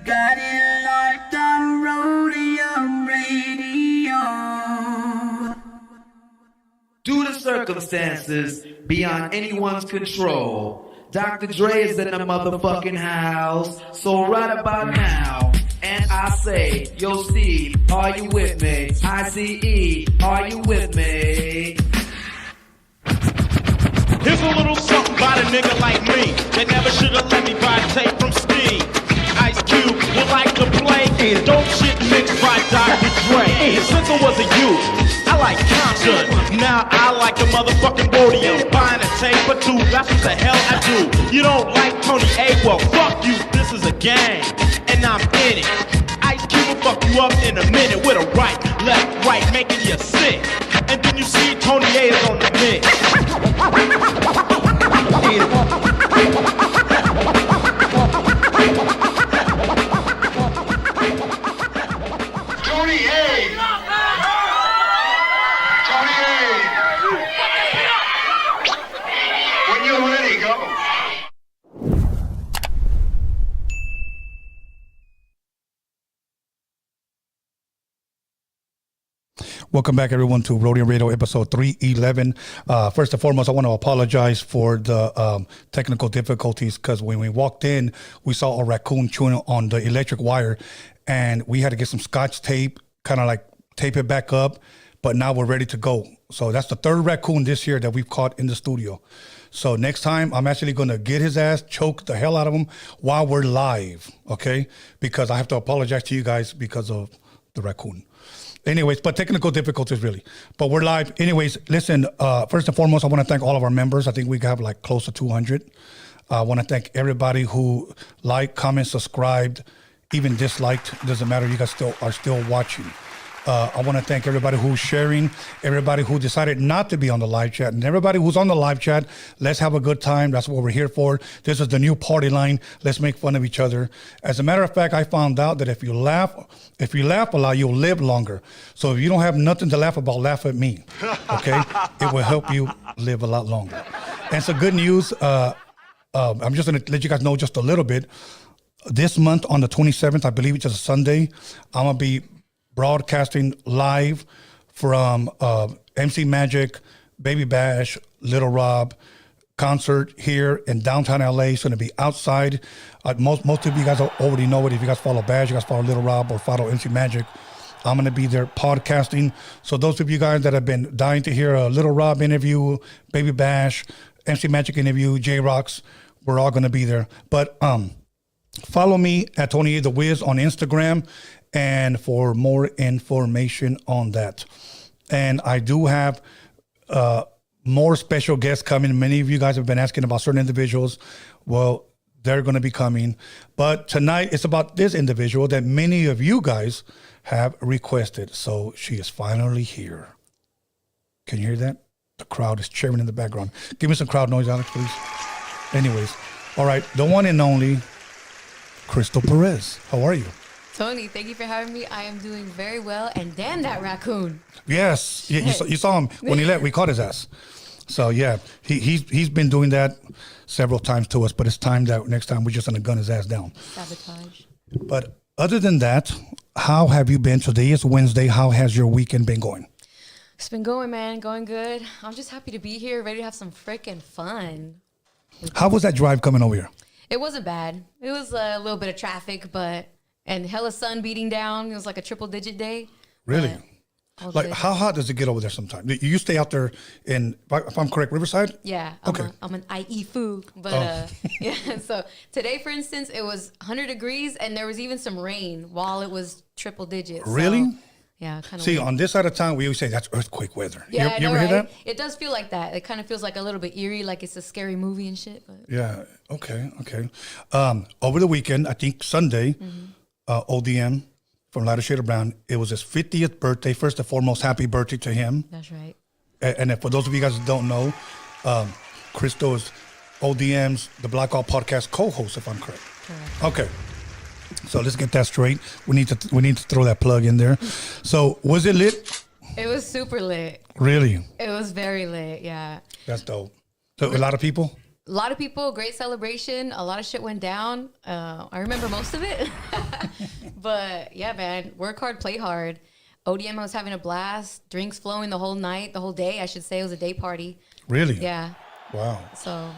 got it locked on Roadium Radio. Due to circumstances beyond anyone's control, Dr. Dre is in the motherfucking house. So right about now, and I say, yo Steve, are you with me? ICE, are you with me? Here's a little something about a nigga like me that never should've let me buy tape from Steve. Ice Cube would like to play dope shit mixed by Dr. Dre. And since I was a youth, I like Compton. Now I like the motherfucking Roadium. Buying a tape or two, that's what the hell I do. You don't like Tony A? Well, fuck you, this is a game, and I'm in it. Ice Cube will fuck you up in a minute with a right, left, right, making you sick. And then you see Tony A is on the mix. Tony A! Tony A! When you're ready, go. Welcome back, everyone, to Roadium Radio episode 311. First and foremost, I want to apologize for the technical difficulties, because when we walked in, we saw a raccoon chewing on the electric wire, and we had to get some scotch tape, kind of like tape it back up, but now we're ready to go. So that's the third raccoon this year that we've caught in the studio. So next time, I'm actually going to get his ass, choke the hell out of him while we're live, okay? Because I have to apologize to you guys because of the raccoon. Anyways, but technical difficulties, really. But we're live. Anyways, listen, first and foremost, I want to thank all of our members. I think we have like close to 200. I want to thank everybody who liked, commented, subscribed, even disliked. It doesn't matter. You guys are still watching. I want to thank everybody who's sharing, everybody who decided not to be on the live chat, and everybody who's on the live chat. Let's have a good time. That's what we're here for. This is the new party line. Let's make fun of each other. As a matter of fact, I found out that if you laugh a lot, you'll live longer. So if you don't have nothing to laugh about, laugh at me. Okay? It will help you live a lot longer. And some good news. I'm just going to let you guys know just a little bit. This month on the 27th, I believe it's a Sunday, I'm going to be broadcasting live from MC Magic, Baby Bash, Little Rob concert here in downtown LA. It's going to be outside. Most of you guys already know it. If you guys follow Bash, you guys follow Little Rob, or follow MC Magic, I'm going to be there podcasting. So those of you guys that have been dying to hear a Little Rob interview, Baby Bash, MC Magic interview, J-Rocks, we're all going to be there. But follow me at Tony the Wiz on Instagram, and for more information on that. And I do have more special guests coming. Many of you guys have been asking about certain individuals. Well, they're going to be coming. But tonight, it's about this individual that many of you guys have requested. So she is finally here. Can you hear that? The crowd is cheering in the background. Give me some crowd noise, Alex, please. Anyways, all right, the one and only Crystal Perez. How are you? Tony, thank you for having me. I am doing very well. And damn that raccoon. Yes, you saw him when he left. We caught his ass. So yeah, he's been doing that several times to us. But it's time that next time we're just gonna gun his ass down. Sabotage. But other than that, how have you been? Today is Wednesday. How has your weekend been going? It's been going, man. Going good. I'm just happy to be here, ready to have some freaking fun. How was that drive coming over here? It wasn't bad. It was a little bit of traffic, and hella sun beating down. It was like a triple-digit day. Really? Like, how hot does it get over there sometimes? You stay out there in, if I'm correct, Riverside? Yeah. Okay. I'm an IE foo. But, yeah. So today, for instance, it was 100 degrees, and there was even some rain while it was triple digits. Really? So, yeah, kind of. See, on this side of town, we always say that's earthquake weather. Yeah, you ever hear that? It does feel like that. It kind of feels like a little bit eerie, like it's a scary movie and shit. But. Yeah. Okay. Over the weekend, I think Sunday, ODM from Lighter Shade of Brown, it was his 50th birthday. First and foremost, happy birthday to him. That's right. And for those of you guys that don't know, Crystal is ODM's The Blackout Podcast co-host, if I'm correct. Correct. Okay. So let's get that straight. We need to throw that plug in there. So was it lit? It was super lit. Really? It was very lit, yeah. That's dope. So a lot of people? A lot of people, great celebration. A lot of shit went down. I remember most of it. But yeah, man, work hard, play hard. ODM, I was having a blast. Drinks flowing the whole night, the whole day. I should say it was a day party. Really? Yeah. Wow. So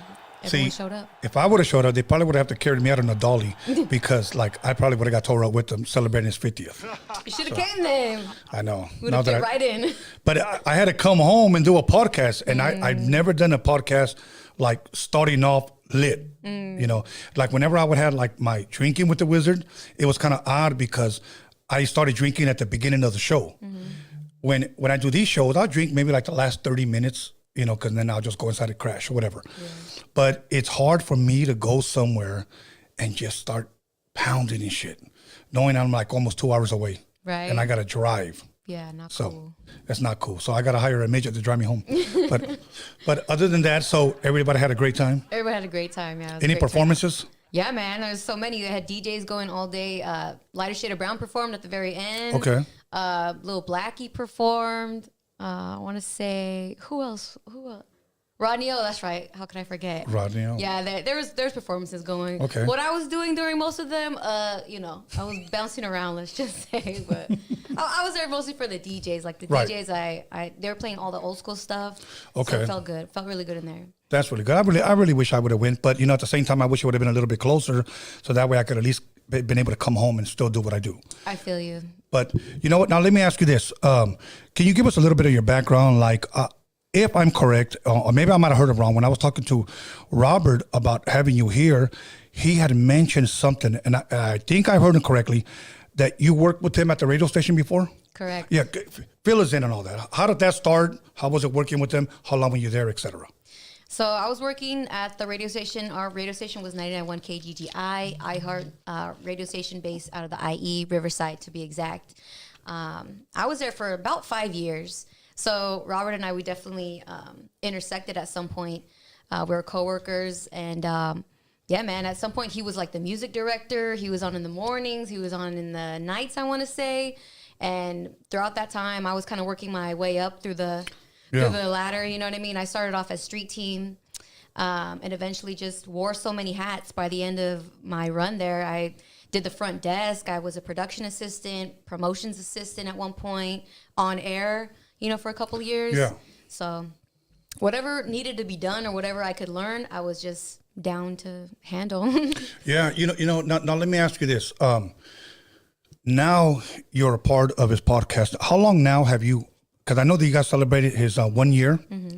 everyone showed up. If I would have showed up, they probably would have to carry me out on a dolly because, like, I probably would have got tore up with them celebrating his 50th. You should have came then. I know. Would have fit right in. But I had to come home and do a podcast, and I've never done a podcast like starting off lit. You know, like whenever I would have like my drinking with the wizard, it was kind of odd because I started drinking at the beginning of the show. When I do these shows, I'll drink maybe like the last 30 minutes, you know, because then I'll just go inside and crash or whatever. Yeah. But it's hard for me to go somewhere and just start pounding and shit, knowing I'm like almost 2 hours away. Right. And I got to drive. Yeah, not so cool. That's not cool. So I got to hire a midget to drive me home. But other than that, so everybody had a great time? Everybody had a great time, yeah. Any performances? Time. Yeah, man. There's so many. They had DJs going all day. Lighter Shade of Brown performed at the very end. Okay. Lil Blackie performed. I want to say, who else? Rodney, that's right. How can I forget? Rodney. Yeah, there's performances going. Okay. What I was doing during most of them, you know, I was bouncing around, let's just say. But I was there mostly for the DJs. Like the DJs, they were playing all the old school stuff. Okay. So it felt good. Felt really good in there. That's really good. I really wish I would have went, but you know, at the same time, I wish it would have been a little bit closer, so that way I could at least been able to come home and still do what I do. I feel you. But you know what? Now let me ask you this: can you give us a little bit of your background? Like, if I'm correct, or maybe I might have heard it wrong. When I was talking to Robert about having you here, he had mentioned something, and I think I heard him correctly, that you worked with him at the radio station before. Correct. Yeah, fill us in on all that. How did that start? How was it working with them? How long were you there, etc.? So I was working at the radio station. Our radio station was 99.1 KGGI, iHeart radio station based out of the IE, Riverside to be exact. I was there for about 5 years. So Robert and I, we definitely intersected at some point. We were coworkers, and yeah, man, at some point he was like the music director. He was on in the mornings. He was on in the nights, I want to say. And throughout that time, I was kind of working my way up through the ladder, you know what I mean? I started off as street team and eventually just wore so many hats. By the end of my run there, I did the front desk. I was a production assistant, promotions assistant at one point, on air, you know, for a couple of years. Yeah. So whatever needed to be done or whatever I could learn, I was just down to handle. Yeah, you know. Now let me ask you this. Now you're a part of his podcast. How long now have you? Because I know that you guys celebrated his 1 year. Mm-hmm.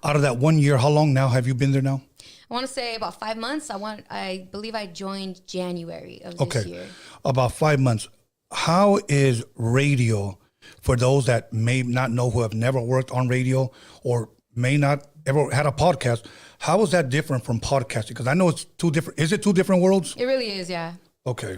Out of that 1 year, how long now have you been there now? I want to say about 5 months. I believe I joined January of this year. About 5 months. How is radio for those that may not know, who have never worked on radio or may not ever had a podcast? How is that different from podcasting? Because I know it's two different. Is it two different worlds? It really is, yeah. Okay.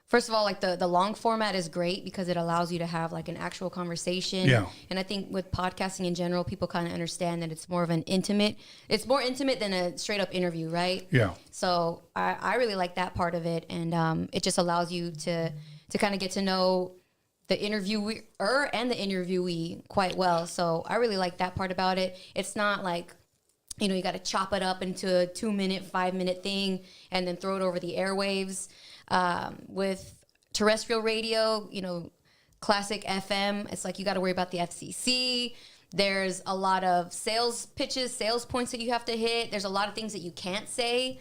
First of all, like the long format is great because it allows you to have like an actual conversation. Yeah. And I think with podcasting in general, people kind of understand that it's more of an intimate. It's more intimate than a straight up interview, right? Yeah. So I really like that part of it, and it just allows you to kind of get to know the interviewer and the interviewee quite well. So I really like that part about it. It's not like, you know, you got to chop it up into a 2 minute, 5 minute thing and then throw it over the airwaves. With terrestrial radio, you know, classic FM, it's like you got to worry about the FCC. There's a lot of sales pitches, sales points that you have to hit. There's a lot of things that you can't say,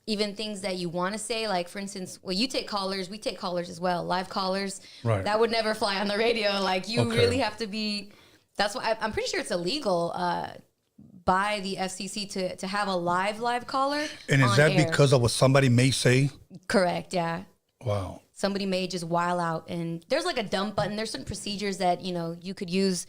even things that you want to say. Like, for instance, well, you take callers, we take callers as well, live callers. Right. That would never fly on the radio. Like, you really have to be, that's why I'm pretty sure it's illegal by the FCC to have a live caller. And is that air. Because of what somebody may say? Correct, yeah. Wow. Somebody may just while out, and there's like a dump button. There's certain procedures that, you know, you could use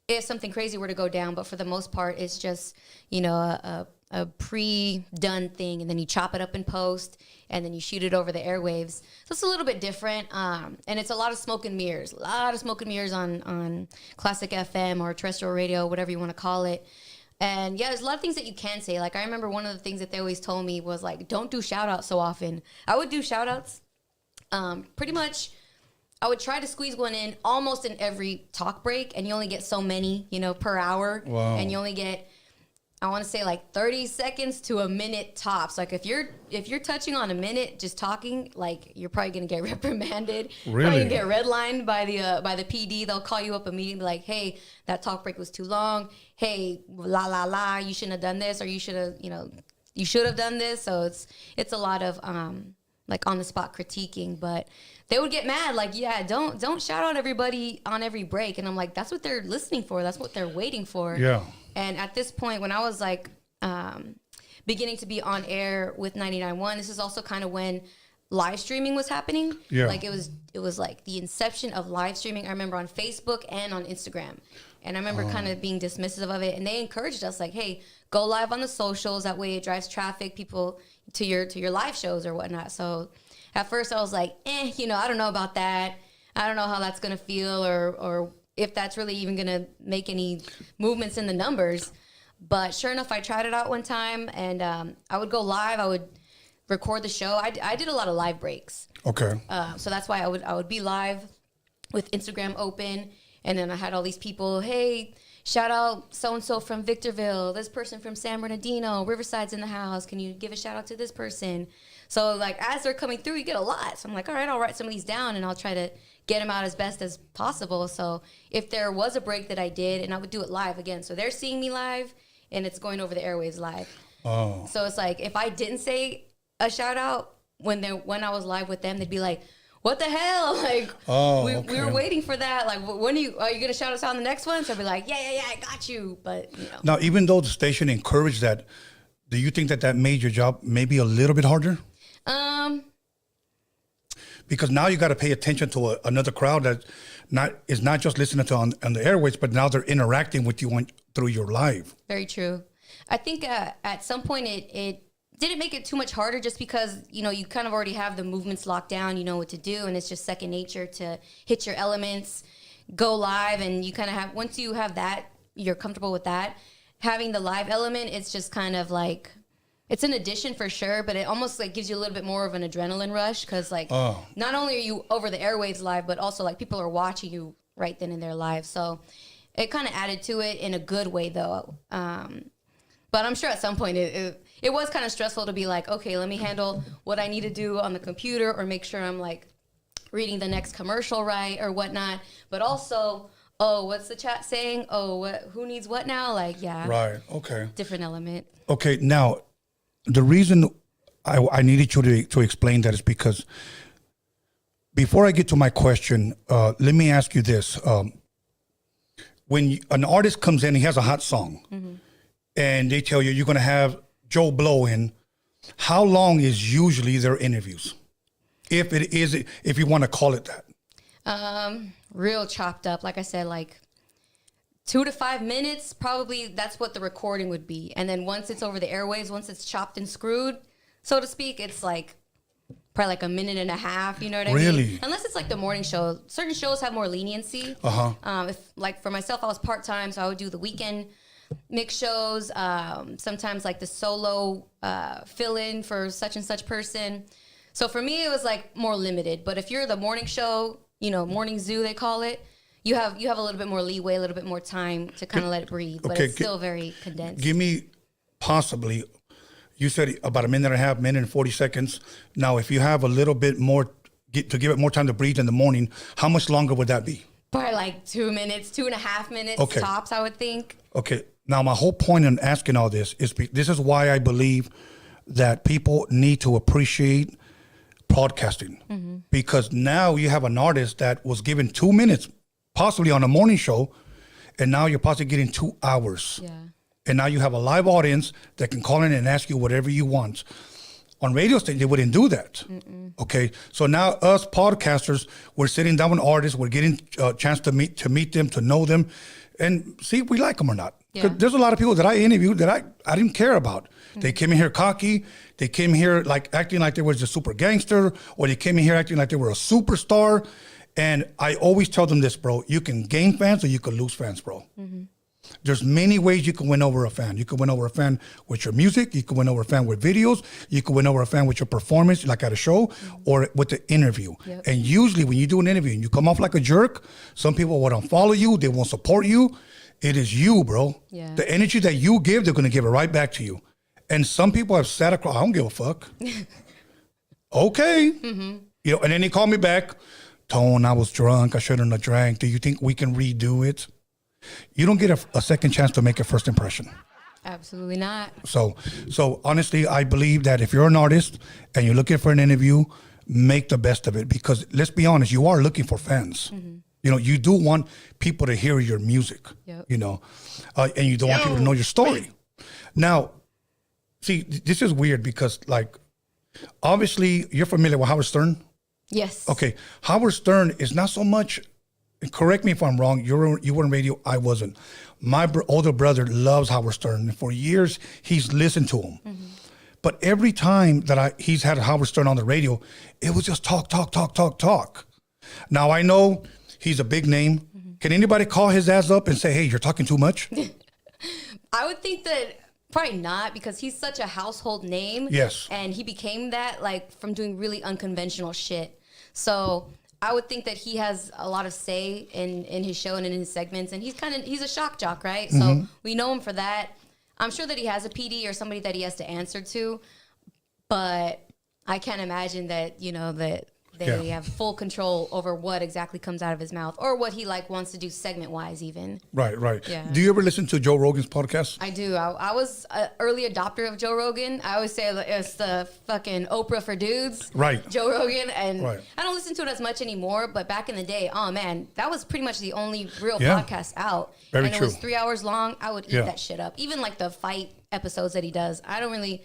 if something crazy were to go down, but for the most part, it's just, you know, a pre-done thing, and then you chop it up in post, and then you shoot it over the airwaves. So it's a little bit different, and it's a lot of smoke and mirrors. A lot of smoke and mirrors on classic FM or terrestrial radio, whatever you want to call it. And yeah, there's a lot of things that you can say. Like, I remember one of the things that they always told me was like, don't do shout outs so often. I would do shout outs. Pretty much, I would try to squeeze one in almost in every talk break, and you only get so many, you know, per hour. Wow. And you only get I want to say like 30 seconds to a minute tops. Like if you're touching on a minute just talking, like you're probably gonna get reprimanded. Really? Probably gonna get redlined by the PD. They'll call you up immediately, be like, hey, that talk break was too long. Hey, la la la, you shouldn't have done this, or you should have done this. So it's a lot of like on the spot critiquing, but they would get mad, like, yeah, don't shout out everybody on every break. And I'm like, that's what they're listening for. That's what they're waiting for. Yeah. And at this point, when I was like beginning to be on air with 99.1, this is also kind of when live streaming was happening. Yeah. Like it was like the inception of live streaming. I remember on Facebook and on Instagram. And I remember kind of being dismissive of it. And they encouraged us like, hey, go live on the socials. That way it drives traffic, people to your live shows or whatnot. So at first I was like, I don't know about that. I don't know how that's going to feel or if that's really even going to make any movements in the numbers. But sure enough, I tried it out one time, and I would go live. I would record the show. I did a lot of live breaks. Okay. So that's why I would be live with Instagram open, and then I had all these people, hey, shout out so-and-so from Victorville, this person from San Bernardino, Riverside's in the house. Can you give a shout out to this person? So like as they're coming through, you get a lot. So I'm like, all right, I'll write some of these down and I'll try to get them out as best as possible. So if there was a break that I did, and I would do it live again. So they're seeing me live and it's going over the airwaves live. Oh. So it's like if I didn't say a shout out when I was live with them, they'd be like, what the hell? Like, we were waiting for that. Like, when are you going to shout us out on the next one? So I'd be like, yeah, I got you. But, Now, even though the station encouraged that, do you think that made your job maybe a little bit harder? Because now you got to pay attention to another crowd that is not just listening to on the airways, but now they're interacting with you through your live. Very true. I think at some point it didn't make it too much harder just because, you kind of already have the movements locked down, you know what to do, and it's just second nature to hit your elements, go live, and you kind of have, once you have that, you're comfortable with that. Having the live element, it's just kind of like, it's an addition for sure, but it almost like gives you a little bit more of an adrenaline rush because like not only are you over the airwaves live, but also like people are watching you right then and there live. So it kind of added to it in a good way though. But I'm sure at some point it was kind of stressful to be like, okay, let me handle what I need to do on the computer or make sure I'm like reading the next commercial right or whatnot. But also, what's the chat saying? Who needs what now? Like, yeah. Right, okay. Different element. Okay, now, the reason I needed you to explain that is because before I get to my question, let me ask you this. When an artist comes in, he has a hot song, mm-hmm. and they tell you you're going to have Joe Blow in, how long is usually their interviews? If you want to call it that. Real chopped up. Like I said, like 2 to 5 minutes, probably that's what the recording would be. And then once it's over the airwaves, once it's chopped and screwed, so to speak, it's like probably like 1.5 minutes, you know what I mean? Unless it's like the morning show. Certain shows have more leniency. If like for myself, I was part-time, so I would do the weekend mix shows, sometimes like the solo fill-in for such and such person. So for me, it was like more limited. But if you're the morning show, morning zoo, they call it, you have a little bit more leeway, a little bit more time to kind of let it breathe, but it's still very condensed. Give me possibly, you said about 1.5 minutes, 1 minute and 40 seconds. Now, if you have a little bit more, to give it more time to breathe in the morning, how much longer would that be? Probably like 2 minutes, 2.5 minutes tops, I would think. Okay. Now, my whole point in asking all this is this is why I believe that people need to appreciate broadcasting, mm-hmm. because now you have an artist that was given 2 minutes, possibly on a morning show, and now you're possibly getting 2 hours. Yeah. And now you have a live audience that can call in and ask you whatever you want. On radio station, they wouldn't do that. Mm-mm. Okay, so now us podcasters, we're sitting down with artists, we're getting a chance to meet them, to know them, and see if we like them or not. Yeah. There's a lot of people that I interviewed that I didn't care about. Mm-hmm. They came in here cocky. They came here like acting like they was a super gangster, or they came in here acting like they were a superstar. And I always tell them this, bro, you can gain fans or you can lose fans, bro. Mm-hmm. There's many ways you can win over a fan. You can win over a fan with your music. You can win over a fan with videos. You can win over a fan with your performance, like at a show, mm-hmm. or with the interview. Yep. And usually when you do an interview and you come off like a jerk, some people will unfollow you. They won't support you. It is you, bro. Yeah. The energy that you give, they're going to give it right back to you. And some people have sat across, I don't give a fuck. Okay. Mm-hmm. You know, and then they call me back. Tone, I was drunk. I shouldn't have drank. Do you think we can redo it? You don't get a second chance to make a first impression. Absolutely not. So honestly, I believe that if you're an artist and you're looking for an interview, make the best of it, because let's be honest, you are looking for fans. Mm-hmm. You know, you do want people to hear your music, you know, and you don't want people to know your story. Now, see, this is weird because, like, obviously you're familiar with Howard Stern. Yes. Okay. Howard Stern is not so much, correct me if I'm wrong, you were in radio, I wasn't. My older brother loves Howard Stern. And for years, he's listened to him. Mm-hmm. But every time that he's had Howard Stern on the radio, it was just talk. Now, I know he's a big name. Mm-hmm. Can anybody call his ass up and say, hey, you're talking too much? I would think that probably not, because he's such a household name. Yes. And he became that, like, from doing really unconventional shit. So I would think that he has a lot of say in his show and in his segments. And he's a shock jock, right? Mm-hmm. So we know him for that. I'm sure that he has a PD or somebody that he has to answer to. But I can't imagine that, you know, that they have full control over what exactly comes out of his mouth, or what he wants to do segment wise even. Right. Yeah. Do you ever listen to Joe Rogan's podcast? I do. I was an early adopter of Joe Rogan. I always say it's the fucking Oprah for dudes. Right. Joe Rogan. And I don't listen to it as much anymore, but back in the day, oh man, that was pretty much the only real podcast out. Very and true. It was 3 hours long. I would eat that shit up. Even like the fight episodes that he does. I don't really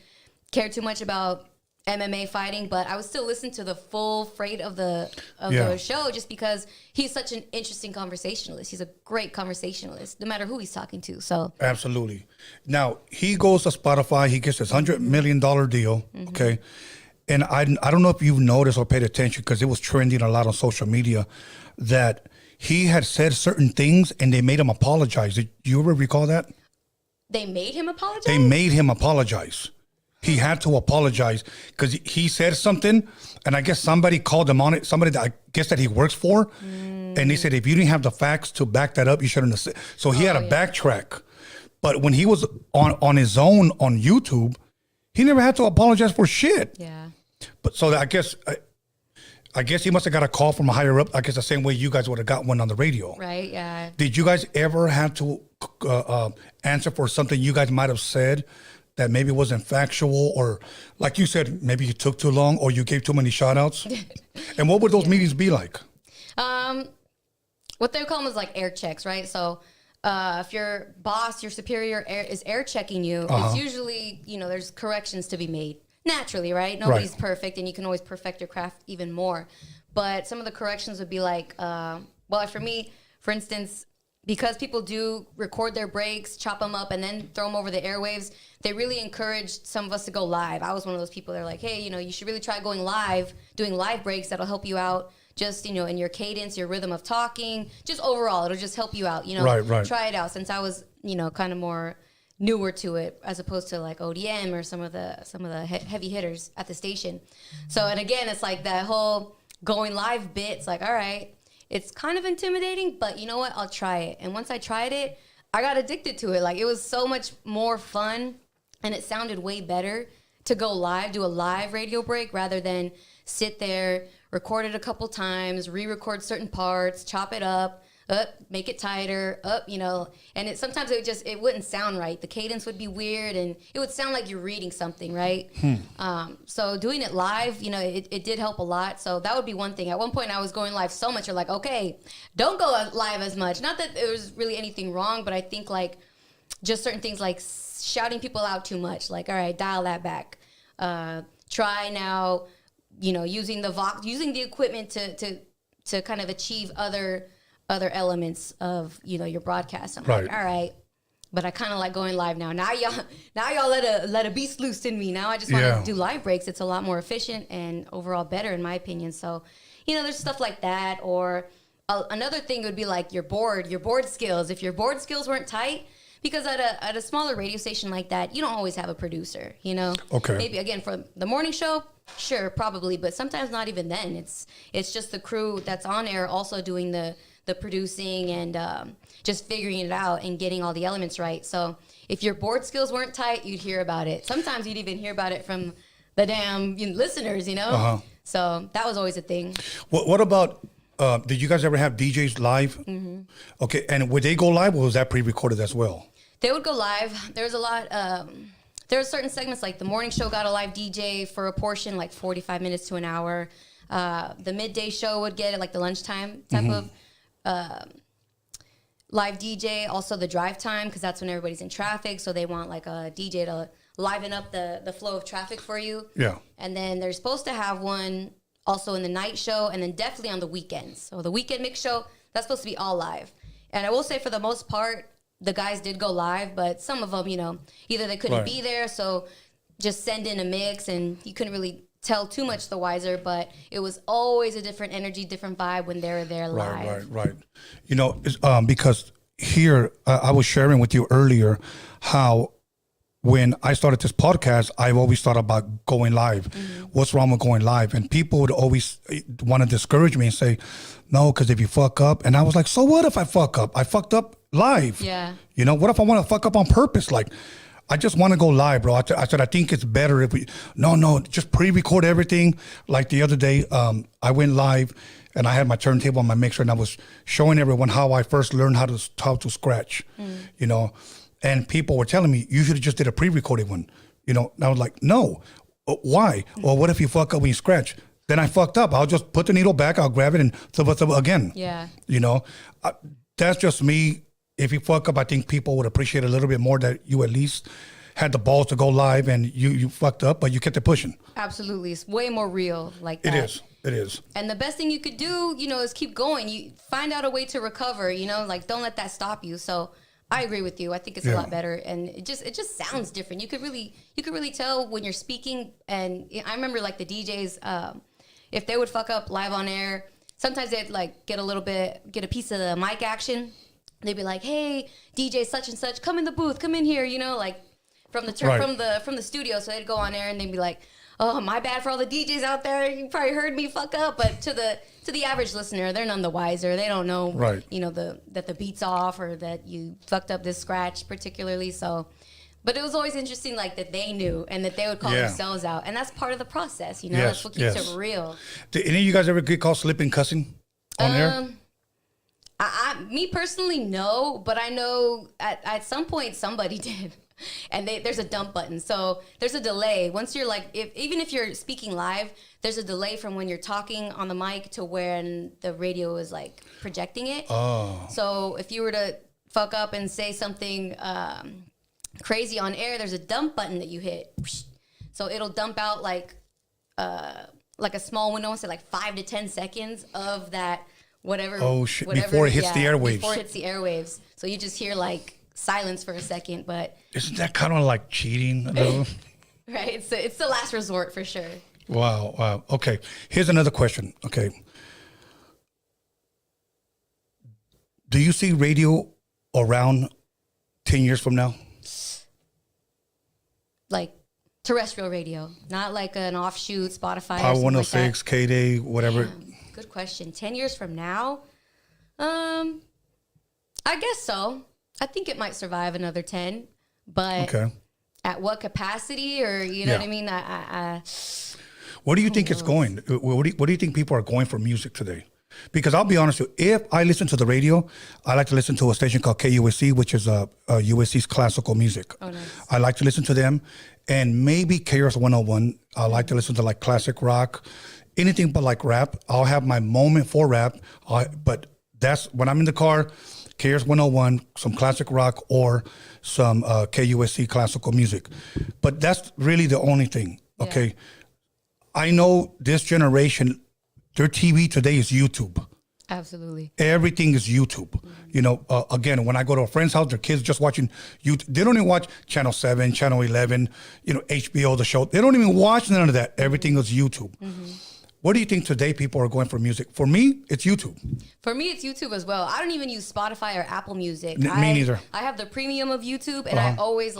care too much about MMA fighting, but I would still listen to the full freight of the show, just because he's such an interesting conversationalist. He's a great conversationalist, no matter who he's talking to. So absolutely. Now he goes to Spotify. He gets this $100 million deal. Mm-hmm. Okay, and I don't know if you've noticed or paid attention, because it was trending a lot on social media, that he had said certain things and they made him apologize. Did you ever recall that? They made him apologize? They made him apologize. He had to apologize because he said something, and I guess somebody called him on it. Somebody that I guess that he works for, and they said, if you didn't have the facts to back that up, you shouldn't have said. So he had to backtrack. But when he was on his own on YouTube, he never had to apologize for shit. Yeah. But so I guess he must have got a call from a higher up. I guess the same way you guys would have got one on the radio. Right. Yeah. Did you guys ever have to answer for something you guys might have said that maybe wasn't factual, or like you said, maybe you took too long or you gave too many shout outs? And what would those meetings be like? What they call them is like air checks, right? So if your boss, your superior is air checking you, it's usually, you know, there's corrections to be made naturally, right? Nobody's perfect, and you can always perfect your craft even more. But some of the corrections would be like, well, for me, for instance, because people do record their breaks, chop them up, and then throw them over the airwaves, they really encouraged some of us to go live. I was one of those people that are like, hey, you know, you should really try going live, doing live breaks. That'll help you out just, you know, in your cadence, your rhythm of talking, just overall. It'll just help you out, you know. Right. Try it out, since I was, you know, kind of more newer to it as opposed to like ODM or some of the heavy hitters at the station. So, and again, it's like that whole going live bit. It's like, all right, it's kind of intimidating, but you know what? I'll try it. And once I tried it, I got addicted to it. Like, it was so much more fun, and it sounded way better to go live, do a live radio break, rather than sit there, record it a couple times, re-record certain parts, chop it up, make it tighter, you know. And sometimes it wouldn't sound right. The cadence would be weird, and it would sound like you're reading something, right? So doing it live, you know, it did help a lot. So that would be one thing. At one point, I was going live so much, you're like, okay, don't go live as much. Not that there was really anything wrong, but I think like just certain things like shouting people out too much. Like, all right, dial that back. Try now, you know, using the equipment to kind of achieve other elements of, you know, your broadcast. I'm like, all right, but I kind of like going live now. Now y'all let a beast loose in me. Now I just want to do live breaks. It's a lot more efficient and overall better, in my opinion. So, you know, there's stuff like that. Or another thing would be like your board skills. If your board skills weren't tight, because at a smaller radio station like that, you don't always have a producer, you know? Okay. Maybe, again, for the morning show, sure, probably, but sometimes not even then. It's just the crew that's on air also doing the the producing and just figuring it out and getting all the elements right. So if your board skills weren't tight, you'd hear about it. Sometimes you'd even hear about it from the damn listeners, you know? So that was always a thing. What about, did you guys ever have DJs live? Okay, and would they go live or was that pre-recorded as well? They would go live. There's a lot, there are certain segments like the morning show got a live DJ for a portion, like 45 minutes to an hour. The midday show would get it, like the lunchtime type of live DJ. Also the drive time, because that's when everybody's in traffic. So they want like a DJ to liven up the flow of traffic for you. Yeah. And then they're supposed to have one also in the night show and then definitely on the weekends. So the weekend mix show, that's supposed to be all live. And I will say for the most part, the guys did go live, but some of them, you know, either they couldn't be there, so just send in a mix and you couldn't really tell too much the wiser, but it was always a different energy, different vibe when they were there live. Right. You know, because here, I was sharing with you earlier how when I started this podcast, I've always thought about going live. What's wrong with going live? And people would always want to discourage me and say, no, because if you fuck up. And I was like, so what if I fuck up? I fucked up live. Yeah. You know, what if I want to fuck up on purpose? Like, I just want to go live, bro. I said, I think it's better if we, no, just pre-record everything. Like the other day, I went live and I had my turntable on my mixer and I was showing everyone how I first learned how to scratch, you know. And people were telling me, you should have just did a pre-recorded one. You know, and I was like, no. Why? Well, what if you fuck up when you scratch? Then I fucked up. I'll just put the needle back, I'll grab it and again. Yeah. You know, that's just me. If you fuck up, I think people would appreciate a little bit more that you at least had the balls to go live and you fucked up, but you kept it pushing. Absolutely. It's way more real like that. It is. And the best thing you could do, you know, is keep going. You find out a way to recover, you know, like don't let that stop you. So I agree with you. I think it's a lot better, and it just sounds different. You could really tell when you're speaking. And I remember like the DJs, if they would fuck up live on air, sometimes they'd like get a piece of the mic action. They'd be like, "Hey, DJ such and such, come in the booth, come in here," you know, like from the studio. So they'd go on air and they'd be like, "Oh, my bad for all the DJs out there. You probably heard me fuck up." But to the average listener, they're none the wiser. They don't know, you know, that the beat's off or that you fucked up this scratch particularly. So, but it was always interesting, like that they knew and that they would call themselves out, and that's part of the process. You know, that's what keeps it real. Did any of you guys ever get called slipping cussing on air? Me personally, no, but I know at some point somebody did. And there's a dump button. So there's a delay. Once you're like, even if you're speaking live, there's a delay from when you're talking on the mic to when the radio is like projecting it. Oh. So if you were to fuck up and say something crazy on air, there's a dump button that you hit. So it'll dump out like a small window, say like 5 to 10 seconds of that whatever. Oh shit! Whatever, before it hits the airwaves. Before it hits the airwaves. So you just hear like silence for a second, but isn't that kind of like cheating a little? Right. It's the last resort for sure. Wow. Okay. Here's another question. Okay. Do you see radio around 10 years from now? Like terrestrial radio, not like an offshoot Spotify. Power or 106, like K-Day, whatever. Damn, good question. 10 years from now? I guess so. I think it might survive another 10, but at what capacity, or you know what I mean? Where do you think it's going? What do you think people are going for music today? Because I'll be honest with you, if I listen to the radio, I like to listen to a station called KUSC, which is USC's classical music. Oh, nice. I like to listen to them, and maybe KRS 101. I like to listen to like classic rock, anything but like rap. I'll have my moment for rap, but that's when I'm in the car. KRS 101, some classic rock, or some KUSC classical music. But that's really the only thing, okay? Yeah. I know this generation, their TV today is YouTube. Absolutely. Everything is YouTube. Mm-hmm. You know, again, when I go to a friend's house, their kids just watching YouTube. They don't even watch Channel 7, Channel 11, you know, HBO, the show. They don't even watch none of that. Everything is YouTube. Mm-hmm. What do you think today people are going for music? For me, it's YouTube. For me, it's YouTube as well. I don't even use Spotify or Apple Music. Me neither. I have the premium of YouTube, and I always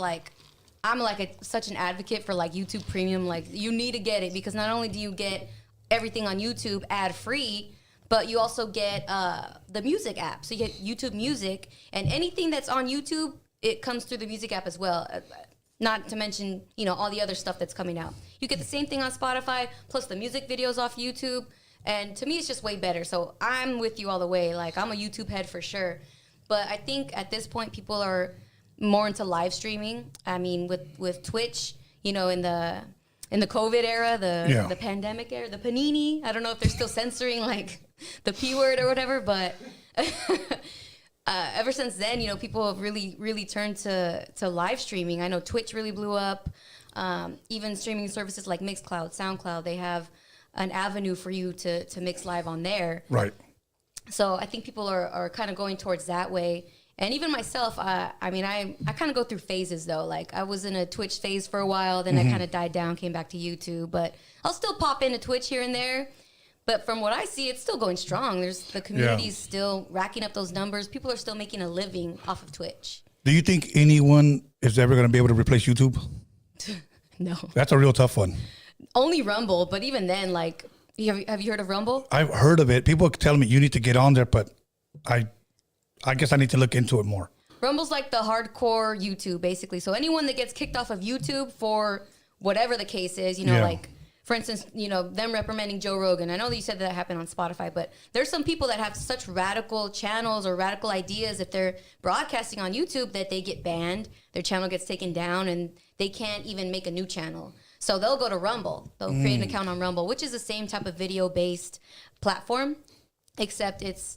I'm such an advocate for like YouTube Premium. Like you need to get it because not only do you get everything on YouTube ad free, but you also get the music app. So you get YouTube Music, and anything that's on YouTube, it comes through the music app as well. Not to mention, all the other stuff that's coming out. You get the same thing on Spotify, plus the music videos off YouTube. And to me, it's just way better. So I'm with you all the way. Like, I'm a YouTube head for sure. But I think at this point, people are more into live streaming. I mean, with Twitch, in the COVID era, the pandemic era, the panini. I don't know if they're still censoring, like, the P word or whatever. But ever since then, people have really, really turned to live streaming. I know Twitch really blew up. Even streaming services like Mixcloud, SoundCloud, they have an avenue for you to mix live on there. Right. So I think people are kind of going towards that way. And even myself, I kind of go through phases, though. Like, I was in a Twitch phase for a while, then I kind of died down, came back to YouTube. But I'll still pop into Twitch here and there. But from what I see, it's still going strong. The community's still racking up those numbers. People are still making a living off of Twitch. Do you think anyone is ever going to be able to replace YouTube? No. That's a real tough one. Only Rumble, but even then, like, have you heard of Rumble? I've heard of it. People tell me you need to get on there, but I guess I need to look into it more. Rumble's like the hardcore YouTube, basically. So anyone that gets kicked off of YouTube for whatever the case is, like, for instance, them reprimanding Joe Rogan. I know that you said that happened on Spotify, but there's some people that have such radical channels or radical ideas if they're broadcasting on YouTube that they get banned, their channel gets taken down, and they can't even make a new channel. So they'll go to Rumble. They'll create an account on Rumble, which is the same type of video-based platform, except it's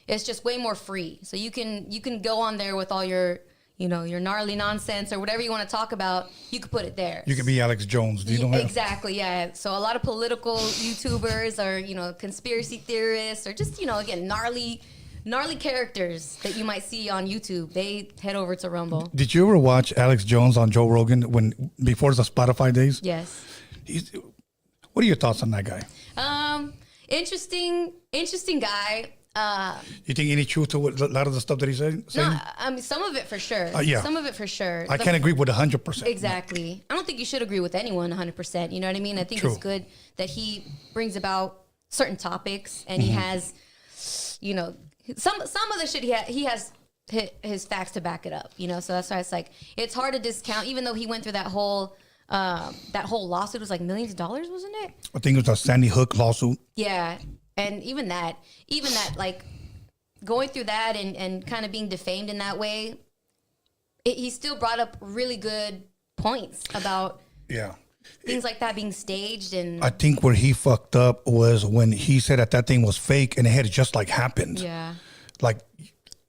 just way more free. So you can go on there with all your your gnarly nonsense or whatever you want to talk about. You could put it there. You can be Alex Jones. Do you know that? Exactly, yeah. So a lot of political YouTubers or conspiracy theorists or just again gnarly characters that you might see on YouTube, they head over to Rumble. Did you ever watch Alex Jones on Joe Rogan before the Spotify days? Yes. What are your thoughts on that guy? Interesting guy. You think any truth to a lot of the stuff that he's saying? No, I mean, some of it for sure. Yeah. Some of it for sure. I can't agree with 100%. Exactly. I don't think you should agree with anyone 100%. You know what I mean? I think it's good that he brings about certain topics and he has, some of the shit he has his facts to back it up. So that's why it's like it's hard to discount, even though he went through that whole lawsuit. It was like millions of dollars, wasn't it? I think it was a Sandy Hook lawsuit. Yeah. And even that, like, going through that and kind of being defamed in that way, he still brought up really good points about things like that being staged. And I think where he fucked up was when he said that thing was fake and it had just like happened. Yeah. Like,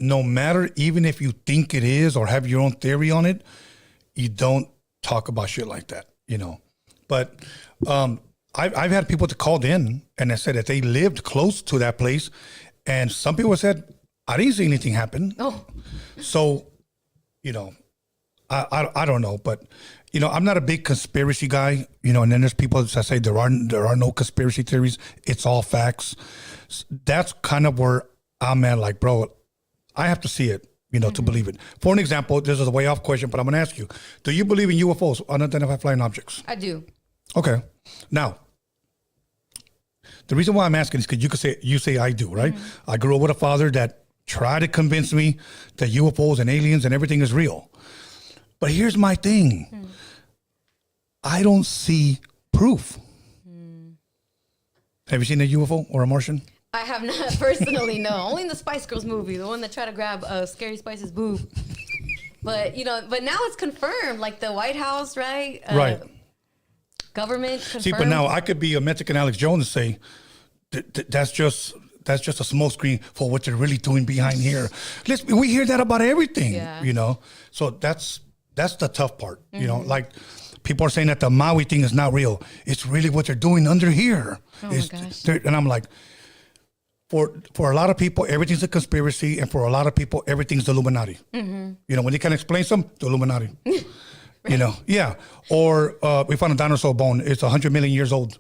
no matter, even if you think it is or have your own theory on it, you don't talk about shit like that, But I've had people that called in and they said that they lived close to that place, and some people said, I didn't see anything happen. Oh. So, I don't know, but I'm not a big conspiracy guy, and then there's people that say there are no conspiracy theories. It's all facts. That's kind of where I'm at, like, bro, I have to see it, to believe it. For an example, this is a way off question, but I'm going to ask you, do you believe in UFOs, unidentified flying objects? I do. Okay. Now, the reason why I'm asking is because you say I do, right? I grew up with a father that tried to convince me that UFOs and aliens and everything is real. But here's my thing. I don't see proof. Have you seen a UFO or a Martian? I have not personally, no. Only in the Spice Girls movie, the one that tried to grab Scary Spice's boob. But, but now it's confirmed, like the White House, right? Right. Government confirmed. See, but now I could be a Mexican Alex Jones and say that's just a smokescreen for what they're really doing behind here. We hear that about everything, So that's the tough part, Like people are saying that the Maui thing is not real. It's really what they're doing under here. Oh my gosh. And I'm like, for a lot of people, everything's a conspiracy, and for a lot of people, everything's the Illuminati. When they can explain something, the Illuminati. Yeah. Or we found a dinosaur bone. It's 100 million years old.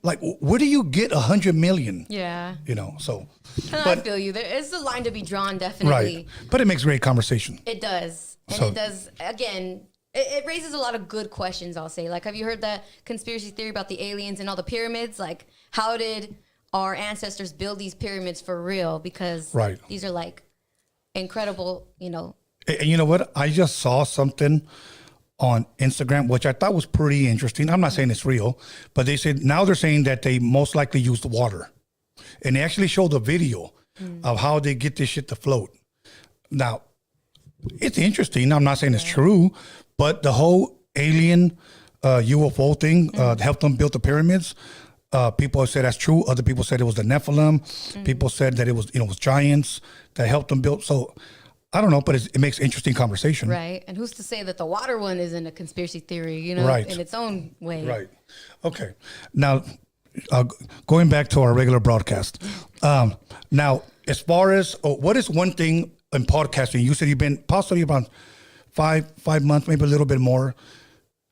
Like, where do you get 100 million? Yeah. So. I feel you. There is a line to be drawn, definitely. Right. But it makes great conversation. It does. And it does, again, it raises a lot of good questions, I'll say. Like, have you heard that conspiracy theory about the aliens and all the pyramids? Like, how did our ancestors build these pyramids for real, because these are like incredible, you know. And you know what? I just saw something on Instagram, which I thought was pretty interesting. I'm not saying it's real, but they said now they're saying that they most likely used water. And they actually showed a video of how they get this shit to float. Now, it's interesting. I'm not saying it's true, but the whole alien UFO thing helped them build the pyramids. People said that's true. Other people said it was the Nephilim. People said that it was, you know, it was giants that helped them build. So I don't know, but it makes interesting conversation. Right. And who's to say that the water one isn't a conspiracy theory, you know, in its own way. Right. Okay. Now, going back to our regular broadcast. Now, as far as what is one thing in podcasting, you said you've been possibly about five months, maybe a little bit more.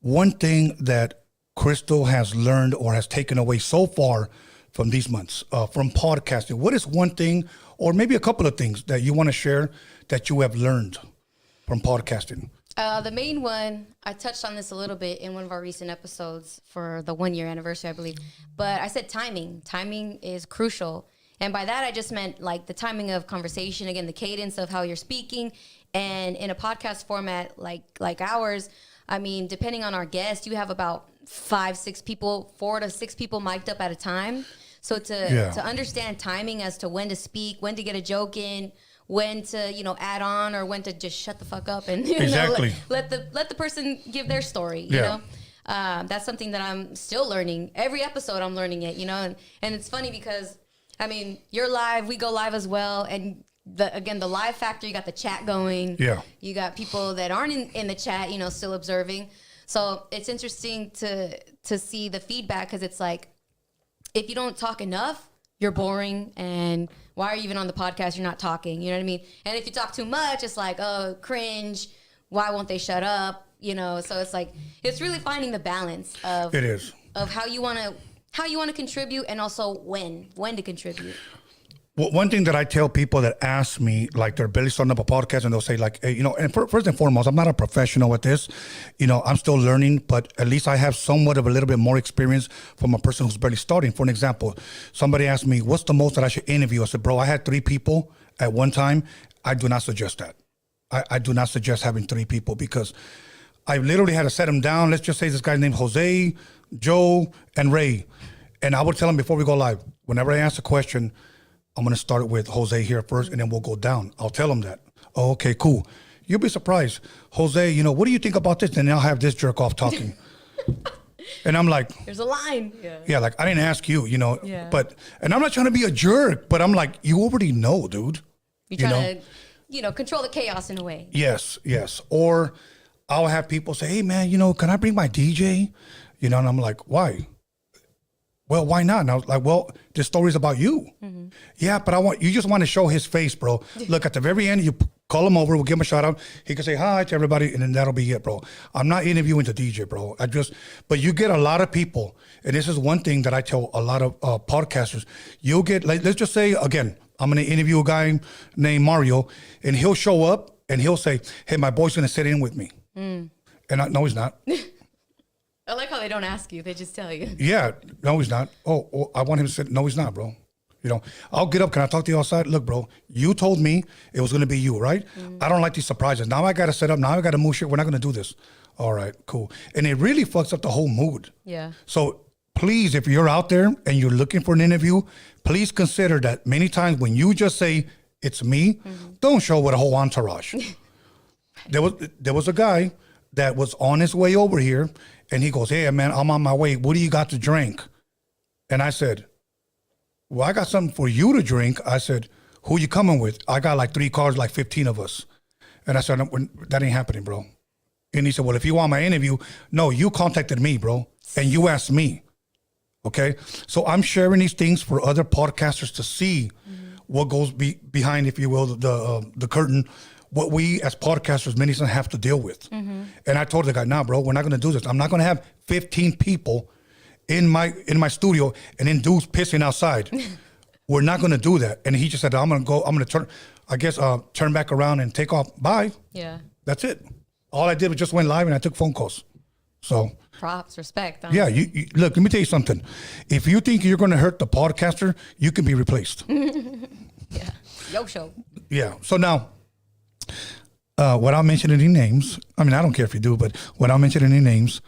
One thing that Crystal has learned or has taken away so far from these months from podcasting, what is one thing or maybe a couple of things that you want to share that you have learned from podcasting? The main one, I touched on this a little bit in one of our recent episodes for the 1 year anniversary, I believe. But I said timing. Timing is crucial. And by that, I just meant like the timing of conversation, again, the cadence of how you're speaking. And in a podcast format like ours, I mean, depending on our guest, you have about 4 to 6 people mic'd up at a time. So to understand timing as to when to speak, when to get a joke in, when to, you know, add on, or when to just shut the fuck up and exactly. let the person give their story, you know? That's something that I'm still learning. Every episode I'm learning it, you know? And it's funny because, I mean, you're live, we go live as well, and the live factor, you got the chat going. Yeah. You got people that aren't in the chat, you know, still observing. So it's interesting to see the feedback, because it's like, if you don't talk enough, you're boring, and why are you even on the podcast? You're not talking, you know what I mean? And if you talk too much, it's like, oh, cringe. Why won't they shut up? You know, so it's like, it's really finding the balance of how you want to contribute, and also when to contribute. Well, one thing that I tell people that ask me, like they're barely starting up a podcast, and they'll say like, hey, you know, and first and foremost, I'm not a professional at this. You know, I'm still learning, but at least I have somewhat of a little bit more experience from a person who's barely starting. For an example, somebody asked me, what's the most that I should interview? I said, bro, I had 3 people at one time. I do not suggest that. I do not suggest having 3 people, because I literally had to set them down. Let's just say this guy's named Jose, Joe, and Ray. And I would tell them before we go live, whenever I ask a question, I'm going to start with Jose here first, and then we'll go down. I'll tell him that. Oh, okay, cool. You'll be surprised. Jose, you know, what do you think about this? And I'll have this jerk off talking. And I'm like, there's a line. Yeah, like, I didn't ask you, you know. Yeah. And I'm not trying to be a jerk, but I'm like, you already know, dude. You're trying to, you know, control the chaos in a way. Yes. Or I'll have people say, hey, man, you know, can I bring my DJ? You know, and I'm like, why? Well, why not? And I was like, well, this story's about you. Mm-hmm. Yeah, but you just want to show his face, bro. Look, at the very end, you call him over, we'll give him a shout out. He can say hi to everybody, and then that'll be it, bro. I'm not interviewing the DJ, bro. But you get a lot of people, and this is one thing that I tell a lot of podcasters. You'll get, like, let's just say, again, I'm going to interview a guy named Mario, and he'll show up, and he'll say, hey, my boy's going to sit in with me. And no, he's not. I like how they don't ask you. They just tell you. Yeah. No, he's not. Oh, I want him to sit. No, he's not, bro. You know, I'll get up. Can I talk to you outside? Look, bro, you told me it was going to be you, right? I don't like these surprises. Now I got to set up. Now I got to move shit. We're not going to do this. All right, cool. And it really fucks up the whole mood. Yeah. So please, if you're out there and you're looking for an interview, please consider that many times when you just say, it's me, don't show with a whole entourage. There was a guy that was on his way over here, and he goes, hey, man, I'm on my way. What do you got to drink? And I said, well, I got something for you to drink. I said, who you coming with? I got like 3 cars, like 15 of us. And I said, that ain't happening, bro. And he said, well, if you want my interview, no, you contacted me, bro, and you asked me. Okay? So I'm sharing these things for other podcasters to see what goes behind, if you will, the curtain, what we as podcasters many times have to deal with. And I told the guy, nah, bro, we're not going to do this. I'm not going to have 15 people in my studio and then dudes pissing outside. We're not going to do that. And he just said, I'm going to turn back around and take off. Bye. Yeah. That's it. All I did was just went live and I took phone calls. So props, respect. Yeah, you look. Let me tell you something. If you think you're going to hurt the podcaster, you can be replaced. Yeah, yo show. Yeah. So now, without mentioning any names, I mean, I don't care if you do, but without mentioning any names,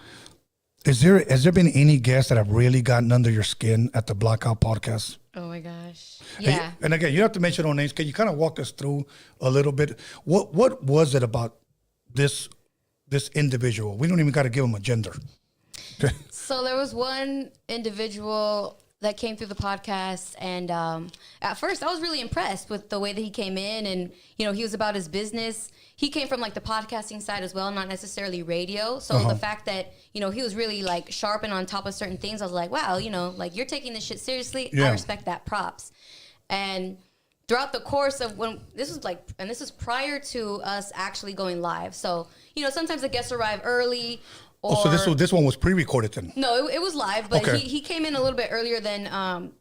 has there been any guests that have really gotten under your skin at the Blackout podcast? Oh my gosh. Yeah. And again, you don't have to mention no names. Can you kind of walk us through a little bit? What was it about this individual? We don't even got to give him a gender. So there was one individual that came through the podcast, and at first I was really impressed with the way that he came in, and he was about his business. He came from like the podcasting side as well, not necessarily radio. So the fact that he was really like sharp and on top of certain things, I was like, wow, like you're taking this shit seriously. Yeah. I respect that. Props. And throughout the course of when this is prior to us actually going live. So sometimes the guests arrive early. So this one was pre-recorded then? No, it was live, but he came in a little bit earlier than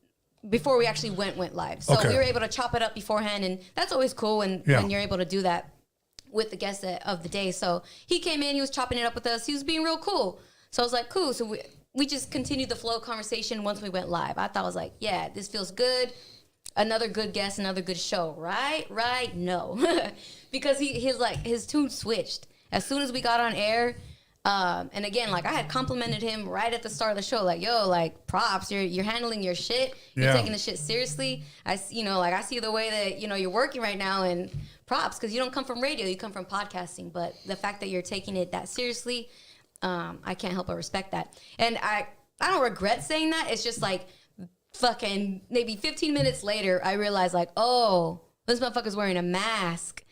before we actually went live. So we were able to chop it up beforehand, and that's always cool when you're able to do that with the guests of the day. So he came in, he was chopping it up with us, he was being real cool. So I was like, cool. So we just continued the flow of conversation once we went live. I thought I was like, yeah, this feels good. Another good guest, another good show, right? No, because his tune switched as soon as we got on air. And again, like I had complimented him right at the start of the show, like, yo, like props, you're handling your shit. You're taking the shit seriously. I see the way that, you're working right now, and props, cause you don't come from radio, you come from podcasting, but the fact that you're taking it that seriously, I can't help but respect that. And I don't regret saying that. It's just like fucking maybe 15 minutes later, I realized like, oh, this motherfucker's wearing a mask.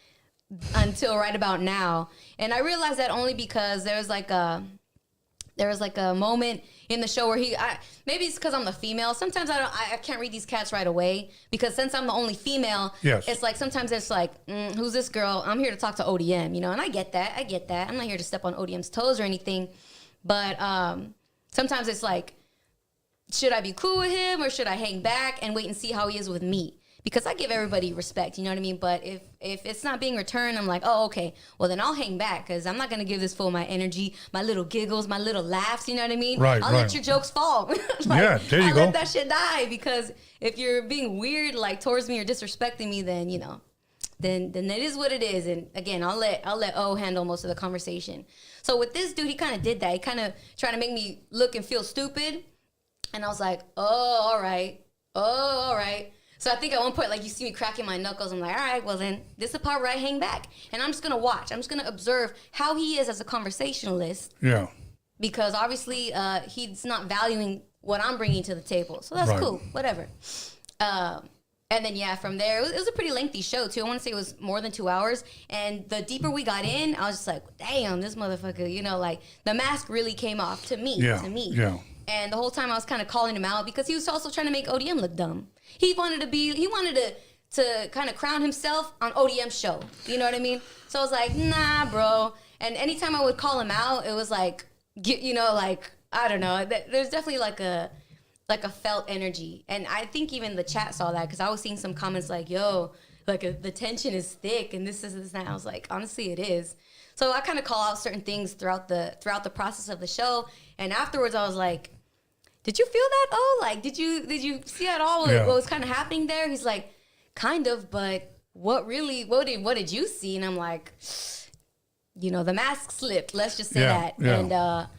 Until right about now, and I realized that only because there was like a moment in the show where maybe it's because I'm the female. Sometimes I can't read these cats right away, because since I'm the only female, it's like sometimes it's like, who's this girl? I'm here to talk to ODM, and I get that. I'm not here to step on ODM's toes or anything, but sometimes it's like, should I be cool with him or should I hang back and wait and see how he is with me? Because I give everybody respect, you know what I mean? But if it's not being returned, I'm like, oh, okay. Well, then I'll hang back, because I'm not going to give this fool my energy, my little giggles, my little laughs, you know what I mean? Right, I'll let your jokes fall. There you go. I'll let that shit die, because if you're being weird, like, towards me or disrespecting me, then, then it is what it is. And again, I'll let O handle most of the conversation. So with this dude, he kind of did that. He kind of tried to make me look and feel stupid. And I was like, oh, all right. So I think at one point, like, you see me cracking my knuckles. I'm like, all right, well, then this is the part where I hang back. And I'm just going to watch. I'm just going to observe how he is as a conversationalist. Yeah. Because obviously he's not valuing what I'm bringing to the table. So that's cool. Whatever. And then, from there, it was a pretty lengthy show, too. I want to say it was more than 2 hours. And the deeper we got in, I was just like, damn, this motherfucker, like, the mask really came off to me. Yeah. And the whole time I was kind of calling him out, because he was also trying to make ODM look dumb. He wanted to kind of crown himself on ODM's show. You know what I mean? So I was like, nah, bro. And anytime I would call him out, it was like, like, I don't know. There's definitely like a felt energy. And I think even the chat saw that, because I was seeing some comments like, yo, like the tension is thick and this. And I was like, honestly, it is. So I kind of call out certain things throughout the process of the show. And afterwards I was like, did you feel that? Oh, like, did you see at all what was kind of happening there? He's like, kind of, but what did you see? And I'm like, the mask slipped. Let's just say that. Yeah. And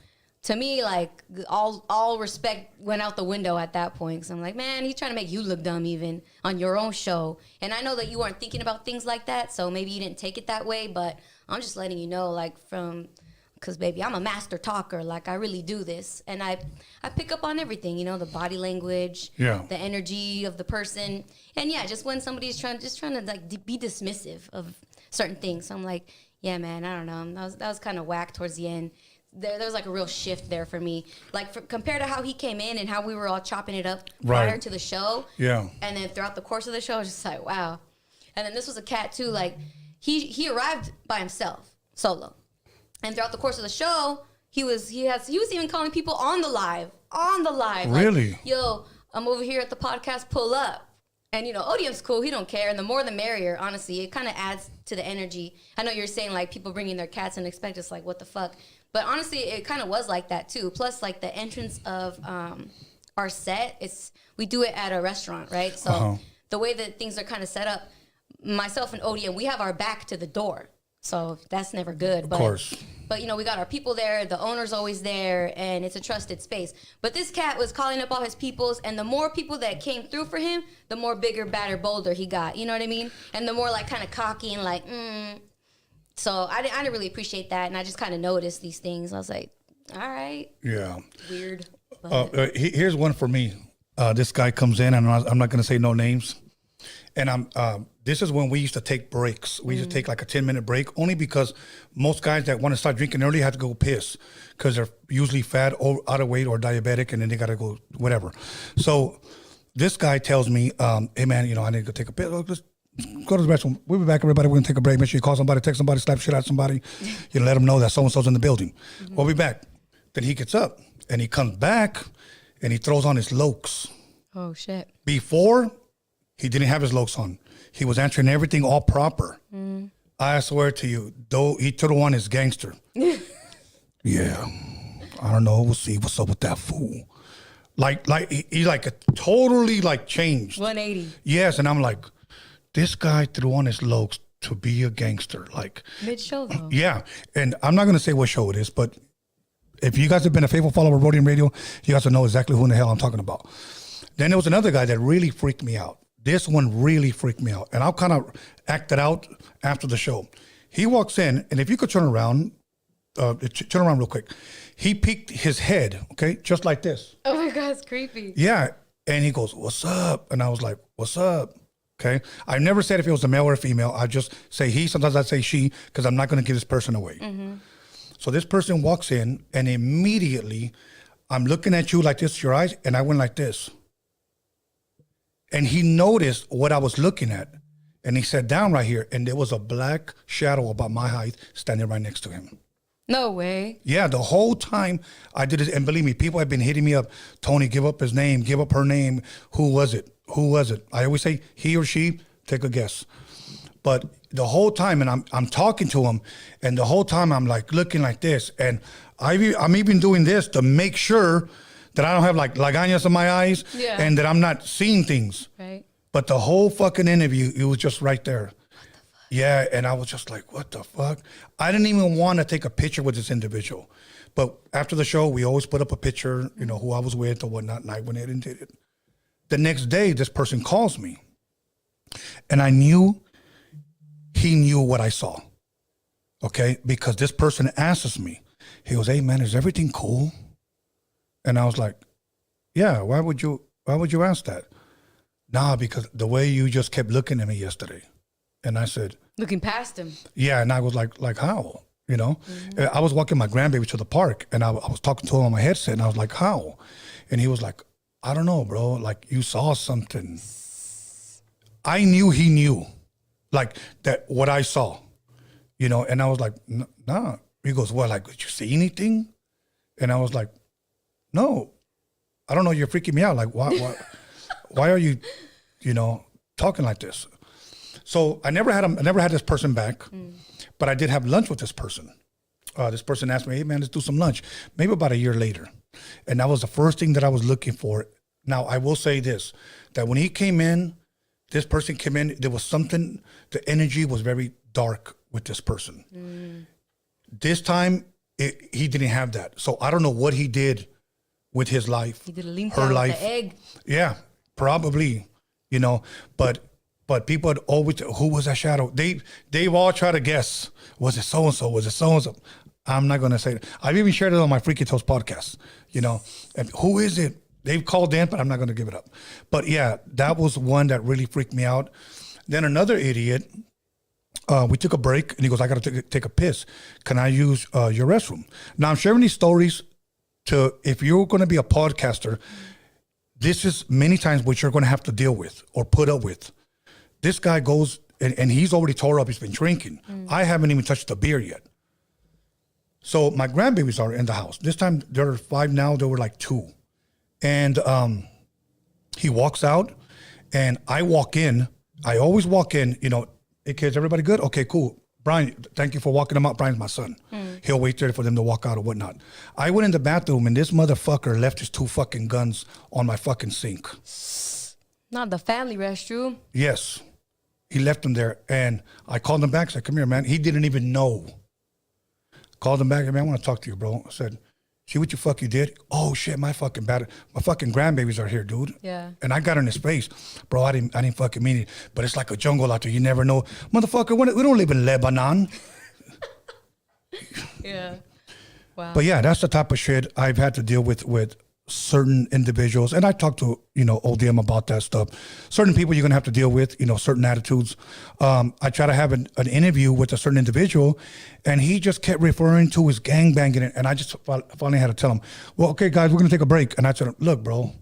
to me, like, all respect went out the window at that point. Because I'm like, man, he's trying to make you look dumb even on your own show. And I know that you weren't thinking about things like that, so maybe you didn't take it that way. But I'm just letting you know, like, because, baby, I'm a master talker. Like, I really do this. And I pick up on everything, the body language, the energy of the person. And, just when somebody's trying to, like, be dismissive of certain things. So I'm like, yeah, man, I don't know. That was kind of whack towards the end. There was, like, a real shift there for me. Like, compared to how he came in and how we were all chopping it up prior to the show. Yeah. And then throughout the course of the show, I was just like, wow. And then this was a cat, too. Like, he arrived by himself, solo. And throughout the course of the show, he was even calling people on the live. Really? Like, yo, I'm over here at the podcast, pull up. And, ODM's cool. He don't care. And the more the merrier, honestly. It kind of adds to the energy. I know you're saying, like, people bringing their cats and expect us, like, what the fuck? But honestly, it kind of was like that too. Plus, like the entrance of our set, we do it at a restaurant, right? So the way that things are kind of set up, myself and Roadium, we have our back to the door. So that's never good. Of course. But, we got our people there. The owner's always there, and it's a trusted space. But this cat was calling up all his peoples, and the more people that came through for him, the more bigger, badder, bolder he got. You know what I mean? And the more, like, kind of cocky and, like, So I didn't really appreciate that, and I just kind of noticed these things. I was like, all right. Yeah. Weird. Here's one for me. This guy comes in, and I'm not going to say no names. And this is when we used to take breaks. We used to take like a 10-minute break, only because most guys that want to start drinking early have to go piss because they're usually fat or out of weight or diabetic, and then they got to go whatever. So this guy tells me, hey, man, I need to go take a piss. Let's go to the restroom. We'll be back, everybody. We're going to take a break. Make sure you call somebody, text somebody, slap shit out of somebody. Let them know that so-and-so's in the building. We'll be back. Then he gets up, and he comes back, and he throws on his lokes. Oh, shit. Before, he didn't have his lokes on. He was answering everything all proper. I swear to you, though he threw on his gangster. Yeah. I don't know. We'll see what's up with that fool. Like he totally changed. 180. Yes, and I'm like, this guy threw on his lokes to be a gangster. Like mid-show though. Yeah. And I'm not gonna say what show it is, but if you guys have been a faithful follower of Roadium Radio, you guys will know exactly who in the hell I'm talking about. Then there was another guy that really freaked me out. This one really freaked me out. And I'll kind of act it out after the show. He walks in, and if you could turn around real quick. He peeked his head, okay, just like this. Oh my God, it's creepy. Yeah. And he goes, what's up? And I was like, what's up? Okay. I never said if it was a male or a female. I just say he. Sometimes I say she, because I'm not going to give this person away. So this person walks in, and immediately I'm looking at you like this, your eyes, and I went like this. And he noticed what I was looking at, and he sat down right here, and there was a black shadow about my height standing right next to him. No way. Yeah, the whole time I did it, and believe me, people have been hitting me up. Tony, give up his name, give up her name. Who was it? Who was it? I always say he or she. Take a guess. But the whole time, and I'm talking to him, and the whole time I'm like looking like this, and I'm even doing this to make sure that I don't have like lagañas in my eyes, and that I'm not seeing things. Right. But the whole fucking interview, it was just right there. Yeah, and I was just like, what the fuck? I didn't even want to take a picture with this individual. But after the show, we always put up a picture, who I was with or whatnot, and I went ahead and did it. The next day, this person calls me, and I knew he knew what I saw, okay? Because this person asks me, he goes, hey, man, is everything cool? And I was like, yeah, why would you ask that? Nah, because the way you just kept looking at me yesterday. And I said, looking past him. Yeah, and I was like how? I was walking my grandbaby to the park, and I was talking to him on my headset, and I was like, how? And he was like, I don't know, bro. Like, you saw something. I knew he knew, like, that what I saw, and I was like, nah. He goes, well, like, did you see anything? And I was like, no, I don't know. You're freaking me out. Like, why are you, talking like this? So I never had this person back, but I did have lunch with this person. This person asked me, hey, man, let's do some lunch. Maybe about a year later. And that was the first thing that I was looking for. Now, I will say this, that when he came in, this person came in, there was something, the energy was very dark with this person. This time, he didn't have that. So I don't know what he did with his life, he did a limpia her with life. The egg. Yeah, probably, but people had always, who was that shadow? They've all tried to guess. Was it so-and-so? Was it so-and-so? I'm not going to say it. I've even shared it on my Freaky Toast podcast, and who is it? They've called in, but I'm not going to give it up. But yeah, that was one that really freaked me out. Then another idiot, we took a break, and he goes, I got to take a piss. Can I use your restroom? Now, I'm sharing these stories to, if you're going to be a podcaster, this is many times what you're going to have to deal with or put up with. This guy goes, and he's already tore up. He's been drinking. I haven't even touched the beer yet. So my grandbabies are in the house. This time, there are 5 now. There were like 2. And he walks out, and I walk in. I always walk in, hey, kids, everybody good? Okay, cool. Brian, thank you for walking him out. Brian's my son. He'll wait there for them to walk out or whatnot. I went in the bathroom and this motherfucker left his 2 fucking guns on my fucking sink. Not the family restroom. Yes. He left them there. And I called him back. Said, come here, man. He didn't even know. Called him back. Man, I want to talk to you, bro. I said, see what you did? Oh shit, my fucking grandbabies are here, dude. Yeah. And I got in his face. Bro, I didn't fucking mean it. But it's like a jungle out there. You never know. Motherfucker, we don't live in Lebanon. Yeah. Wow. But yeah, that's the type of shit I've had to deal with certain individuals. And I talked to, ODM about that stuff. Certain people you're going to have to deal with, certain attitudes. I try to have an interview with a certain individual and he just kept referring to his gangbanging. And I just finally had to tell him, well, okay, guys, we're going to take a break. And I said, look, bro,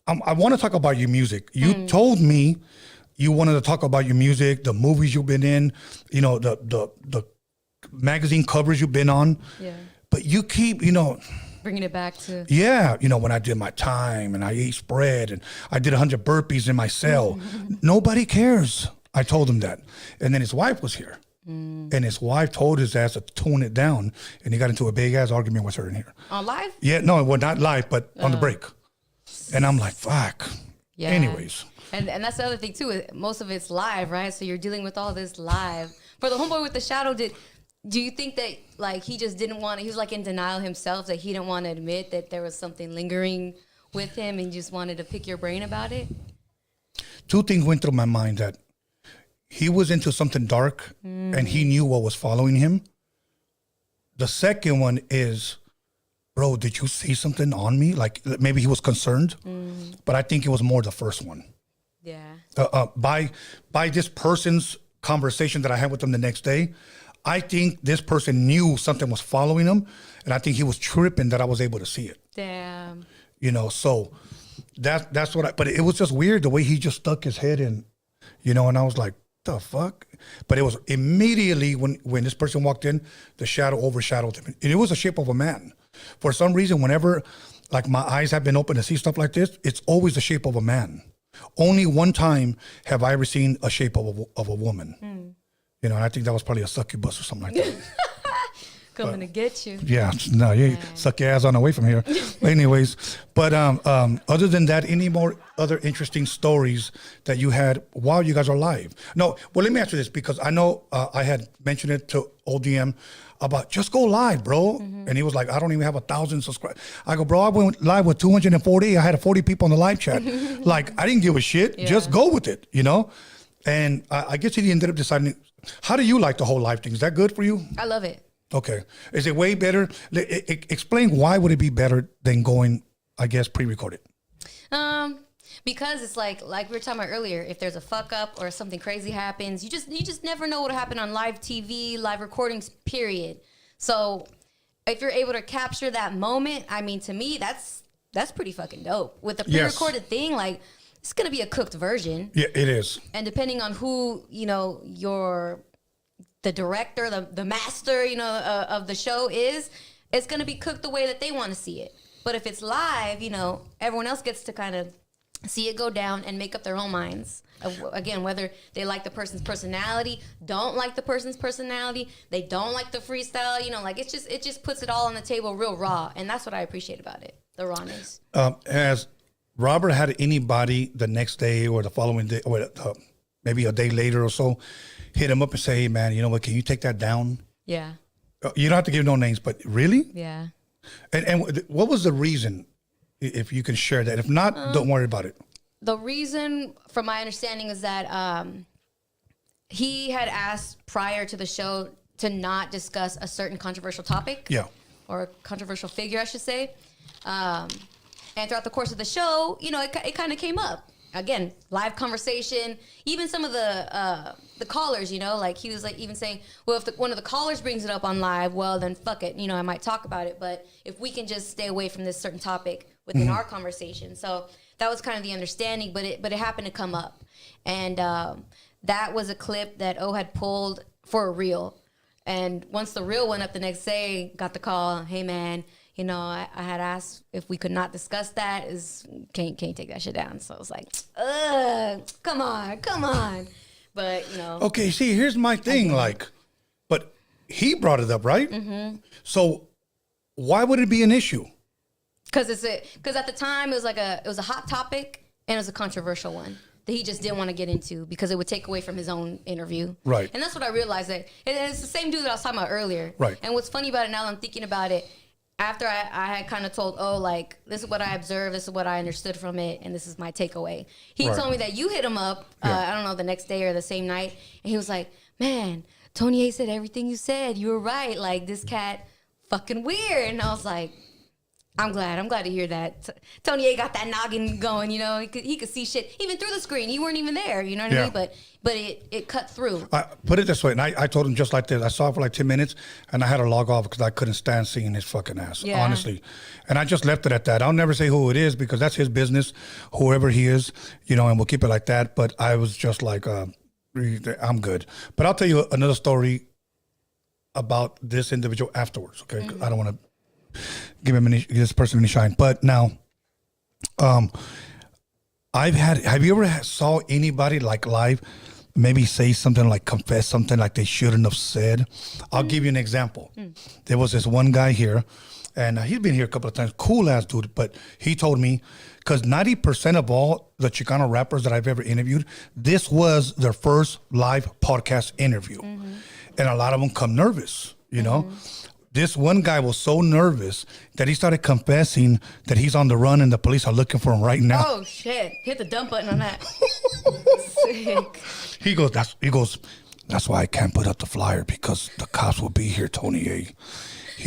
I want to talk about your music. You told me you wanted to talk about your music, the movies you've been in, the magazine covers you've been on. Yeah. But you keep, bringing it back to. Yeah. When I did my time and I ate spread and I did 100 burpees in my cell. Nobody cares. I told him that. And then his wife was here. And his wife told his ass to tone it down. And he got into a big ass argument with her in here. On live? Yeah. No, well, not live, but on the break. And I'm like, fuck. Yeah. Anyways. And that's the other thing too. Most of it's live, right? So you're dealing with all this live. For the homeboy with the shadow, do you think that like he just didn't want to, he was like in denial himself that he didn't want to admit that there was something lingering with him and just wanted to pick your brain about it? 2 things went through my mind: that he was into something dark and he knew what was following him. The second one is, bro, did you see something on me? Like maybe he was concerned, but I think it was more the first one. Yeah. By this person's conversation that I had with him the next day, I think this person knew something was following him, and I think he was tripping that I was able to see it. Damn. So that's what but it was just weird the way he just stuck his head in, and I was like, the fuck? But it was immediately when this person walked in, the shadow overshadowed him. And it was the shape of a man. For some reason, whenever like my eyes have been open to see stuff like this, it's always the shape of a man. Only one time have I ever seen a shape of a woman. And I think that was probably a succubus or something like that. Coming to get you. Yeah, no, you suck your ass on the way from here. Anyways, but other than that, any more other interesting stories that you had while you guys are live? No, well, let me ask you this, because I know I had mentioned it to ODM about just go live, bro. And he was like, I don't even have 1,000 subscribers. I go, bro, I went live with 240. I had 40 people on the live chat. Like, I didn't give a shit. Just go with it, And I guess he ended up deciding. How do you like the whole live thing? Is that good for you? I love it. Okay. Is it way better? Explain why would it be better than going, I guess, pre-recorded? Because it's like we were talking about earlier, if there's a fuck up or something crazy happens, you just never know what'll happen on live TV, live recordings, period. So if you're able to capture that moment, I mean, to me, that's pretty fucking dope. With the pre-recorded thing, like, it's going to be a cooked version. Yeah, it is. And depending on who, the director, the master, of the show is, it's going to be cooked the way that they want to see it. But if it's live, everyone else gets to kind of see it go down and make up their own minds. Again, whether they like the person's personality, don't like the person's personality, they don't like the freestyle, it just puts it all on the table real raw. And that's what I appreciate about it, the rawness. Has Robert had anybody the next day or the following day or maybe a day later or so hit him up and say, hey, man, you know what, can you take that down? Yeah. You don't have to give no names, but really? Yeah. And what was the reason, if you can share that? If not, don't worry about it. The reason, from my understanding, is that he had asked prior to the show to not discuss a certain controversial topic. Yeah. Or a controversial figure, I should say. And throughout the course of the show, it kind of came up. Again, live conversation. Even some of the callers, like he was like even saying, well, if one of the callers brings it up on live, well, then fuck it. I might talk about it. But if we can just stay away from this certain topic within our conversation. So that was kind of the understanding, but it happened to come up. And that was a clip that O had pulled for a reel. And once the reel went up the next day, got the call, hey, man, I had asked if we could not discuss that. Can't take that shit down. So I was like, come on. But, you know. Okay, see, here's my thing. Like, but he brought it up, right? Mm-hmm. So why would it be an issue? Because at the time it was a hot topic and it was a controversial one that he just didn't want to get into because it would take away from his own interview. Right. And that's what I realized, that it's the same dude that I was talking about earlier. Right. And what's funny about it now that I'm thinking about it, after I had kind of told, like, this is what I observed, this is what I understood from it, and this is my takeaway. He told me that you hit him up, I don't know, the next day or the same night, and he was like, man, Tony A said everything you said. You were right. Like, this cat fucking weird. And I was like, I'm glad to hear that. Tony A got that noggin going, you know. He could see shit even through the screen. You weren't even there, you know what I mean? But it cut through. Put it this way, and I told him just like this. I saw it for like 10 minutes, and I had to log off because I couldn't stand seeing his fucking ass, honestly. And I just left it at that. I'll never say who it is because that's his business, whoever he is, you know, and we'll keep it like that. But I was just like, I'm good. But I'll tell you another story about this individual afterwards, okay? Mm-hmm. I don't want to give this person any shine. But now, have you ever saw anybody like live maybe say something like confess something like they shouldn't have said? I'll give you an example. There was this one guy here, and he's been here a couple of times, cool ass dude, but he told me, because 90% of all the Chicano rappers that I've ever interviewed, this was their first live podcast interview. Mm-hmm. And a lot of them come nervous, you know? This one guy was so nervous that he started confessing that he's on the run and the police are looking for him right now. Oh shit! Hit the dump button on that. Sick. He goes, that's why I can't put up the flyer because the cops will be here, Tony A.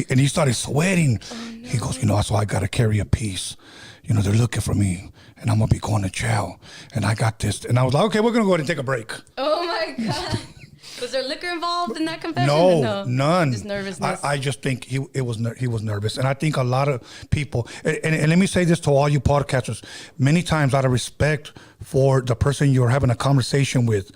And he started sweating. Oh, no. He goes, you know, that's why I got to carry a piece. You know, they're looking for me and I'm going to be going to jail. And I got this. And I was like, okay, we're going to go ahead and take a break. Oh my God. Was there liquor involved in that confession? No, none. Just nervousness. I just think he was nervous, and I think a lot of people. And let me say this to all you podcasters: many times, out of respect for the person you're having a conversation with,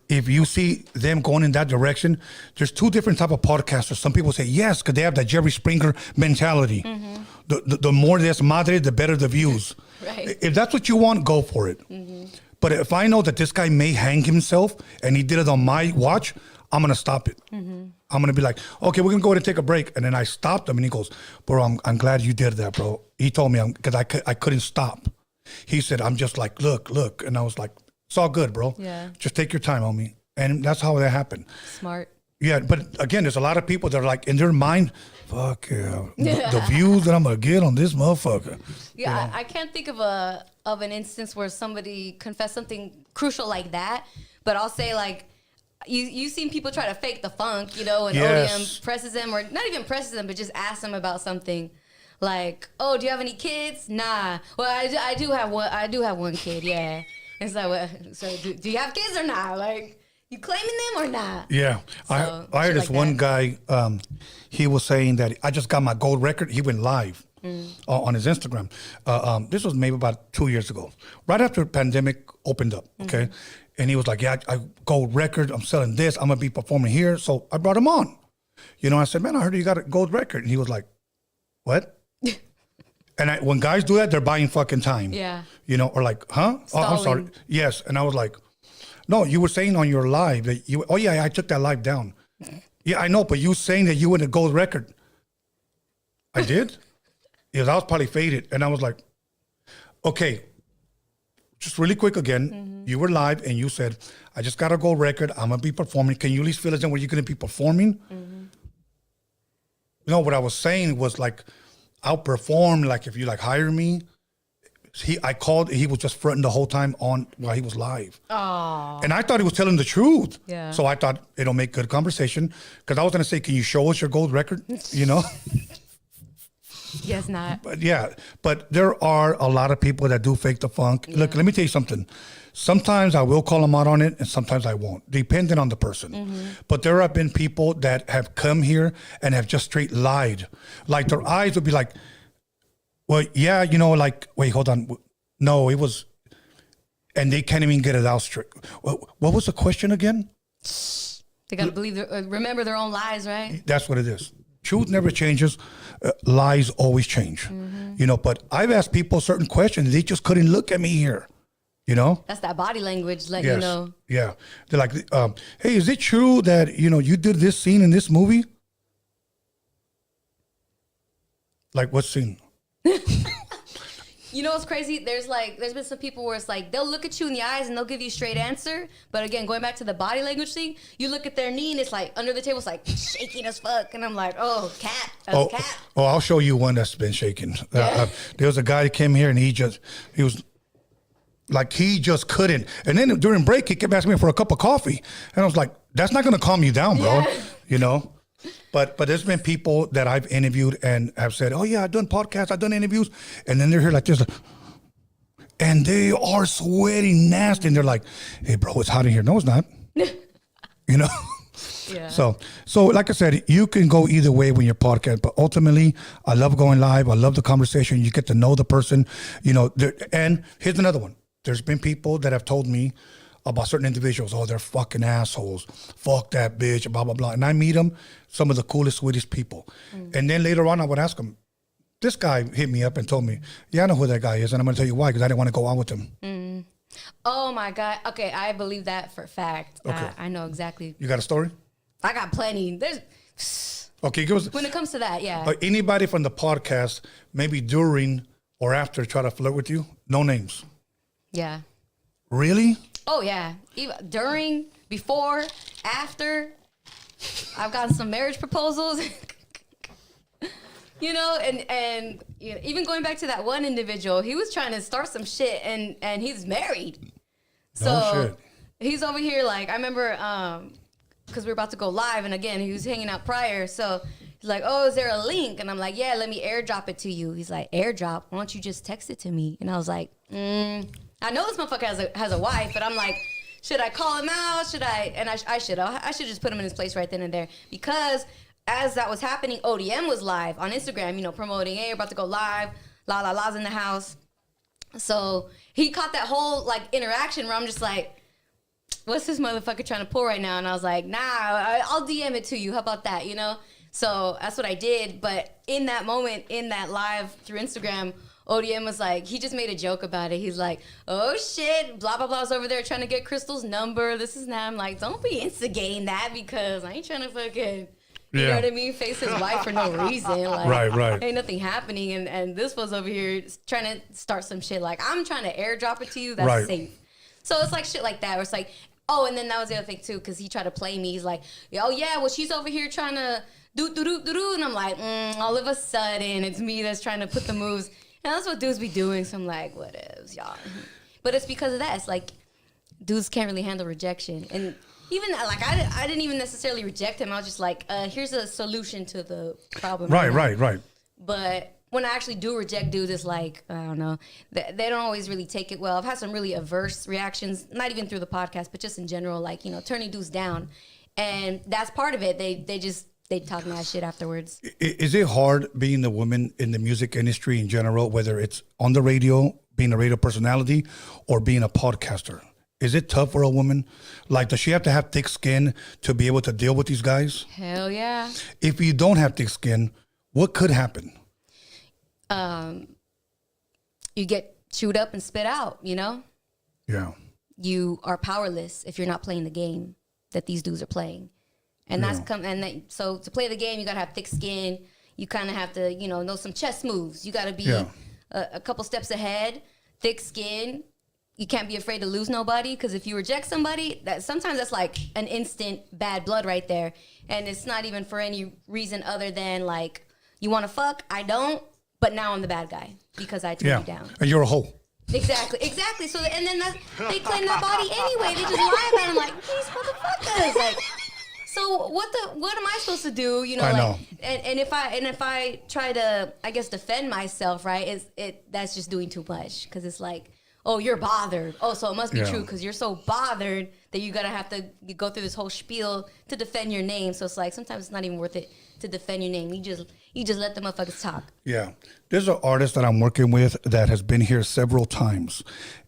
if you see them going in that direction, there's two different type of podcasters. Some people say yes because they have that Jerry Springer mentality. Mm-hmm. The more there's madre, the better the views. Right. If that's what you want, go for it. Mm-hmm. But if I know that this guy may hang himself and he did it on my watch, I'm going to stop it. Mm-hmm. I'm going to be like, okay, we're going to go ahead and take a break. And then I stopped him and he goes, bro, I'm glad you did that, bro. He told me because I couldn't stop. He said, I'm just like, look. And I was like, it's all good, bro. Yeah. Just take your time, homie. And that's how that happened. Smart. Yeah, but again, there's a lot of people that are like, in their mind, fuck yeah, the views that I'm going to get on this motherfucker. Yeah, you know? I can't think of an instance where somebody confessed something crucial like that, but I'll say like, you've seen people try to fake the funk, you know, and Roadium presses them, or not even presses them, but just asks them about something. Like, oh, do you have any kids? Nah. Well, I do have one. I do have one kid. Yeah. It's like, well, so do you have kids or not? Like, you claiming them or not? Yeah. So, I heard this like one guy, he was saying that I just got my gold record. He went live on his Instagram. This was maybe about 2 years ago, right after the pandemic opened up, okay? And he was like, yeah, I gold record. I'm selling this. I'm going to be performing here. So I brought him on. You know, I said, man, I heard you got a gold record. And he was like, what? And when guys do that, they're buying fucking time. Yeah. You know, or like, huh? Oh, I'm sorry. Yes. And I was like, no, you were saying on your live that you, oh yeah, I took that live down. Yeah, I know, but you saying that you went a gold record. I did? Yes, I was probably faded. And I was like, okay, just really quick again. You were live and you said, I just got a gold record. I'm going to be performing. Can you at least fill us in where you're going to be performing? You know, what I was saying was like, I'll perform, like if you like hire me. I called, he was just fronting the whole time on while he was live. Oh. And I thought he was telling the truth. Yeah. So I thought it'll make good conversation. Because I was going to say, can you show us your gold record? You know? Yes, not. But yeah, but there are a lot of people that do fake the funk. Yeah. Look, let me tell you something. Sometimes I will call them out on it and sometimes I won't, depending on the person. But there have been people that have come here and have just straight lied. Like their eyes would be like, well, yeah, you know, like, wait, hold on. No, it was, and they can't even get it out straight. What was the question again? They got to believe, remember their own lies, right? That's what it is. Truth never changes. Lies always change. You know, but I've asked people certain questions. They just couldn't look at me here. You know? That's that body language, letting you know. Yeah. They're like, hey, is it true that, you did this scene in this movie? Like, what scene? You know what's crazy? There's been some people where it's like, they'll look at you in the eyes and they'll give you a straight answer. But again, going back to the body language thing, you look at their knee and it's like, under the table, it's like shaking as fuck. And I'm like, oh, cat. That's cat. Oh, I'll show you one that's been shaking. There was a guy that came here and he just couldn't. And then during break, he kept asking me for a cup of coffee. And I was like, that's not going to calm you down, bro. Yeah. But there's been people that I've interviewed and have said, oh, yeah, I've done podcasts, I've done interviews. And then they're here like this. And they are sweating nasty. And they're like, hey, bro, it's hot in here. No, it's not. Yeah. So like I said, you can go either way when you're podcast. But ultimately, I love going live. I love the conversation. You get to know the person. And here's another one. There's been people that have told me about certain individuals, oh, they're fucking assholes. Fuck that bitch, blah, blah, blah. And I meet them, some of the coolest, sweetest people. And then later on, I would ask them, this guy hit me up and told me, yeah, I know who that guy is. And I'm going to tell you why, because I didn't want to go out with him. Oh, my God. Okay, I believe that for a fact. Okay. I know exactly. You got a story? I got plenty. There's... Okay, give us... When it comes to that, yeah. Anybody from the podcast, maybe during or after, try to flirt with you? No names. Yeah. Really? Oh, yeah. Even during, before, after. I've gotten some marriage proposals. And even going back to that one individual, he was trying to start some shit and he's married. So he's over here like, I remember, because we were about to go live, and again, he was hanging out prior, so he's like, oh, is there a link? And I'm like, yeah, let me airdrop it to you. He's like, airdrop? Why don't you just text it to me? And I was like, I know this motherfucker has a wife, but I'm like, should I call him out? Should I? And I should just put him in his place right then and there, because as that was happening, ODM was live on Instagram, promoting, hey, we're about to go live, la's in the house. So he caught that whole like interaction where I'm just like, what's this motherfucker trying to pull right now? And I was like, nah, I'll DM it to you. How about that, So that's what I did. But in that moment, in that live through Instagram, ODM was like, he just made a joke about it. He's like, oh shit, blah, blah, blah's over there trying to get Crystal's number. This is now. I'm like, don't be instigating that, because I ain't trying to fucking, you know what I mean, face his wife for no reason. Like, right. Ain't nothing happening. And this was over here trying to start some shit. Like, I'm trying to airdrop it to you. That's safe. So it's like shit like that where it's like, oh, and then that was the other thing too, because he tried to play me. He's like, oh yeah, well, she's over here trying to do. And I'm like, all of a sudden, it's me that's trying to put the moves. And that's what dudes be doing. So I'm like, whatevs, y'all. But it's because of that. It's like, dudes can't really handle rejection. And even like, I didn't even necessarily reject him. I was just like, here's a solution to the problem. Right. But when I actually do reject dudes, it's like, I don't know, they don't always really take it well. I've had some really adverse reactions, not even through the podcast, but just in general, like, turning dudes down. And that's part of it. They talk mad shit afterwards. Is it hard being a woman in the music industry in general, whether it's on the radio, being a radio personality, or being a podcaster? Is it tough for a woman? Like, does she have to have thick skin to be able to deal with these guys? Hell yeah. If you don't have thick skin, what could happen? You get chewed up and spit out, Yeah. You are powerless if you're not playing the game that these dudes are playing. And so to play the game, you got to have thick skin. You kind of have to, know some chess moves. You got to be a couple steps ahead, thick skin. You can't be afraid to lose nobody, because if you reject somebody, sometimes that's like an instant bad blood right there. And it's not even for any reason other than like, you want to fuck? I don't. But now I'm the bad guy because I turned you down. And you're a hoe. Exactly. So, and then they claim that body anyway. They just lie about it. I'm like, these motherfuckers. Like, so what am I supposed to do? I know. And if I try to, I guess, defend myself, right? That's just doing too much, because it's like, oh, you're bothered. Oh, so it must be true, because you're so bothered that you're gonna have to go through this whole spiel to defend your name. So it's like, sometimes it's not even worth it to defend your name. You just let the motherfuckers talk. Yeah. There's an artist that I'm working with that has been here several times,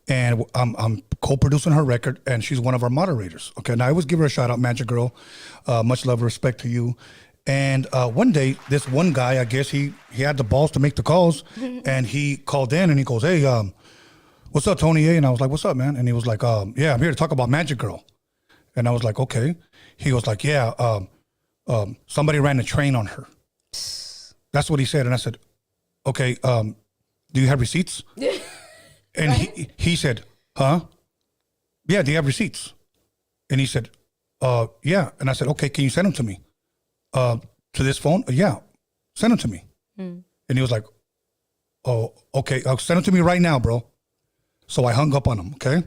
and I'm co-producing her record, and she's one of our moderators. Okay, and I always give her a shout out, Magic Girl. Much love and respect to you. And one day, this one guy, I guess he had the balls to make the calls, and he called in and he goes, hey, what's up, Tony A? And I was like, what's up, man? And he was like, yeah, I'm here to talk about Magic Girl. And I was like, okay. He was like, yeah, somebody ran a train on her. That's what he said. And I said, okay, do you have receipts? And he said, huh? Yeah, do you have receipts? And he said, yeah. And I said, okay, can you send them to me? To this phone? Yeah, send them to me. And he was like, oh, okay, I'll send them to me right now, bro. So I hung up on him, okay?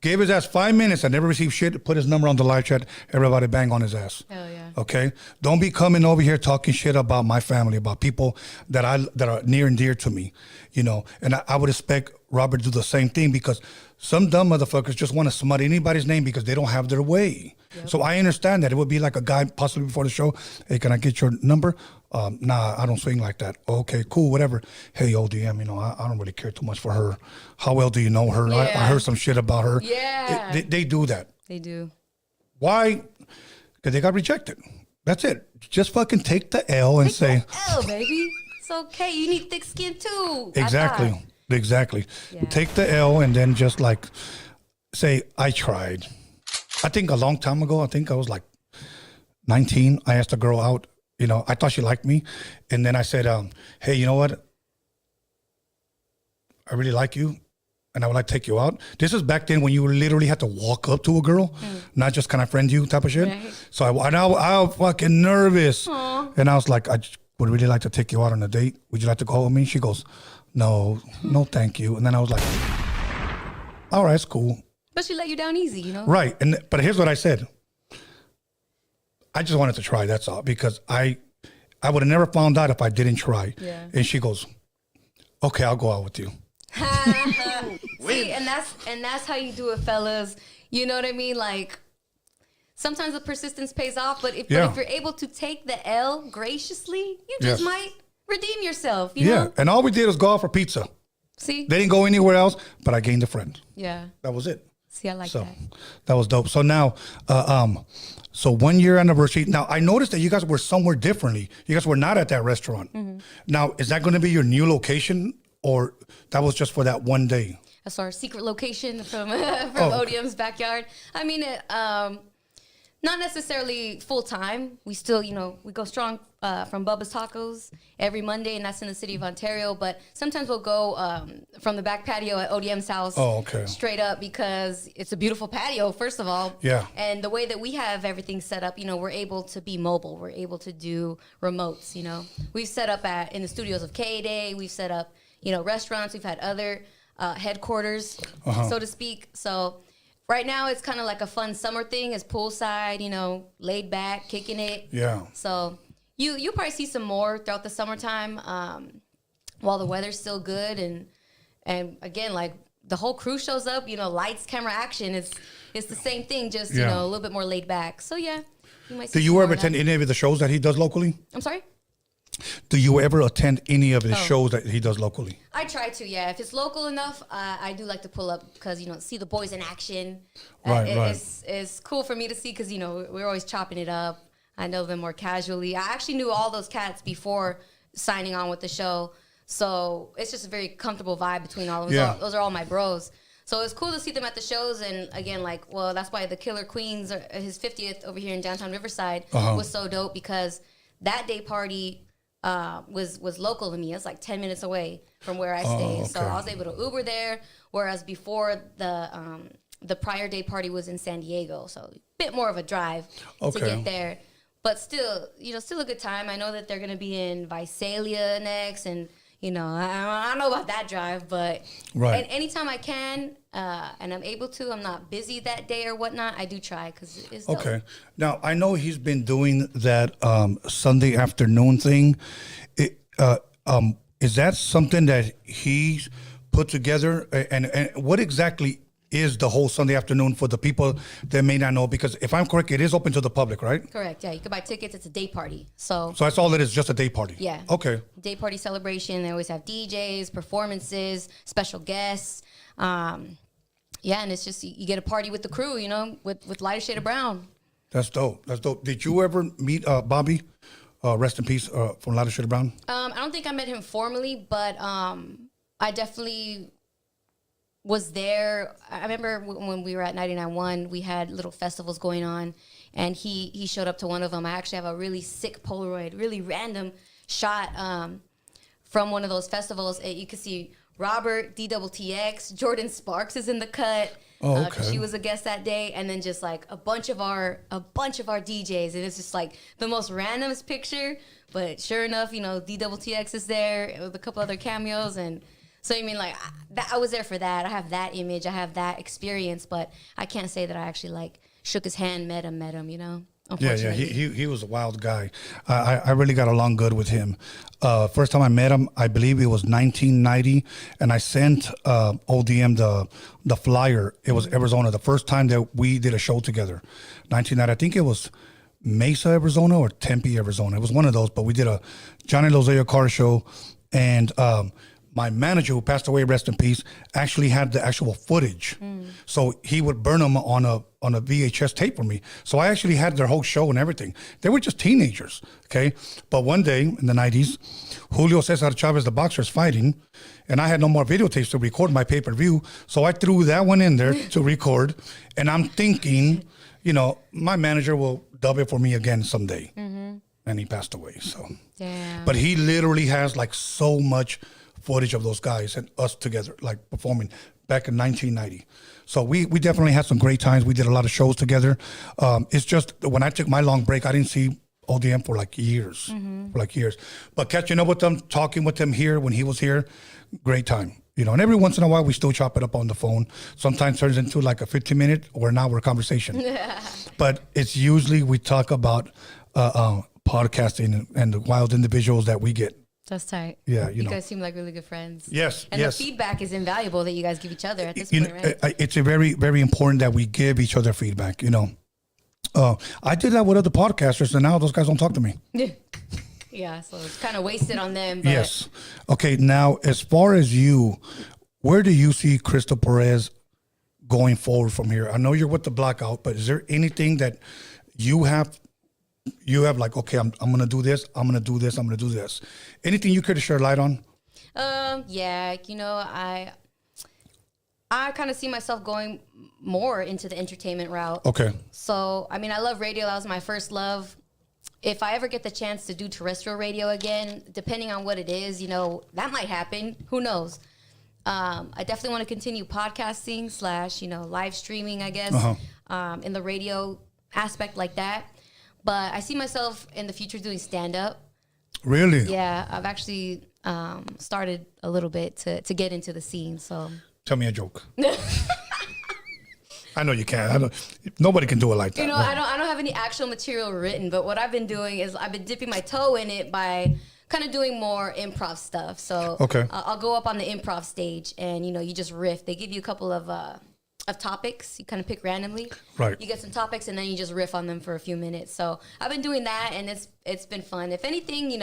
Gave his ass 5 minutes. I never received shit. Put his number on the live chat. Everybody bang on his ass. Hell yeah. Okay? Don't be coming over here talking shit about my family, about people that are near and dear to me, you know. And I would expect Robert to do the same thing, because some dumb motherfuckers just want to smut anybody's name because they don't have their way. Yep. So I understand that. It would be like a guy possibly before the show, hey, can I get your number? Nah, I don't swing like that. Okay, cool, whatever. Hey, ODM, you know, I don't really care too much for her. How well do you know her? Yeah. I heard some shit about her. Yeah. They do that. They do. Why? Because they got rejected. That's it. Just fucking take the L and say. L, baby. It's okay. You need thick skin too. Exactly. Exactly. Yeah. Take the L and then just like say, I tried. I think a long time ago, I think I was like 19. I asked a girl out. You know, I thought she liked me. And then I said, hey, you know what? I really like you, and I would like to take you out. This is back then when you literally had to walk up to a girl, not just kind of friend you type of shit. Right. So I was fucking nervous. Aww. And I was like, I would really like to take you out on a date. Would you like to go with me? She goes, no, thank you. And then I was like, all right, it's cool. But she let you down easy, you know? Right. But here's what I said. I just wanted to try, that's all, because I would have never found out if I didn't try. Yeah. And she goes, okay, I'll go out with you. See, and that's how you do it, fellas. You know what I mean? Like, sometimes the persistence pays off, but if you're able to take the L graciously, you just might redeem yourself, you know? And all we did was go out for pizza. See? They didn't go anywhere else, but I gained a friend. Yeah. That was it. See, I like that. That was dope. So now, so 1 year anniversary. Now, I noticed that you guys were somewhere differently. You guys were not at that restaurant. Mm-hmm. Now, is that going to be your new location, or that was just for that one day? That's our secret location from Roadium's backyard. I mean, not necessarily full time. We still, you know, we go strong from Bubba's Tacos every Monday, and that's in the city of Ontario. But sometimes we'll go from the back patio at ODM's house straight up, because it's a beautiful patio, first of all. Yeah. And the way that we have everything set up, you know, we're able to be mobile. We're able to do remotes, you know. We've set up in the studios of K-Day. We've set up, you know, restaurants. We've had other headquarters, so to speak. So right now, it's kind of like a fun summer thing. It's poolside, you know, laid back, kicking it. Yeah. So you'll probably see some more throughout the summertime while the weather's still good. And again, like, the whole crew shows up, you know, lights, camera, action. It's the same thing, just, you know, a little bit more laid back. So, yeah. You might see. Do you ever attend any of the shows that he does locally? I'm sorry? Do you ever attend any of his shows that he does locally? I try to, yeah. If it's local enough, I do like to pull up because, you know, see the boys in action. Right. It's cool for me to see because, you know, we're always chopping it up. I know them more casually. I actually knew all those cats before signing on with the show. So it's just a very comfortable vibe between all of them. Yeah. Those are all my bros. So it's cool to see them at the shows. And again, like, well, that's why the Killer Queens, his 50th over here in downtown Riverside was so dope, because that day party was local to me. It's like 10 minutes away from where I stay. Okay. So I was able to Uber there, whereas before the prior day party was in San Diego. So a bit more of a drive to get there. But still, you know, still a good time. I know that they're going to be in Visalia next, and, you know, I don't know about that drive, but and anytime I can and I'm able to, I'm not busy that day or whatnot, I do try because it's dope. Okay. Now, I know he's been doing that Sunday afternoon thing. Is that something that he's put together? And what exactly is the whole Sunday afternoon for the people that may not know? Because if I'm correct, it is open to the public, right? Correct, yeah. You can buy tickets. It's a day party. So that's all it is, just a day party? Yeah. Okay. Day party celebration. They always have DJs, performances, special guests. Yeah, and it's just, you get a party with the crew, you know, with lighter shade of brown. That's dope. That's dope. Did you ever meet Bobby? Rest in peace, from Lighter Shade of Brown? I don't think I met him formally, but I definitely was there. I remember when we were at 99.1, we had little festivals going on, and he showed up to one of them. I actually have a really sick Polaroid, really random shot from one of those festivals. You could see Robert, DTTX, Jordan Sparks is in the cut. Oh, okay. She was a guest that day, and then just like a bunch of our DJs, and it's just like the most randomest picture. But sure enough, DTTX is there with a couple other cameos, and so I mean, like I was there for that. I have that image, I have that experience, but I can't say that I actually like shook his hand, met him. Yeah, he was a wild guy. I really got along good with him. First time I met him, I believe it was 1990, and I sent ODM the flyer. It was Arizona, the first time that we did a show together. 1990, I think it was Mesa, Arizona, or Tempe, Arizona. It was one of those, but we did a Johnny Lozea car show, and my manager, who passed away, rest in peace, actually had the actual footage. So he would burn them on a VHS tape for me. So I actually had their whole show and everything. They were just teenagers, okay? But one day in the 90s, Julio Cesar Chavez, the boxer, is fighting, and I had no more videotapes to record my pay-per-view. So I threw that one in there to record, and I'm thinking, my manager will dub it for me again someday. And he passed away, so. Damn. But he literally has like so much footage of those guys and us together, like performing back in 1990. So we definitely had some great times. We did a lot of shows together. It's just when I took my long break, I didn't see ODM for like years, But catching up with them, talking with him here when he was here, great time. And every once in a while we still chop it up on the phone. Sometimes turns into like a 15-minute or an hour conversation. But it's usually we talk about podcasting and the wild individuals that we get. That's tight. Yeah, you guys seem like really good friends. Yes, and the feedback is invaluable that you guys give each other at this point, right? It's a very, very important that we give each other feedback. I did that with other podcasters, and now those guys don't talk to me. Yeah, so it's kind of wasted on them. But. Yes. Okay. Now, as far as you, where do you see Crystal Perez going forward from here? I know you're with the Blackout, but is there anything that you have like, okay, I'm going to do this, I'm going to do this, I'm going to do this. Anything you care to share light on? Yeah, I kind of see myself going more into the entertainment route. Okay. So, I mean, I love radio. That was my first love. If I ever get the chance to do terrestrial radio again, depending on what it is, that might happen. Who knows? I definitely want to continue podcasting / live streaming, I guess, in the radio aspect like that. But I see myself in the future doing stand-up. Really? Yeah, I've actually started a little bit to get into the scene. So tell me a joke. I know you can't. Nobody can do it like that. I don't have any actual material written, but what I've been doing is I've been dipping my toe in it by kind of doing more improv stuff. So okay. I'll go up on the improv stage and you just riff. They give you a couple of topics you kind of pick randomly. Right. You get some topics and then you just riff on them for a few minutes. So I've been doing that and it's been fun. If anything,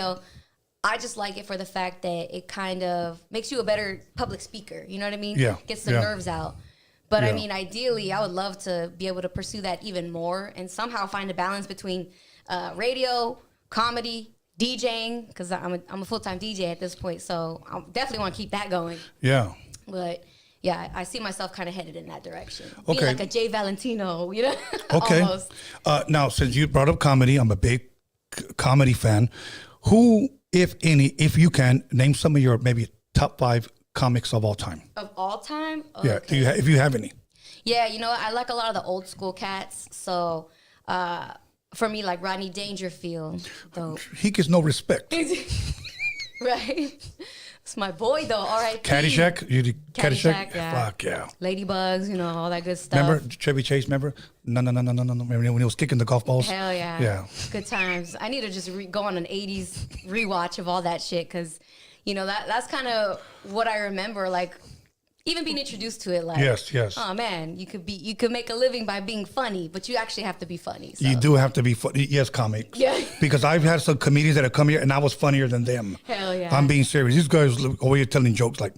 I just like it for the fact that it kind of makes you a better public speaker. You know what I mean? Yeah. Gets the nerves out. But I mean, ideally, I would love to be able to pursue that even more and somehow find a balance between radio, comedy, DJing, because I'm a full-time DJ at this point. So I definitely want to keep that going. Yeah. But yeah, I see myself kind of headed in that direction. Okay. Being like a Jay Valentino, Okay. Almost. Now, since you brought up comedy, I'm a big comedy fan. Who, if any, if you can, name some of your maybe top 5 comics of all time? Of all time? Yeah, okay. if you have any. Yeah, I like a lot of the old school cats. So for me, like Rodney Dangerfield. Though. He gets no respect. Right? It's my boy, though. R.I.P. Caddyshack? You did Caddyshack? Yeah. Fuck yeah. Ladybugs, all that good stuff. Remember Chevy Chase? Remember? No. Remember when he was kicking the golf balls? Hell yeah. Yeah. Good times. I need to just go on an 80s rewatch of all that shit because, that's kind of what I remember. Like, even being introduced to it, like, yes. Oh man, you could make a living by being funny, but you actually have to be funny. So. You do have to be funny. Yes, comics. Yeah. Because I've had some comedians that have come here and I was funnier than them. Hell yeah. I'm being serious. These guys over here telling jokes like,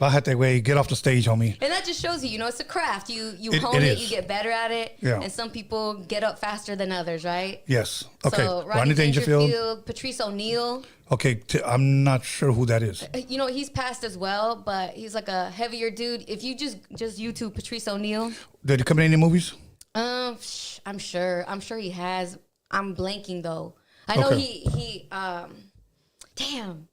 Bájate, güey. Get off the stage, homie. And that just shows you, it's a craft. You It hone it, is. you get better at it. Yeah. And some people get up faster than others, right? Yes. Okay. So, Rodney Dangerfield. Patrice O'Neal. Okay. I'm not sure who that is. He's passed as well, but he's like a heavier dude. If you just YouTube Patrice O'Neal. Did he come in any movies? I'm sure he has. I'm blanking though. I know he damn.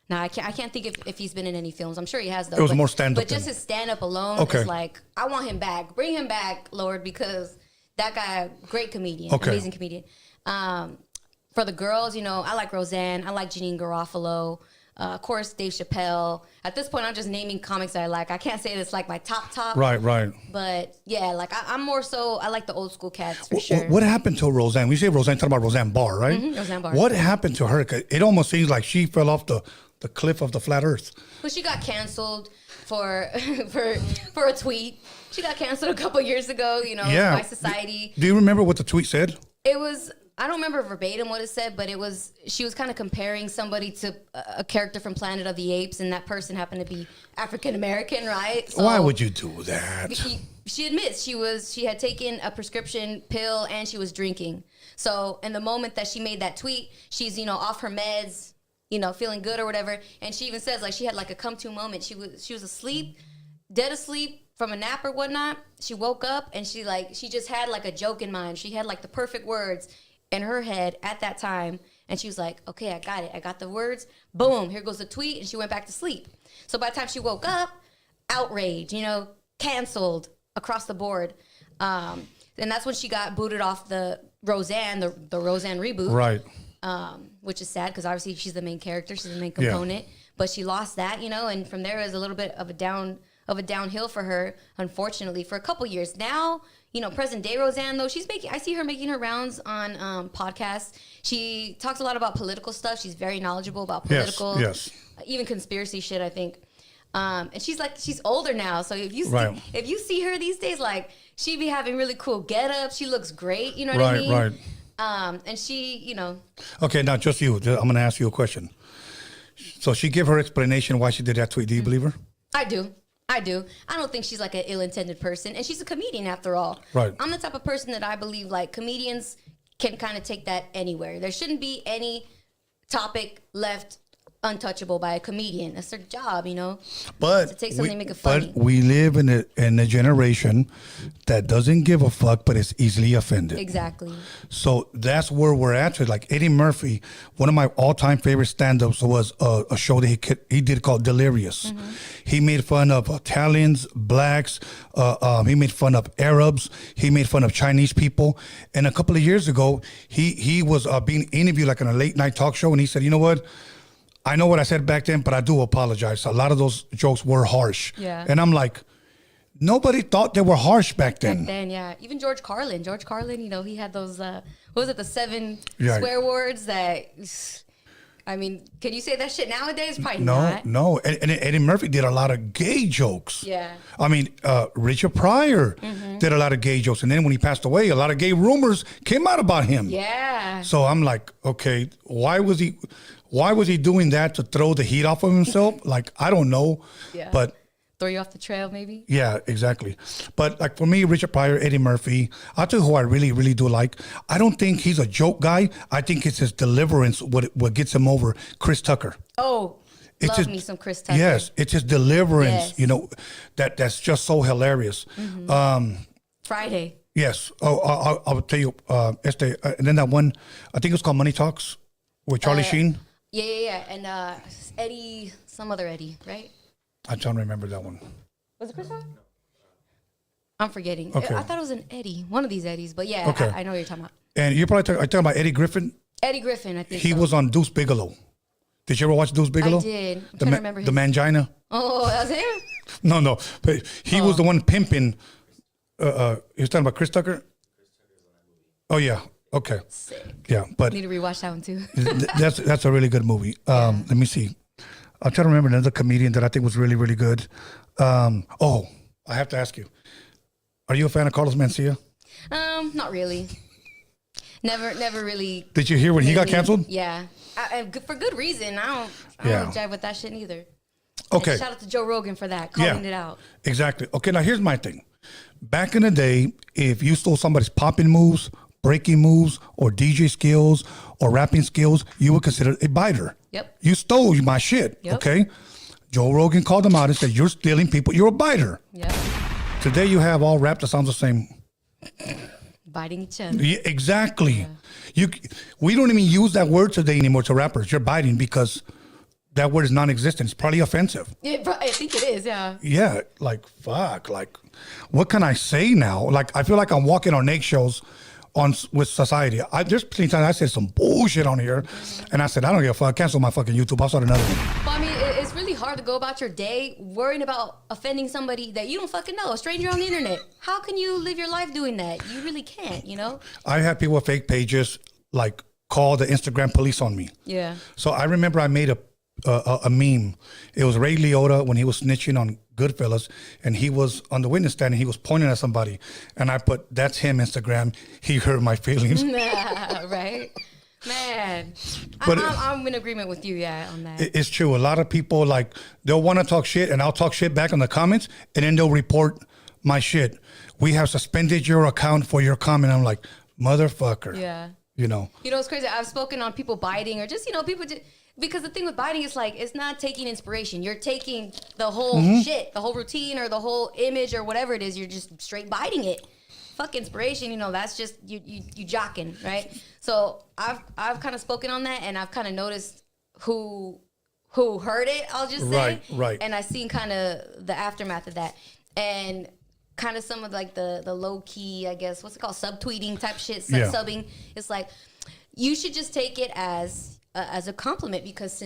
No, I can't think if he's been in any films. I'm sure he has though. It was more stand-up But just his stand-up alone is like, I want him back. Bring him back, Lord, because that guy, great comedian, amazing comedian. For the girls, I like Roseanne. I like Janine Garofalo. Of course, Dave Chappelle. At this point, I'm just naming comics that I like. I can't say it's like my top. Right. But yeah, like I'm more so, I like the old school cats for sure. What happened to Roseanne? We say Roseanne, talking about Roseanne Barr, right? Mm-hmm, Roseanne Barr. What happened to her? 'Cause it almost seems like she fell off the cliff of the flat earth. Well, she got canceled for a tweet. She got canceled a couple years ago, by society. Do you remember what the tweet said? It was, I don't remember verbatim what it said, but she was kind of comparing somebody to a character from Planet of the Apes, and that person happened to be African American, right? So why would you do that? She admits she had taken a prescription pill and she was drinking. So in the moment that she made that tweet, she's off her meds, feeling good or whatever, and she even says like she had like a come to moment. She was asleep, dead asleep from a nap or whatnot. She woke up and she just had like a joke in mind. She had like the perfect words in her head at that time, and she was like, okay, I got it. I got the words. Boom, here goes the tweet, and she went back to sleep. So by the time she woke up, outrage, canceled across the board. And that's when she got booted off the Roseanne, the Roseanne reboot. Right. Which is sad because obviously she's the main character, she's the main component. But she lost that, and from there it was a little bit of a downhill for her, unfortunately, for a couple years. Now, present day Roseanne, though, I see her making her rounds on podcasts. She talks a lot about political stuff. She's very knowledgeable about political, even conspiracy shit, I think. And she's older now, so if you see her these days, like, she be having really cool get-ups. She looks great, you know what I mean? Right. And she, Okay, now just you. I'm going to ask you a question. So she gave her explanation why she did that tweet. Do you believe her? I do. I don't think she's like an ill-intended person, and she's a comedian after all. Right. I'm the type of person that I believe like comedians can kind of take that anywhere. There shouldn't be any topic left untouchable by a comedian. That's their job, But to take something and make it funny. But we live in a generation that doesn't give a fuck, but is easily offended. Exactly. So that's where we're at. Like Eddie Murphy, one of my all-time favorite stand-ups was a show that he did called Delirious. Mm-hmm. He made fun of Italians, blacks. He made fun of Arabs. He made fun of Chinese people. And a couple of years ago, he was being interviewed like in a late-night talk show, and he said, you know what? I know what I said back then, but I do apologize. A lot of those jokes were harsh. Yeah. And I'm like, nobody thought they were harsh back then. Back then, yeah. Even George Carlin, he had those, what was it, the 7 swear words that, I mean, can you say that shit nowadays? Probably not. No. And Eddie Murphy did a lot of gay jokes. Yeah. I mean, Richard Pryor did a lot of gay jokes. And then when he passed away, a lot of gay rumors came out about him. Yeah. So I'm like, okay, why was he doing that, to throw the heat off of himself? Like, I don't know. Yeah. But throw you off the trail, maybe? Yeah, exactly. But like for me, Richard Pryor, Eddie Murphy, I'll tell you who I really, really do like. I don't think he's a joke guy. I think it's his deliverance what gets him over. Chris Tucker. Oh, love me some Chris Tucker. Yes, it's his deliverance, that's just so hilarious. Mm-hmm. Friday. Yes. Oh, I'll tell you, and then that one, I think it's called Money Talks with Charlie Sheen. Yeah. And Eddie, some other Eddie, right? I'm trying to remember that one. Was it Chris Tucker? I'm forgetting. Okay. I thought it was an Eddie, one of these Eddies, but yeah, okay. I know what you're talking about. And you're probably talking about Eddie Griffin? Eddie Griffin, I think he was on Deuce Bigalow. Did you ever watch Deuce Bigalow? I did. I'm trying to remember the Mangina? Oh, that was him? No. But he was the one pimping. He was talking about Chris Tucker? Oh, yeah. Okay. Sick. Yeah, but need to rewatch that one too. that's a really good movie. Let me see. I'm trying to remember another comedian that I think was really, really good. I have to ask you. Are you a fan of Carlos Mencia? Not really. Never really. Did you hear when he got canceled? Yeah. For good reason. I don't jive with that shit either. Okay. And shout out to Joe Rogan for that, calling it out. Exactly. Okay, now here's my thing. Back in the day, if you stole somebody's popping moves, breaking moves, or DJ skills, or rapping skills, you would consider a biter. Yep. You stole my shit, okay? Joe Rogan called them out and said, you're stealing people, you're a biter. Yep. Today you have all rap that sounds the same. Biting each other. Yeah, exactly. Yeah. We don't even use that word today anymore to rappers. You're biting because that word is non-existent. It's probably offensive. Yeah, I think it is, yeah. Yeah, like, fuck. Like, what can I say now? Like, I feel like I'm walking on eggshells with society. There's plenty of times I said some bullshit on here, and I said, I don't give a fuck. Cancel my fucking YouTube. I'll start another one. Well, I mean, it's really hard to go about your day worrying about offending somebody that you don't fucking know, a stranger on the internet. How can you live your life doing that? You really can't, you know? I had people with fake pages, like, call the Instagram police on me. Yeah. So I remember I made a meme. It was Ray Liotta when he was snitching on Goodfellas, and he was on the witness stand and he was pointing at somebody, and I put, that's him, Instagram. He hurt my feelings. Right, man. But I'm in agreement with you, on that. It's true. A lot of people, like, they'll want to talk shit, and I'll talk shit back in the comments, and then they'll report my shit. We have suspended your account for your comment. I'm like, motherfucker. Yeah. You know. You know, it's crazy. I've spoken on people biting, or just, people just, because the thing with biting is like, it's not taking inspiration. You're taking the whole shit, the whole routine or the whole image or whatever it is. You're just straight biting it. Fuck inspiration, that's just you jocking, right? So I've kind of spoken on that, and I've kind of noticed who heard it, I'll just say. Right. And I've seen kind of the aftermath of that. And kind of some of like the low key, I guess, what's it called? Subtweeting type shit, subbing. It's like, you should just take it as a compliment, because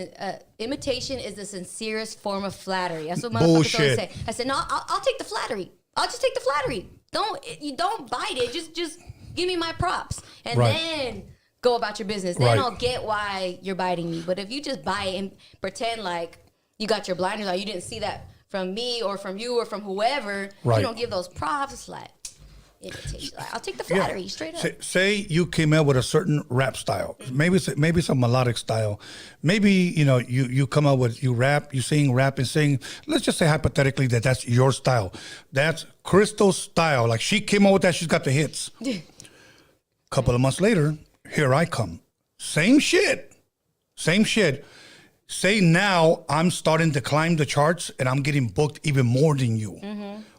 imitation is the sincerest form of flattery. That's what motherfuckers always say. I said, no, I'll take the flattery. I'll just take the flattery. Don't bite it. Just give me my props, and then go about your business. Then I'll get why you're biting me. But if you just bite and pretend like you got your blinders on, you didn't see that from me or from you or from whoever, you don't give those props. It's like, I'll take the flattery straight up. Say you came out with a certain rap style, maybe some melodic style. Maybe you come out with, you rap, you sing, rap and sing. Let's just say hypothetically that's your style. That's Crystal's style. Like, she came out with that. She's got the hits. Couple of months later, here I come. Same shit. Say now I'm starting to climb the charts and I'm getting booked even more than you.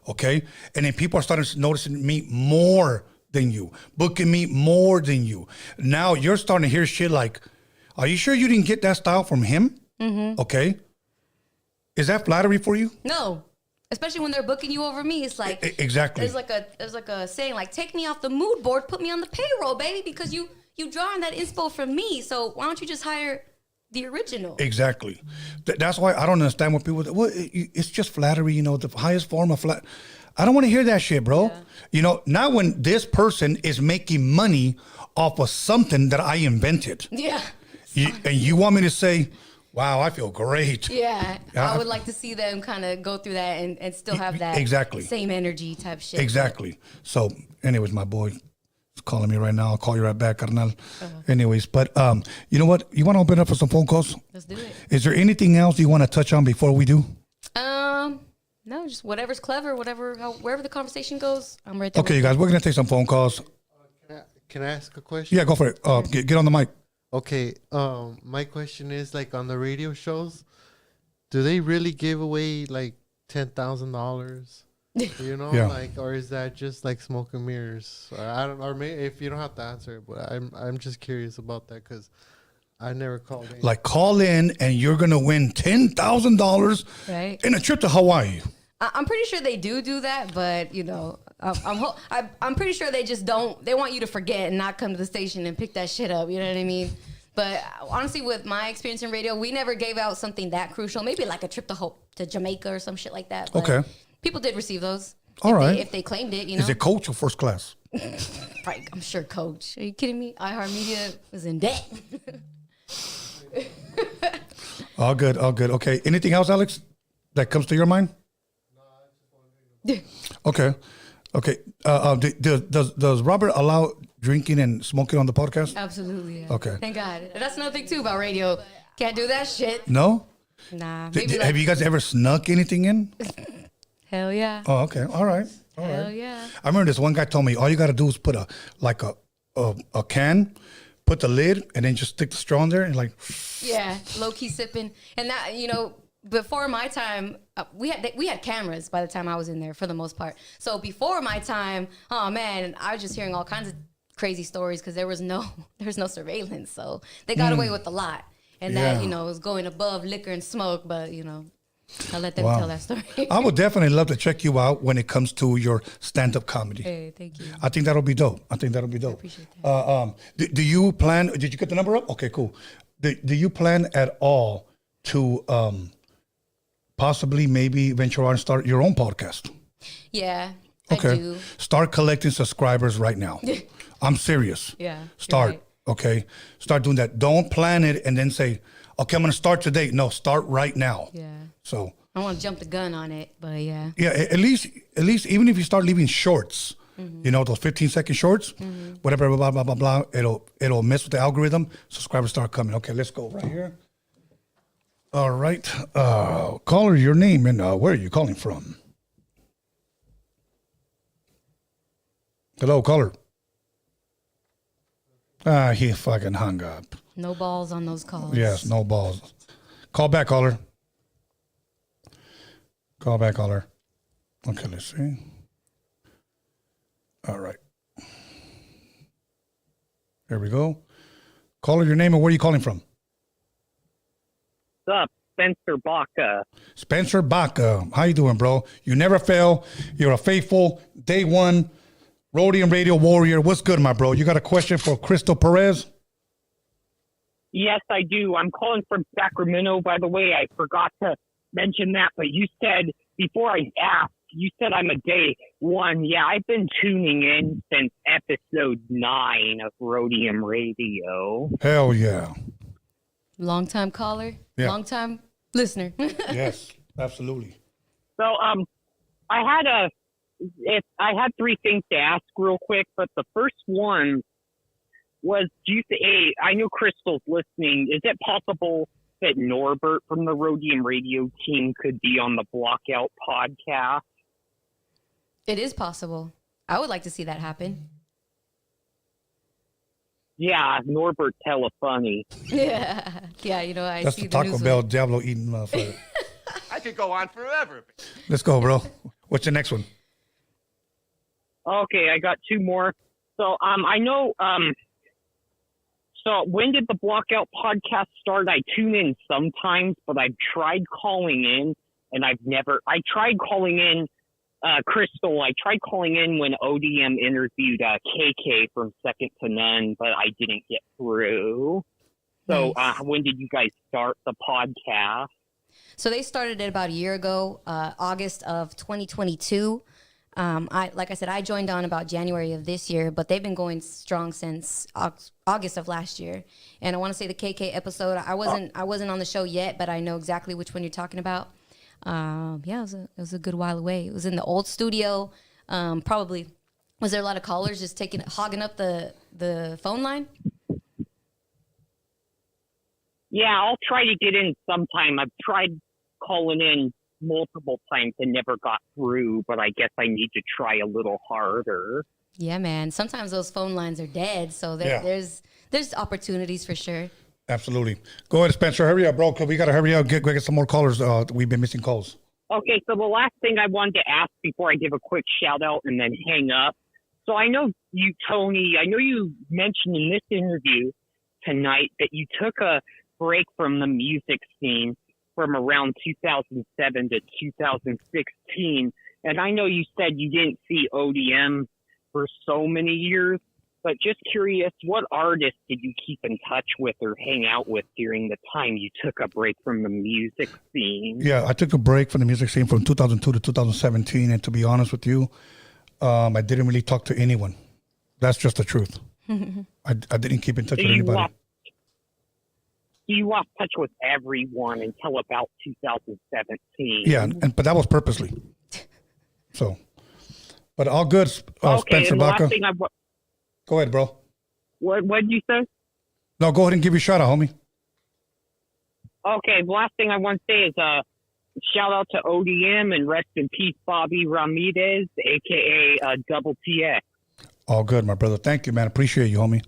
Okay? And then people are starting to noticing me more than you, booking me more than you. Now you're starting to hear shit like, are you sure you didn't get that style from him? Okay? Is that flattery for you? No. Especially when they're booking you over me. It's like, exactly. There's like a saying, like, take me off the mood board, put me on the payroll, baby, because you drawing that inspo from me. So why don't you just hire the original? Exactly. That's why I don't understand when people, it's just flattery, the highest form of flat. I don't want to hear that shit, bro. Not when this person is making money off of something that I invented. Yeah. And you want me to say, wow, I feel great. Yeah. I would like to see them kind of go through that and still have that same energy type shit. Exactly. So anyways, my boy calling me right now. I'll call you right back, carnal. Anyways, but you know what? You want to open up for some phone calls? Let's do it. Is there anything else you want to touch on before we do? No, just whatever's clever, wherever the conversation goes, I'm right there. Okay, you guys, we're gonna take some phone calls. Can I ask a question? Yeah, go for it. Get on the mic. Okay. My question is, like, on the radio shows, do they really give away like $10,000? Like, or is that just like smoke and mirrors? Or maybe if you don't have to answer it, but I'm just curious about that, because I never called in. Like, call in and you're gonna win $10,000 in a trip to Hawaii. I'm pretty sure they do that, but I'm pretty sure they just don't. They want you to forget and not come to the station and pick that shit up. You know what I mean? But honestly, with my experience in radio, we never gave out something that crucial. Maybe like a trip to Jamaica or some shit like that. But okay. People did receive those. All right. If they claimed it, Is it coach or first class? Right, I'm sure coach. Are you kidding me? iHeartMedia was in debt. All good. Okay. Anything else, Alex, that comes to your mind? Okay. Does Robert allow drinking and smoking on the podcast? Absolutely. Yeah. Okay. Thank God. That's another thing too about radio. Can't do that shit. No? Nah. Have you guys ever snuck anything in? Hell yeah. Oh, okay. All right. Hell yeah. I remember this one guy told me all you got to do is put a can, put the lid, and then just stick the straw in there and like. Yeah, low key sipping, and that before my time, we had cameras by the time I was in there for the most part. So before my time, oh man, I was just hearing all kinds of crazy stories because there was no surveillance, so they got away with a lot, and that was going above liquor and smoke, but I'll let them tell that story. I would definitely love to check you out when it comes to your stand-up comedy. Hey, thank you. I think that'll be dope. I appreciate that. Do you plan? Did you get the number up? Okay, cool. Do you plan at all to possibly maybe venture out and start your own podcast? Yeah, okay. I do. Start collecting subscribers right now. I'm serious. Yeah. Start. Right. Okay. Start doing that. Don't plan it and then say, okay, I'm going to start today. No, start right now. Yeah. So I want to jump the gun on it, but yeah. Yeah, at least even if you start leaving shorts, those 15-second shorts, whatever, blah, blah, blah, blah, it'll mess with the algorithm. Subscribers start coming. Okay, let's go right here. All right. Caller, your name and where are you calling from? Hello, caller. He fucking hung up. No balls on those calls. Yes, no balls. Call back, caller. Call back, caller. Okay, let's see. All right. There we go. Caller, your name and where are you calling from? What's up? Spencer Baca. Spencer Baca. How you doing, bro? You never fail. You're a faithful day one Roadium Radio warrior. What's good, my bro? You got a question for Crystal Perez? Yes, I do. I'm calling from Sacramento, by the way. I forgot to mention that, but you said, before I asked, you said I'm a day one. Yeah, I've been tuning in since episode 9 of Roadium Radio. Hell yeah. Long time caller, long time listener. Yes, absolutely. So, I had 3 things to ask real quick, but the first one was, I know Crystal's listening. Is it possible that Norbert from the Roadium Radio team could be on the Blockout podcast? It is possible. I would like to see that happen. Yeah, Norbert's hella funny. Yeah, I That's see the the Taco news Bell Diablo eating motherfucker. I could go on forever. Let's go, bro. What's your next one? Okay, I got 2 more. So, I know, so when did the Blockout podcast start? I tune in sometimes, but I've tried calling in, and I tried calling in, Crystal, I tried calling in when ODM interviewed KK from Second to None, but I didn't get through. So when did you guys start the podcast? So they started it about a year ago, August of 2022. Like I said, I joined on about January of this year, but they've been going strong since August of last year. And I want to say the KK episode, I wasn't on the show yet, but I know exactly which one you're talking about. It was a good while away. It was in the old studio. Probably, was there a lot of callers just hogging up the phone line? Yeah, I'll try to get in sometime. I've tried calling in multiple times and never got through, but I guess I need to try a little harder. Yeah, man. Sometimes those phone lines are dead, so there's opportunities for sure. Absolutely. Go ahead, Spencer. Hurry up, bro, because we got to hurry up. Get some more callers. We've been missing calls. Okay, so the last thing I wanted to ask before I give a quick shout out and then hang up. So I know you, Tony, you mentioned in this interview tonight that you took a break from the music scene from around 2007 to 2016. And I know you said you didn't see ODM for so many years, but just curious, what artists did you keep in touch with or hang out with during the time you took a break from the music scene? Yeah, I took a break from the music scene from 2002 to 2017. And to be honest with you, I didn't really talk to anyone. That's just the truth. I didn't keep in touch with anybody. You lost touch with everyone until about 2017. Yeah, but that was purposely. So, but all good, Spencer Baca. Go ahead, bro. What did you say? No, go ahead and give your shout out, homie. Okay, the last thing I want to say is shout out to ODM and rest in peace, Bobby Ramirez, a.k.a. Double TX. All good, my brother. Thank you, man. Appreciate you, homie.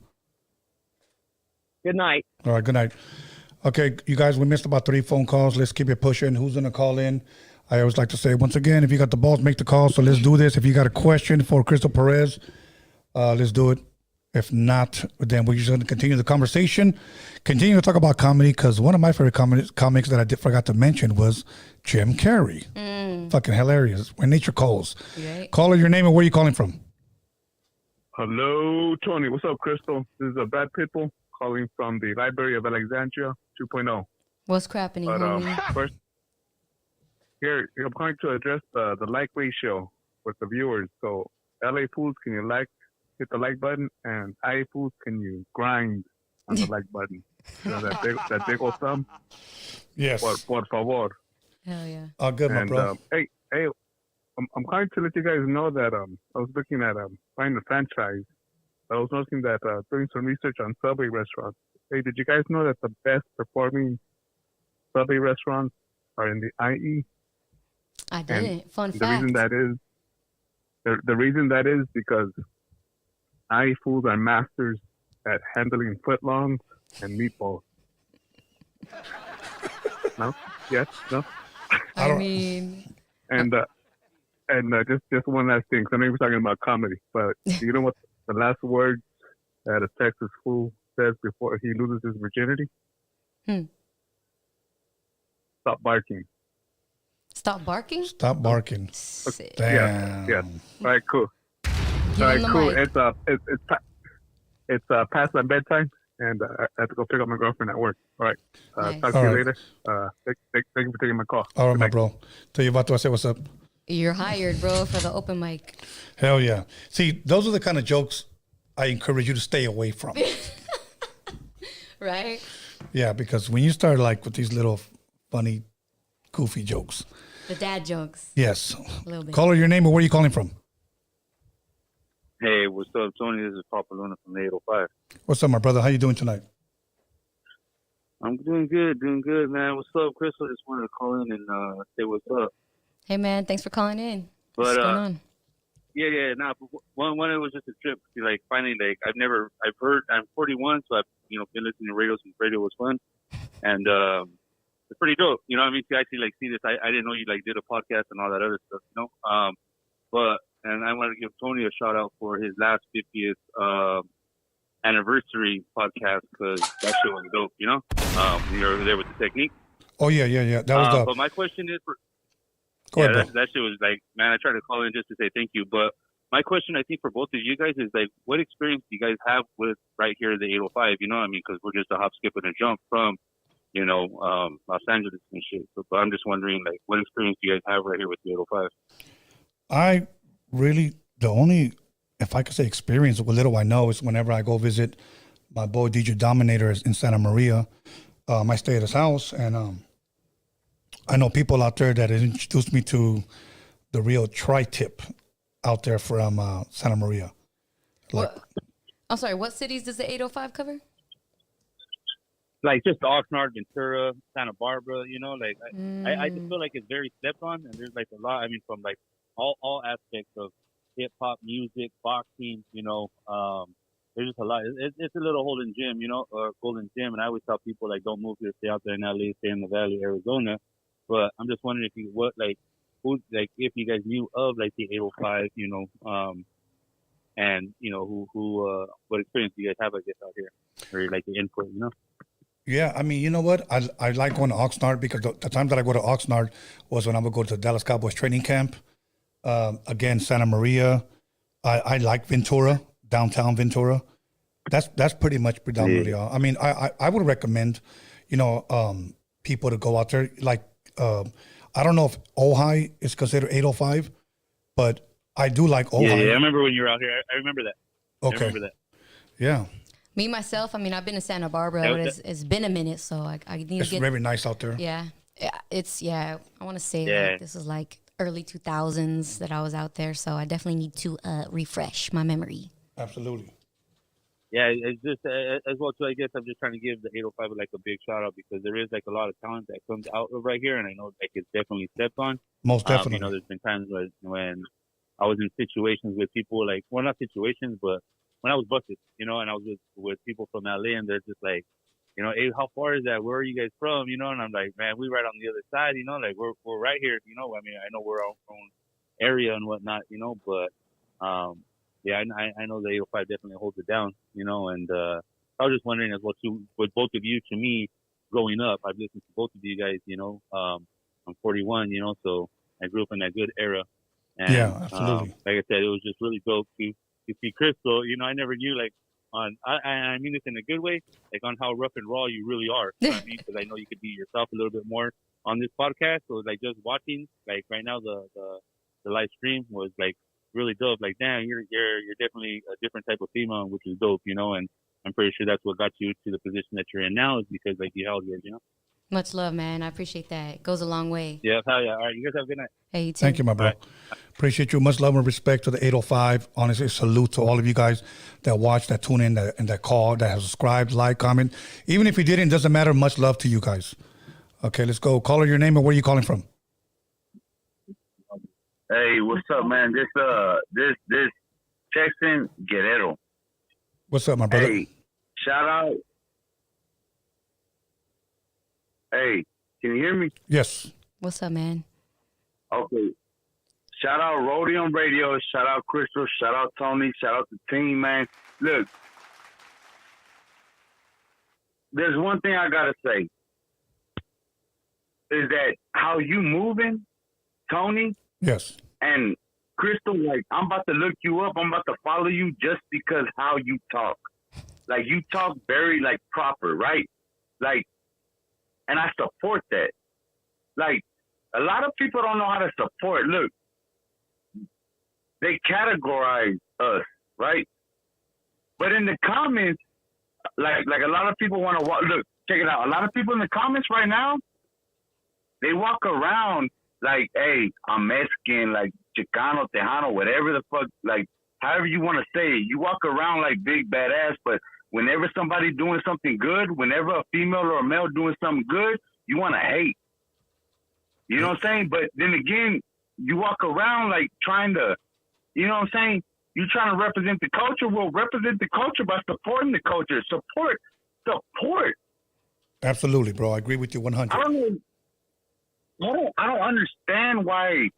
Good night. All right, good night. Okay, you guys, we missed about 3 phone calls. Let's keep it pushing. Who's going to call in? I always like to say, once again, if you got the balls, make the call. So let's do this. If you got a question for Crystal Perez, let's do it. If not, then we're just going to continue the conversation. Continue to talk about comedy, because one of my favorite comics that I forgot to mention was Jim Carrey. Fucking hilarious. When nature calls. Right. Caller, your name and where you calling from? Hello, Tony. What's up, Crystal? This is Brad Pitbull calling from the Library of Alexandria 2.0. What's crapping, homie? First, here, I'm going to address the like ratio with the viewers. So, LA Fools, can you hit the like button? And IA Fools, can you grind on the like button? You know, that big old thumb? Yes. Por favor. Hell yeah. Oh, good, my bro. Hey, I'm going to let you guys know that I was looking at buying a franchise. I was noticing that doing some research on Subway restaurants. Hey, did you guys know that the best performing Subway restaurants are in the IE? I didn't. And Fun fact. The reason that is because IE fools are masters at handling footlongs and meatballs. No? Yes? No? I mean... And just one last thing. 'Cause I know you were talking about comedy, but you know what the last words that a Texas fool says before he loses his virginity? Stop barking. Stop barking? Stop barking. Damn. Yeah. All right, cool. All right, cool. Mic. It's past my bedtime, and I have to go pick up my girlfriend at work. All right. Nice. Talk to you later. Thank you for taking my call. All right, my bro. Tell you about to say what's up. You're hired, bro, for the open mic. Hell yeah. See, those are the kind of jokes I encourage you to stay away from. Right? Yeah, because when you start like with these little funny, goofy jokes. The dad jokes. Yes. A little bit. Caller, your name and where are you calling from? Hey, what's up, Tony? This is Papa Luna from the 805. What's up, my brother? How you doing tonight? I'm doing good, man. What's up, Crystal? Just wanted to call in and say what's up. Hey, man, thanks for calling in. But, what's going on? Yeah. Nah, one, it was just a trip. Like, finally, like, I've heard, I'm 41, so I've, been listening to radio since radio was fun. And it's pretty dope. You know what I mean? To actually, like, see this. I didn't know you, like, did a podcast and all that other stuff, And I want to give Tony a shout out for his last 50th anniversary podcast, because that shit was dope, when you were there with the technique. Oh, yeah. That was dope. But my question is for... Go ahead, that shit was like, man, I tried to call in just to say thank you. But my question, I think, for both of you guys is, like, what experience do you guys have with right here at the 805? You know what I mean? Because we're just a hop, skip, and a jump from, Los Angeles and shit. So, but I'm just wondering, like, what experience do you guys have right here with the 805? If I could say experience, what little I know is whenever I go visit my boy DJ Dominator in Santa Maria, I stay at his house, and I know people out there that introduced me to the real tri-tip out there from Santa Maria. I'm sorry, what cities does the 805 cover? Like just Oxnard, Ventura, Santa Barbara, I just feel like it's very slept on, and there's like a lot, from like all aspects of hip hop, music, boxing, there's just a lot. It's a little golden gym, and I always tell people, like, don't move here, stay out there in LA, stay in the Valley, Arizona. But I'm just wondering if you guys knew of like the 805, and what experience do you guys have, I guess, out here, or like the input, Yeah, you know what? I like going to Oxnard, because the time that I go to Oxnard was when I would go to the Dallas Cowboys training camp. Again, Santa Maria. I like Ventura, downtown Ventura. That's pretty much predominantly all. I would recommend, people to go out there. Like, I don't know if Ojai is considered 805, but I do like Ojai. Yeah, I remember when you were out here. I remember that. Okay. I remember that. Yeah. Me, myself, I've been to Santa Barbara, but it's been a minute, so I need to get... It's very nice out there. Yeah. I want to say like, this is like early 2000s that I was out there, so I definitely need to refresh my memory. Absolutely. yeah, it's just as well too. I guess I'm just trying to give the 805 like a big shout out because there is like a lot of talent that comes out of right here, and I know like it's definitely stepped on. Most definitely. You know, there's been times when I was in situations with people like, well, not situations, but when I was busted, you know, and I was with people from LA, and they're just like, you know, hey, how far is that? Where are you guys from? You know, and I'm like, man, we right on the other side, you know, like we're right here, you know. I mean, I know we're our own area and whatnot, you know, but yeah, I know the 805 definitely holds it down, you know, and I was just wondering as well too, with both of you, to me, growing up, I've listened to both of you guys, you know. I'm 41, you know, so I grew up in that good era. And, yeah, absolutely. Like I said, it was just really dope to see Crystal. You know, I never knew like I mean this in a good way, like on how rough and raw you really are. You know what I mean? Because I know you could be yourself a little bit more on this podcast. So like just watching, like right now the live stream was like really dope. Like, damn, you're definitely a different type of female, which is dope, you know. And I'm pretty sure that's what got you to the position that you're in now, is because like you held yours, you know. Much love, man. I appreciate that. It goes a long way. Yeah, hell yeah. All right, you guys have a good night. Hey, you too. Thank you, my bro. Right. Appreciate you. Much love and respect to the 805. Honestly, salute to all of you guys that watch, that tune in, that call, that have subscribed, like, comment. Even if you didn't, doesn't matter. Much love to you guys. Okay, let's go. Caller, your name and where are you calling from? Hey, what's up, man? This Texan Guerrero. What's up, my brother? Hey, shout out. Hey, can you hear me? Yes. What's up, man? Okay. Shout out Roadium Radio. Shout out Crystal. Shout out Tony. Shout out the team, man. Look, there's one thing I gotta say. Is that how you moving, Tony? Yes. And Crystal, like, I'm about to look you up. I'm about to follow you just because how you talk. Like, you talk very, like, proper, right? Like, and I support that. Like, a lot of people don't know how to support. Look, they categorize us, right? But in the comments, like a lot of people want to walk. Look, check it out. A lot of people in the comments right now, they walk around like, hey, I'm Mexican, like Chicano, Tejano, whatever the fuck, like, however you want to say it. You walk around like big badass, but whenever somebody doing something good, whenever a female or a male doing something good, you want to hate. You know what I'm saying? But then again, you walk around like trying to, you know what I'm saying? You trying to represent the culture. Well, represent the culture by supporting the culture. Support. Absolutely, bro. I agree with you 100. I don't understand why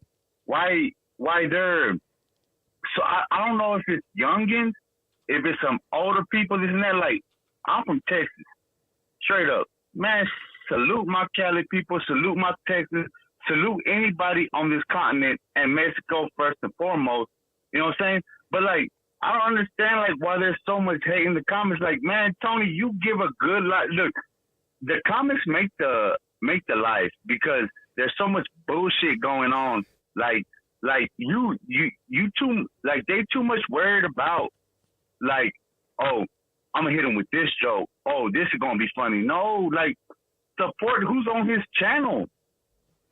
they're. So I don't know if it's youngins, if it's some older people, this and that. Like, I'm from Texas, straight up, man. Salute my Cali people. Salute my Texas. Salute anybody on this continent and Mexico first and foremost. You know what I'm saying? But like, I don't understand like why there's so much hate in the comments. Like, man, Tony, you give a good life. Look, the comments make the life because there's so much bullshit going on. Like you too, like they too much worried about like, oh, I'm gonna hit him with this joke. Oh, this is gonna be funny. No, like, support who's on his channel.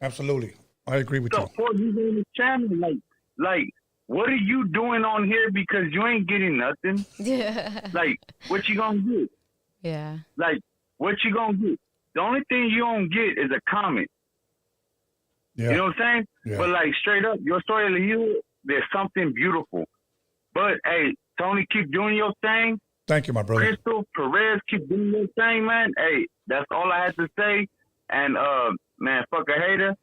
Absolutely, I agree with you. Support who's on his channel. Like, what are you doing on here because you ain't getting nothing? Yeah. Like, what you gonna get? Yeah. Like, what you gonna get? The only thing you don't get is a comment. Yeah. You know what I'm saying? Yeah. But like, straight up, your story of the hill, there's something beautiful. But hey, Tony, keep doing your thing. Thank you, my brother. Crystal, Perez, keep doing your thing, man. Hey, that's all I had to say. And man, fuck a hater.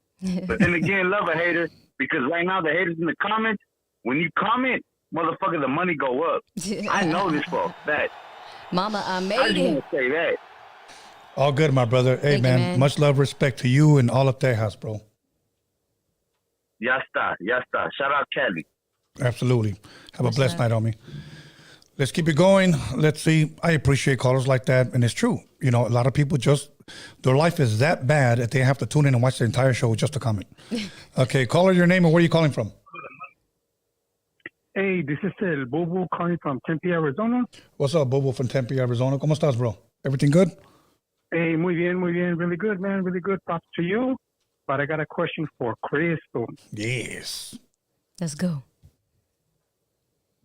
But then again, love a hater, because right now the haters in the comments, when you comment, motherfucker, the money go up. I know this for a fact. Mama, I I made just it. want to say that. All good, my brother. Hey, Thank you, man. Much love, respect to you and all of Tejas, bro. Ya está. Shout out Cali. Absolutely. Have a blessed night, homie. Let's keep it going. Let's see. I appreciate callers like that. And it's true. You know, a lot of people just, their life is that bad that they have to tune in and watch the entire show just to comment. Okay, caller, your name and where are you calling from? Hey, this is El Bobo calling from Tempe, Arizona. What's up, Bobo from Tempe, Arizona? ¿Cómo estás, bro? Everything good? Hey, muy bien. Really good, man. Really good. Props to you. But I got a question for Crystal. Yes. Let's go.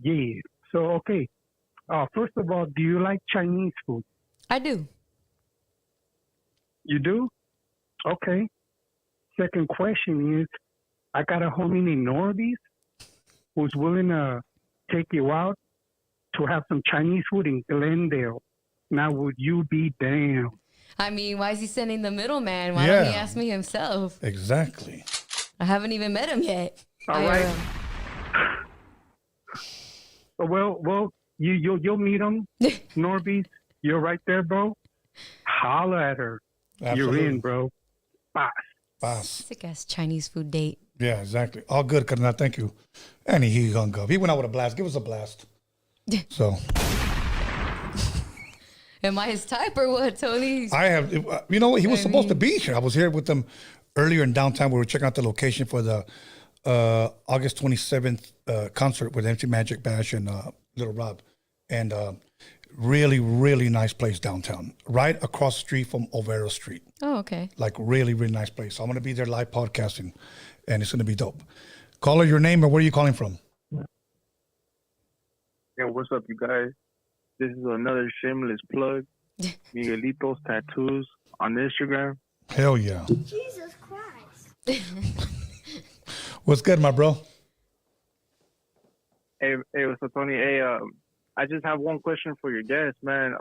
Yeah. So, okay. First of all, do you like Chinese food? I do. You do? Okay. Second question is, I got a homie named Norbert who's willing to take you out to have some Chinese food in Glendale. Now, would you be down? I mean, why is he sending the middleman? Why don't he ask me himself? Exactly. I haven't even met him yet. All right. Well, you'll meet him, Norbert. You're right there, bro. Holla at her. Absolutely. You're in, bro. Boss. Sick ass Chinese food date. Yeah, exactly. All good, Carnal. Thank you. And he hung up. He went out with a blast. Give us a blast. So. Am I his type or what, Tony? I have, you know, he was supposed to be here. I was here with them earlier in downtown. We were checking out the location for the August 27th concert with MC Magic Bash and Little Rob. And really, really nice place downtown. Right across the street from Overo Street. Oh, okay. Like really, really nice place. So I'm going to be there live podcasting, and it's going to be dope. Caller, your name and where are you calling from? Yeah, what's up, you guys? This is another shameless plug. Miguelito's Tattoos on Instagram. Hell yeah. Jesus Christ. What's good, my bro? Hey, what's up, Tony? Hey, I just have one question for your guest, man.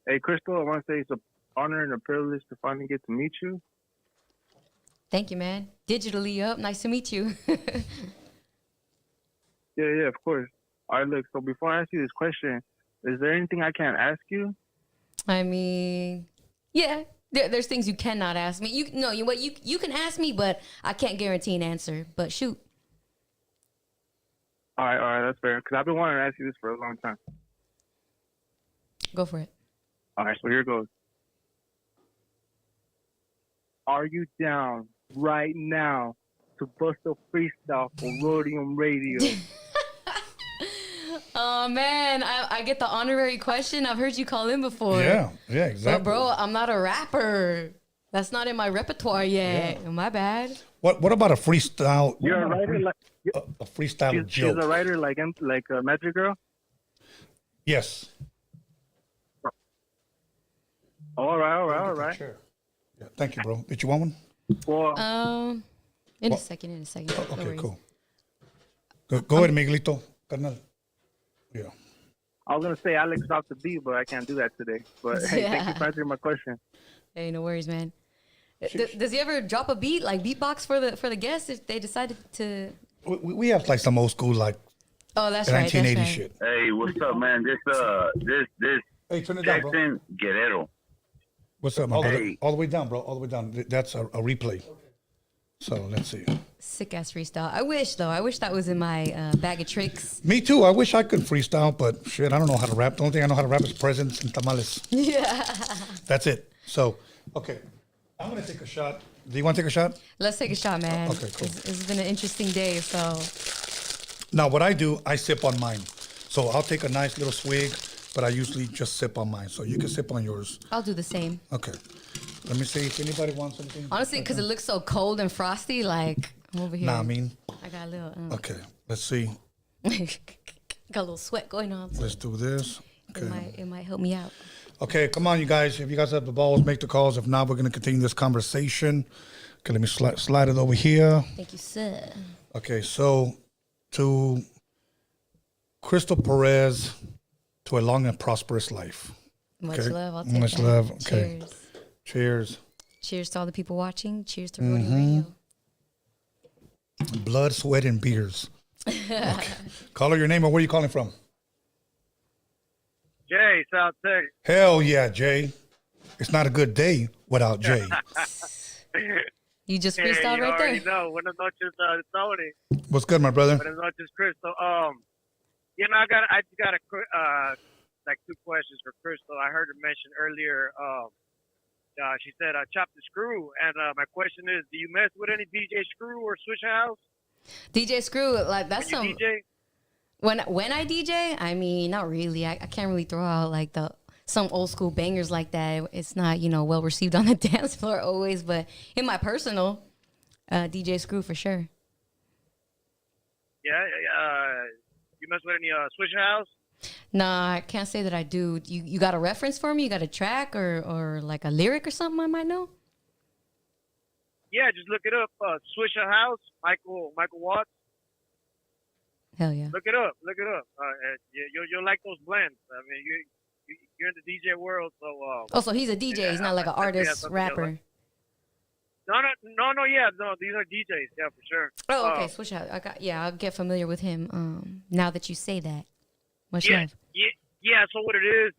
Hey, Crystal, I want to say it's an honor and a privilege to finally get to meet you. Thank you, man. Digitally up. Nice to meet you. Yeah, of course. All right, look, so before I ask you this question, is there anything I can't ask you? I mean, yeah. There's things you cannot ask me. You can ask me, but I can't guarantee an answer. But shoot. All right, that's fair. Because I've been wanting to ask you this for a long time. Go for it. All right, so here goes. Are you down right now to bust a freestyle for Roadium Radio? Oh, man, I get the honorary question. I've heard you call in before. Yeah, exactly. But, bro, I'm not a rapper. That's not in my repertoire yet. Yeah. My bad. What about a freestyle? You're a writer? A freestyle joke. She's a writer like Magic Girl? Yes. All right. Sure. Yeah, thank you, bro. Did you want one? Well, in a second. Oh, okay, cool. Go ahead, Miguelito. Carnal. Yeah. I was going to say Alex off the beat, but I can't do that today. But hey, thank you for answering my question. Hey, no worries, man. Does he ever drop a beat, like beatbox for the guests if they decided to? We have like some old school, like that's 1980 right. shit. Hey, what's up, man? This Hey, turn it down, bro. Jackson Guerrero. What's up, my brother? All the way down, bro. All the way down. That's a replay. So let's see. Sick ass freestyle. I wish that was in my bag of tricks. Me too. I wish I could freestyle, but shit, I don't know how to rap. The only thing I know how to rap is presents and tamales. Yeah. That's it. So, okay. I'm going to take a shot. Do you want to take a shot? Let's take a shot, man. Okay, cool. It's been an interesting day, so. Now, what I do, I sip on mine. So I'll take a nice little swig, but I usually just sip on mine. So you can sip on yours. I'll do the same. Okay. Let me see if anybody wants anything. Honestly, because it looks so cold and frosty, like, I'm over here. Nah, I mean. I got a little. Okay, let's see. Got a little sweat going on. So let's do this. Okay. It might help me out. Okay, come on, you guys. If you guys have the balls, make the calls. If not, we're going to continue this conversation. Okay, let me slide it over here. Thank you, sir. Okay, so to Crystal Perez, to a long and prosperous life. Much okay? love. I'll take Much that. love. Okay. Cheers. Cheers. Cheers to all the people watching. Cheers to Roadium Radio. Blood, sweat, and beers. Okay. Caller, your name and where are you calling from? Jay, South Texas. Hell yeah, Jay. It's not a good day without Jay. You just freestyled right there. No, buenas noches, Tony. What's good, my brother? Buenas noches, Crystal. I just got like two questions for Crystal. I heard her mention earlier. She said, "Chop the screw," and my question is, do you mess with any DJ Screw or Switch House? DJ Screw, like that's some. DJ? When I DJ, I mean, not really. I can't really throw out like some old school bangers like that. It's not, well received on the dance floor always, but in my personal, DJ Screw for sure. Yeah. You mess with any Switch House? Nah, I can't say that I do. You got a reference for me? You got a track or like a lyric or something I might know? Yeah, just look it up. Swisher House, Michael Watts. Hell yeah. Look it up. You'll like those blends. I mean, you're in the DJ world, so. So he's a DJ. He's not like an artist, rapper. No. These are DJs. Yeah, for sure. Oh, okay. Switch out. I'll get familiar with him. Now that you say that, much love. Yeah. So what it is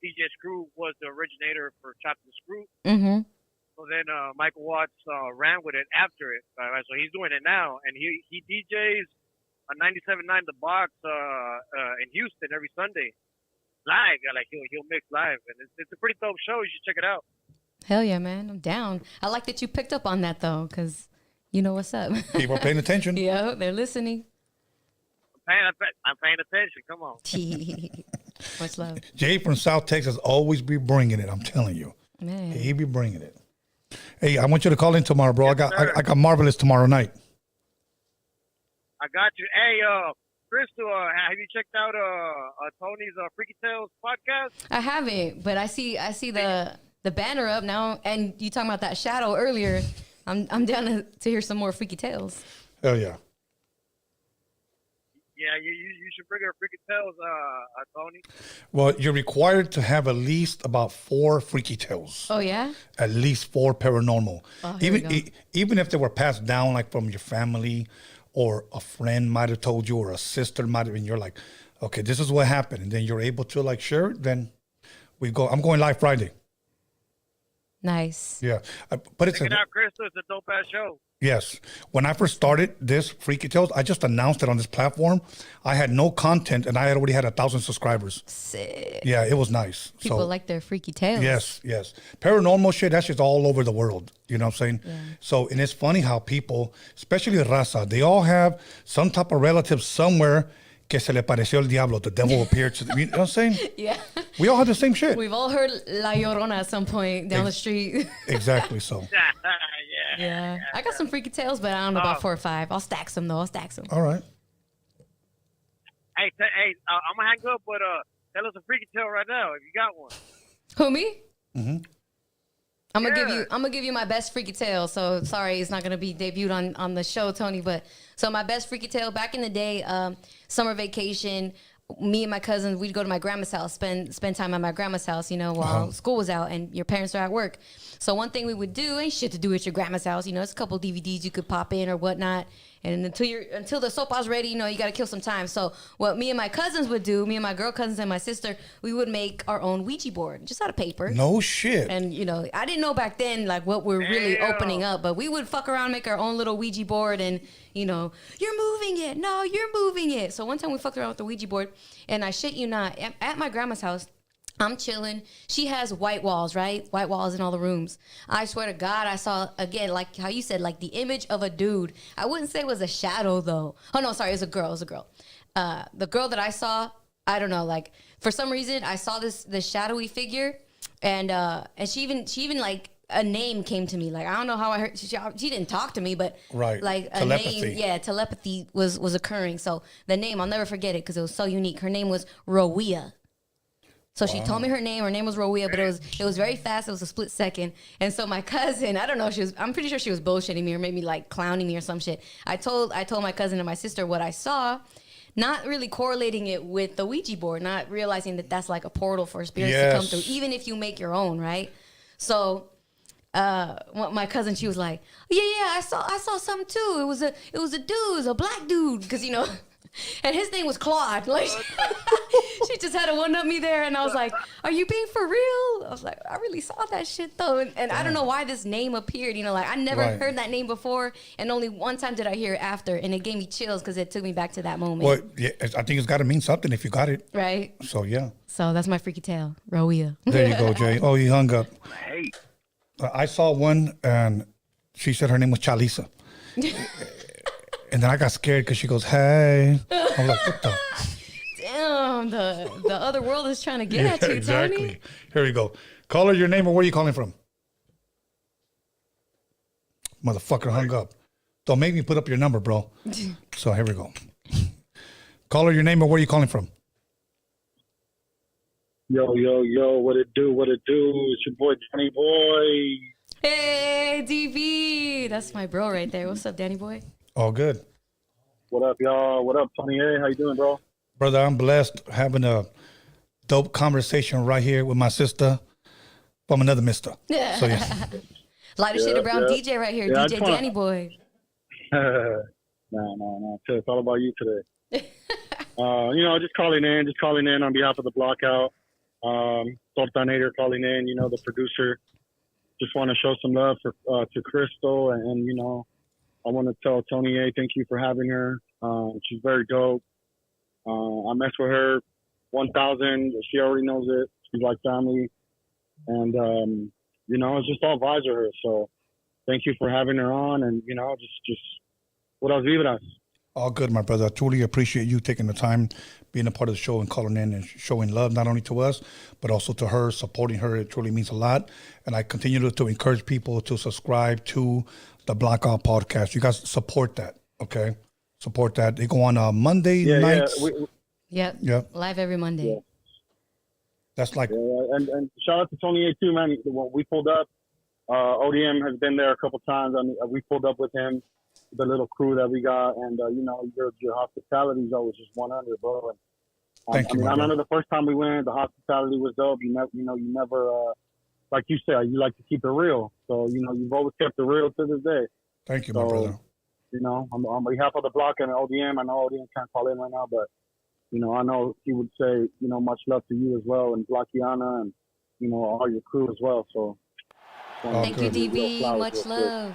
DJ Screw was the originator for Chop the Screw. Mm-hmm. So then Michael Watts ran with it after it. So he's doing it now, and he DJs on 97.9 The Box in Houston every Sunday live. Like he'll mix live, and it's a pretty dope show. You should check it out. Hell yeah, man! I'm down. I like that you picked up on that though, because you know what's up. People are paying attention. Yeah, they're listening. I'm paying attention. Come on. Much love. Jay from South Texas always be bringing it. I'm telling you, man. He be bringing it. Hey, I want you to call in tomorrow, bro. Yes, I got Marvelous tomorrow night. I got you. Hey, Crystal, have you checked out Tony's Freaky Tales podcast? I haven't, but I see the banner up now, and you talking about that shadow earlier. I'm down to hear some more Freaky Tales. Hell yeah. Yeah, you should bring her Freaky Tales, Tony. Well, you're required to have at least about 4 Freaky Tales. Oh yeah. At least 4 paranormal. Oh, even if they were passed down like from your family, or a friend might have told you, or a sister might have, and you're like, okay, this is what happened, and then you're able to like share it. Then we go. I'm going live Friday. Nice. Yeah, but it's Check it out, Crystal. It's a dope ass show. Yes. When I first started this Freaky Tales, I just announced it on this platform. I had no content, and I had already had 1,000 subscribers. Sick. Yeah, it was nice. People like their Freaky Tales. Yes. Paranormal shit, that's just all over the world. You know what I'm saying? Yeah. So, and it's funny how people, especially Raza, they all have some type of relative somewhere que se le pareció el diablo. The devil appeared to them. You know what I'm saying? Yeah. We all have the same shit. We've all heard La Llorona at some point down the street. Exactly so. Yeah. I got some Freaky Tales, but I don't know about 4 or 5. I'll stack some though. All right. Hey, I'm gonna hang up, but tell us a Freaky Tale right now if you got one. Who, me? Mm-hmm. I'm gonna give you my best Freaky Tale. So sorry, it's not gonna be debuted on the show, Tony. But so my best Freaky Tale back in the day, summer vacation. Me and my cousins, we'd go to my grandma's house, spend time at my grandma's house, while school was out and your parents are at work. So one thing we would do, ain't shit to do at your grandma's house, it's a couple DVDs you could pop in or whatnot. And until the sopa's ready, you got to kill some time. So what me and my cousins would do, me and my girl cousins and my sister, we would make our own Ouija board, just out of paper. No shit. And, I didn't know back then, like, what we're really opening up. But we would fuck around, make our own little Ouija board and, you're moving it. No, you're moving it. So one time we fucked around with the Ouija board. And I shit you not, at my grandma's house, I'm chilling. She has white walls, right? White walls in all the rooms. I swear to God, I saw, again, like how you said, like the image of a dude. I wouldn't say it was a shadow, though. Oh, no, sorry, it was a girl. The girl that I saw, I don't know, like, for some reason, I saw this shadowy figure, and she even like, a name came to me. Like, I don't know how I heard. She didn't talk to me, but like a telepathy. name, telepathy was occurring. So the name, I'll never forget it because it was so unique. Her name was Roadium. So she told me her name. Her name was Roadium, but it was very fast. It was a split second. And so my cousin, I don't know, I'm pretty sure she was bullshitting me or maybe like clowning me or some shit. I told my cousin and my sister what I saw, not really correlating it with the Ouija board, not realizing that that's like a portal for spirits to come through, even if you make your own, right? So my cousin, she was like, yeah, I saw something too. It was a dude, it was a black dude, because and his name was Claude. Like, she just had to one-up me there, and I was like, are you being for real? I was like, I really saw that shit though, and I don't know why this name appeared. Like, I never heard that name before, and only one time did I hear it after, and it gave me chills because it took me back to that moment. Well, yeah, I think it's got to mean something if you got it. Right. So yeah. So that's my Freaky Tale, Roadium. There you go, Jay. Oh, he hung up. Hey. I saw one, and she said her name was Chalisa. And then I got scared because she goes, hey. I was like, what the? Damn, the other world is trying to get at you, exactly. Tony. Here we go. Call her your name or where are you calling from? Motherfucker hung up. Don't make me put up your number, bro. So here we go. Call her your name or where are you calling from? Yo, what it do? It's your boy, Danny Boy. Hey, DB. That's my bro right there. What's up, Danny Boy? All good. What up, y'all? What up, Tony A? How you doing, bro? Brother, I'm blessed having a dope conversation right here with my sister from another mister. Yeah. So, yeah. Lighter shade of brown DJ right here. DJ Danny Boy. No. It's all about you today. Just calling in on behalf of the Blockout. Sultanator calling in, the producer. Just want to show some love to Crystal, and I want to tell Tony A, thank you for having her. She's very dope. I mess with her 1,000. She already knows it. She's like family, and it's just all vibes with her. So thank you for having her on, and just what else vibras. All good, my brother. I truly appreciate you taking the time, being a part of the show and calling in and showing love, not only to us, but also to her, supporting her. It truly means a lot. And I continue to encourage people to subscribe to the Blackout podcast. You guys support that, okay? Support that. They go on Monday nights. Yep. Live every Monday. Yeah. That's like... And shout out to Tony A too, man. When we pulled up, ODM has been there a couple times. I mean, we pulled up with him, the little crew that we got, and your hospitality is always just 100, bro. And, Thank you. I remember the first time we went, the hospitality was dope. You never, like you said, you like to keep it real. So you've always kept it real to this day. Thank you, my brother. On behalf of the block and ODM, I know ODM can't call in right now, but I know he would say much love to you as well, and Blockiana, and all your crew as well. So thank you, DB. Much love.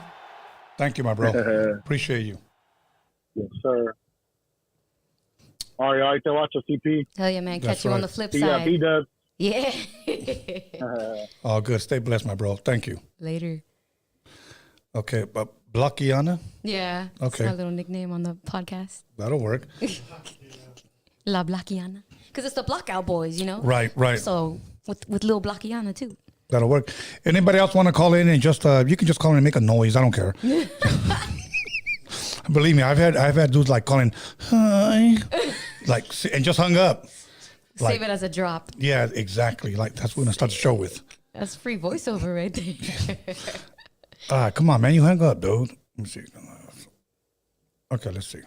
Thank you, my bro. Appreciate you. Yes, sir. All right, te watch CP. Hell yeah, man. Catch you on the flip See side. B-Dubs. Yeah. All good. Stay blessed, my bro. Thank you. Later. Okay, but Blockiana? Yeah. Okay. That's my little nickname on the podcast. That'll work. La Blockiana. Because it's the Blockout Boys, Right. So with Lil Blockiana, too. That'll work. Anybody else want to call in and just you can just call in and make a noise. I don't care. Believe me, I've had dudes like calling hi, like, and just hung up. Save it as a drop. Yeah, exactly. Like that's what we're gonna start the show with. That's free voiceover right there. Come on, man, you hung up, dude. Let me see. Okay, let's see.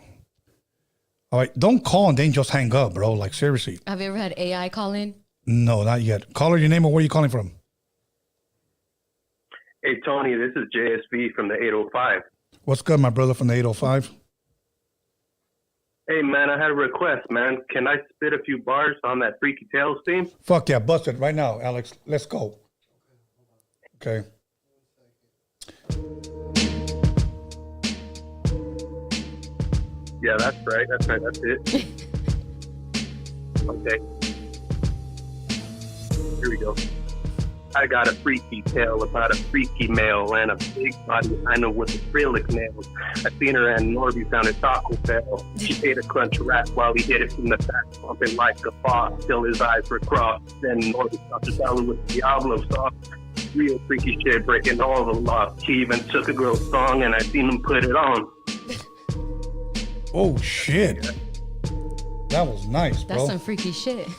All right, don't call and then just hang up, bro. Like seriously. Have you ever had AI call in? No, not yet. Caller, your name or where you calling from? Hey, Tony, this is JSB from the 805. What's good, my brother from the 805? Hey, man, I had a request, man. Can I spit a few bars on that Freaky Tales theme? Fuck yeah, bust it right now, Alex. Let's go. Okay. Yeah, that's right. That's it. Okay. Here we go. I got a freaky tale about a freaky male and a big body hyena with acrylic nails. I seen her and Norby found a Taco Bell. She ate a crunch wrap while he hit it from the back, bumping like a boss till his eyes were crossed. Then Norby stopped his belly with Diablo sauce. Real freaky shit, breaking all the law. He even took a girl's song and I seen him put it on. Oh, shit. That was nice, bro. That's some freaky shit.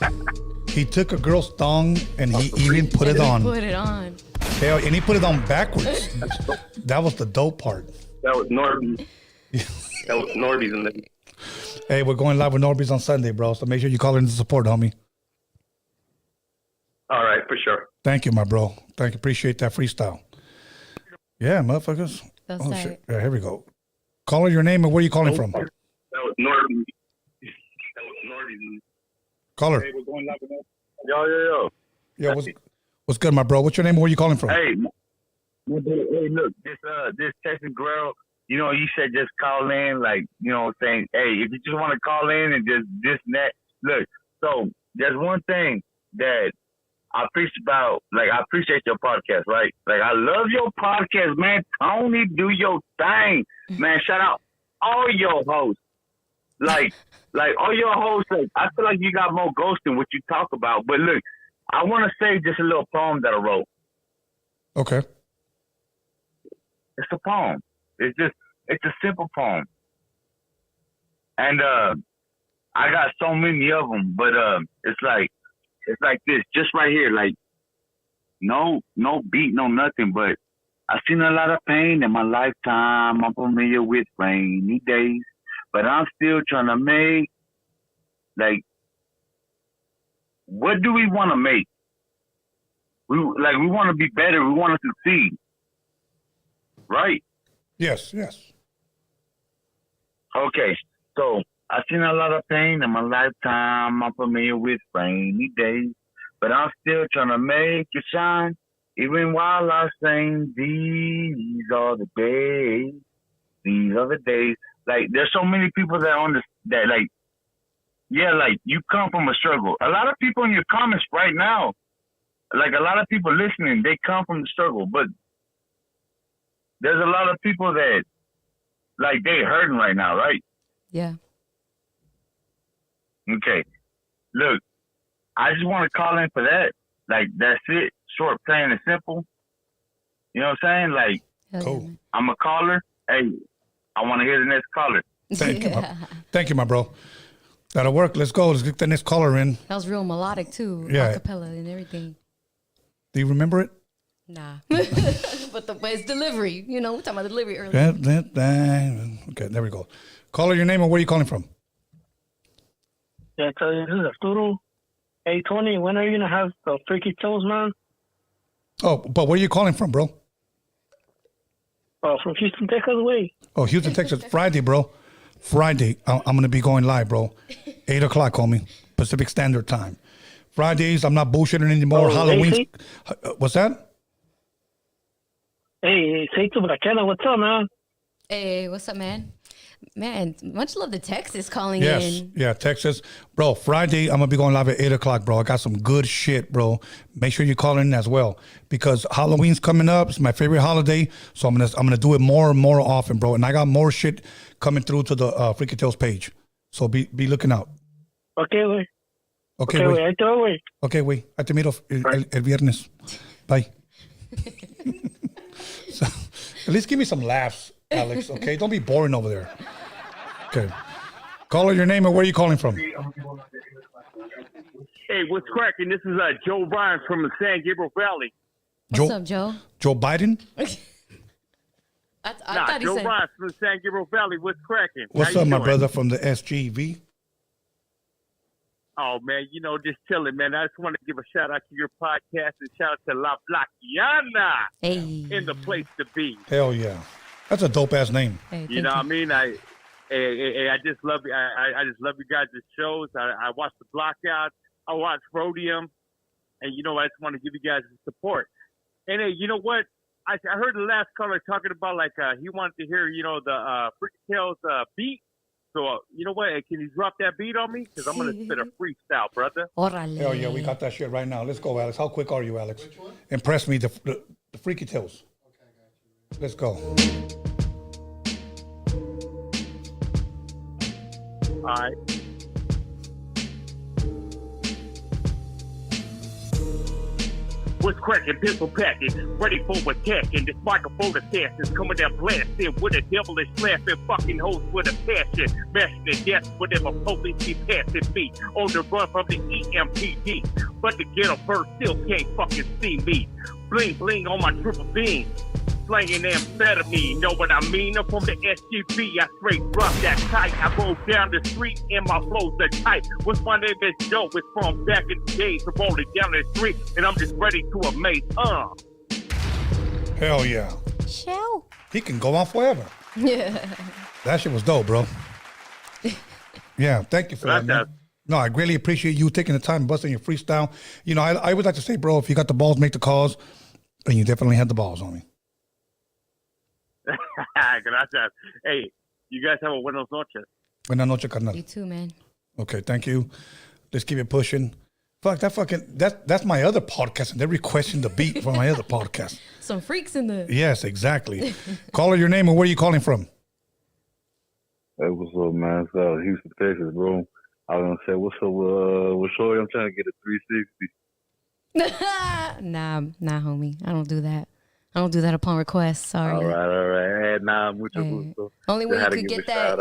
He took a girl's thong and he even put it on. Put it on. Hell, and he put it on backwards. That was the dope part. That was Norby. That was Norby's in there. Hey, we're going live with Norby's on Sunday, bro. So make sure you call in to support, homie. All right, for sure. Thank you, my bro. Thank you. Appreciate that freestyle. Yeah, motherfuckers. That's shit. Yeah, here we go. Caller, your name and where you calling from? That was Norby. That was Norby's. Caller. Hey, we're going live with Yo. Yeah, what's good, my bro? What's your name and where you calling from? Hey, look, this Texas girl, you said just call in, like, saying, hey, if you just want to call in and just this and that. Look, so there's one thing that I appreciate your podcast, right? Like, I love your podcast, man. Tony, do your thing. Man, shout out all your hosts. Like all your hosts, I feel like you got more ghost than what you talk about. But look, I want to say just a little poem that I wrote. Okay. It's a poem. It's a simple poem. And I got so many of them, but it's like, it's like this, just right here, like no beat, no nothing, but I've seen a lot of pain in my lifetime. I'm familiar with rainy days, but I'm still trying to make, like, what do we want to make? We want to be better. We want to succeed, right? Yes. Okay, so I've seen a lot of pain in my lifetime. I'm familiar with rainy days, but I'm still trying to make it shine. Even while I sing, these are the days. These are the days. Like, there's so many people that like, yeah, like, you come from a struggle. A lot of people in your comments right now, like, a lot of people listening, they come from the struggle. But there's a lot of people that, like, they hurting right now, right? Yeah. Okay. Look, I just want to call in for that. Like, that's it. Short, plain, and simple. You know what I'm saying? Like, cool. I'm a caller. Hey, I want to hear the next caller. Thank you, my bro. That'll work. Let's go. Let's get the next caller in. That was real melodic too. Yeah. Acapella and everything. Do you remember it? Nah. but it's delivery. You know, we're talking about delivery earlier. Okay, there we go. Caller, your name and where are you calling from? Yeah, so this is Arturo. Hey, Tony, when are you going to have the Freaky Toes, man? Oh, but where are you calling from, bro? Oh, from Houston, Texas way. Oh, Houston, Texas. Friday, bro. Friday. I'm going to be going live, bro. 8 o'clock, homie. Pacific Standard Time. Fridays, I'm not bullshitting anymore. Halloween. What's that? Hey, say to Braquena, what's up, man? Hey, what's up, man? Man, much love to Texas calling Yes, in. yeah, Texas. Bro, Friday, I'm going to be going live at 8 o'clock, bro. I got some good shit, bro. Make sure you call in as well because Halloween's coming up. It's my favorite holiday, so I'm gonna do it more and more often, bro. And I got more shit coming through to the Freaky Tales page. So be looking out. Okay, güey. Okay, güey. Ahí te va, güey. Okay, güey. Ahí te miro el viernes. Bye. So, at least give me some laughs, Alex, okay? Don't be boring over there. Okay. Caller, your name and where are you calling from? Hey, what's cracking? This is Joe Ryan from the San Gabriel Valley. What's up, Joe? Joe Biden? I thought he Joe said... Ryan from the San Gabriel Valley. What's cracking? What's up, my brother from the SGV? Oh, man, just chilling, man. I just want to give a shout out to your podcast and shout out to La Blackiana in the place to be. Hell yeah. That's a dope-ass name. Hey, you know what I mean? I just love you. I just love you guys' shows. I watch the Blockout. I watch Roadium. And, I just want to give you guys the support. And, hey, you know what? I heard the last caller talking about, like, he wanted to hear, the Freaky Tales beat. So, you know what? Can you drop that beat on me? Because I'm going to spit a freestyle, brother. Orale. Hell yeah, we got that shit right now. Let's go, Alex. How quick are you, Alex? Which one? Impress me, the Freaky Tales. Okay, I got you. Let's go. All right. What's cracking? Pistol packing, ready for attack. And this microphone assassin's coming down blasting with a devilish laughing, fucking hoes with a passion. Mashing to death whenever police be passing me. On the run from the EMPD. But the ghetto bird still can't fucking see me. Bling bling on my triple beam. Slanging amphetamine, know what I mean? I'm from the SGV, I straight rough that tight. I roll down the street and my flows are tight. What's my name is Joe, it's from back in the days. I'm rolling down the street and I'm just ready to amaze. Hell yeah. Shell. He can go on forever. Yeah. That shit was dope, bro. Yeah, thank you for that, man. No, I really appreciate you taking the time and busting your freestyle. I would like to say, bro, if you got the balls, make the calls. And you definitely had the balls on me. Gracias. Hey, you guys have a buenas noches. Buenas noches, carnal. You too, man. Okay, thank you. Let's keep it pushing. Fuck, that's my other podcast, and they're requesting the beat from my other podcast. Some freaks in the... Yes, exactly. Caller, your name and where are you calling from? Hey, what's up, man? It's Houston, Texas, bro. I was gonna say, what's up with Shorty? I'm trying to get a 360. Nah, homie. I don't do that. I don't do that upon request. Sorry. All right. nah, mucho gusto. Only way you could get that,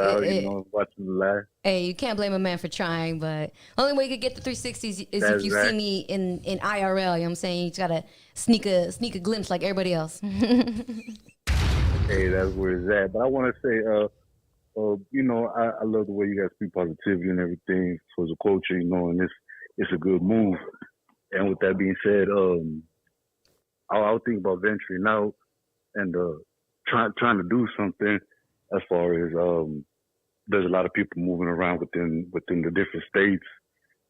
Watching the live. Hey, you can't blame a man for trying, but only way you could get the 360s is That's if you right. see me in IRL. You know what I'm saying? You just gotta sneak a glimpse like everybody else. Hey, that's where it's at. But I want to say, I love the way you guys speak positivity and everything towards the culture, and it's a good move. And with that being said, I'll think about venturing out and trying to do something as far as there's a lot of people moving around within the different states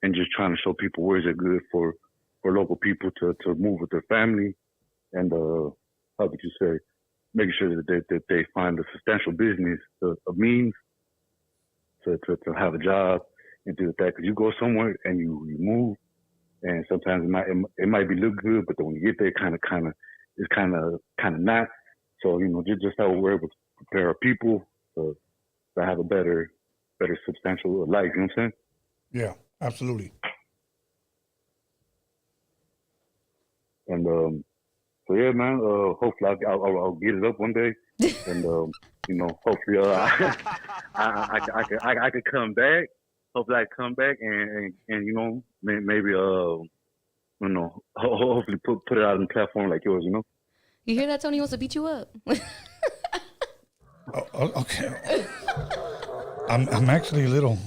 and just trying to show people where is it good for local people to move with their family and how could you say, making sure that they find a substantial business, a means to have a job and do that. Because you go somewhere and you move, and sometimes it might be look good, but then when you get there, it's kind of not. So just how we're able to prepare our people to have a better substantial life. You know what I'm saying? Yeah, absolutely. And so yeah, man. Hopefully I'll get it up one day, and hopefully I could come back. Hopefully I come back and maybe hopefully put it out on the platform like yours. You hear that? Tony wants to beat you up. Okay. I'm actually a little.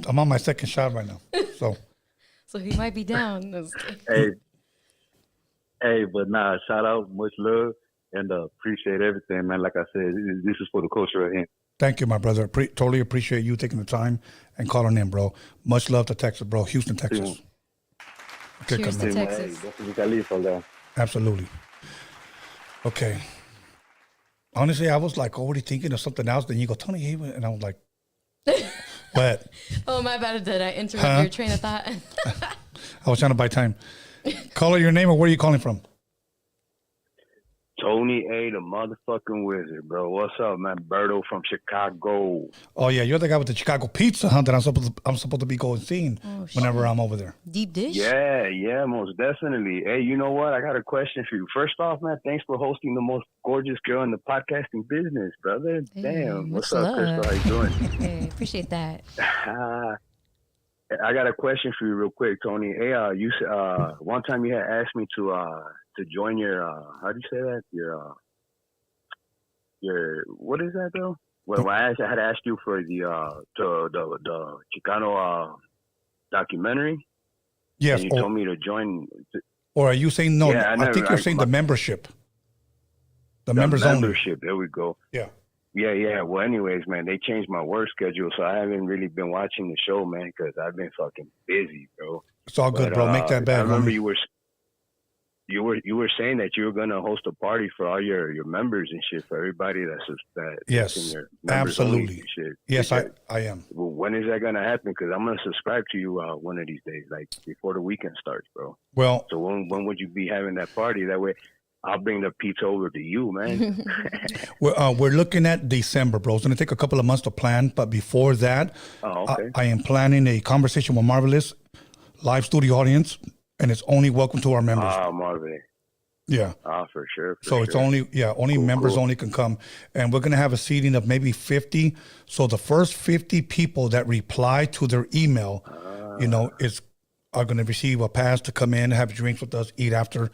I'm on my second shot right now, so. So he might be down. Hey, but nah, shout out, much love, and appreciate everything, man. Like I said, this is for the culture right here. Thank you, my brother. Totally appreciate you taking the time and calling in, bro. Much love to Texas, bro. Houston, Texas. Okay, Cheers to Texas. Absolutely. Okay. Honestly, I was like already thinking of something else. Then you go, Tony Haven, and I was like, what? Oh, my bad. Did I interrupt your train of thought? I was trying to buy time. Caller, your name or where are you calling from? Tony A, the motherfucking wizard, bro. What's up, man? Berto from Chicago. Oh yeah, you're the guy with the Chicago pizza, huh? That I'm supposed to be going seeing whenever I'm over there. Deep dish. Yeah, most definitely. Hey, you know what? I got a question for you. First off, man, thanks for hosting the most gorgeous girl in the podcasting business, brother. Hey, damn. What's much up, Crystal? How you doing? Hey, appreciate that. I got a question for you, real quick, Tony. Hey, you one time you had asked me to join your how do you say that? Your what is that though? Well, I had asked you for the Chicano documentary. Yes. And you told me to join. Or are you saying no? Yeah, I think you're saying the membership. The members membership. only. There we go. Yeah. Yeah. Well, anyways, man, they changed my work schedule, so I haven't really been watching the show, man, because I've been fucking busy, bro. It's all good, bro. Make that bad. I remember you were saying that you were gonna host a party for all your members and shit, for everybody that's yes, in your members absolutely. And shit. Yes, I am. Well, when is that gonna happen? Because I'm gonna subscribe to you one of these days, like before the weekend starts, bro. Well, so when would you be having that party? That way, I'll bring the pizza over to you, man. We're looking at December, bro. It's going to take a couple of months to plan. But before that, I am planning a conversation with Marvelous, live studio audience, and it's only welcome to our members. Marvelous. Yeah. For sure. So it's only members only can come. And we're going to have a seating of maybe 50. So the first 50 people that reply to their email, are going to receive a pass to come in, have drinks with us, eat after,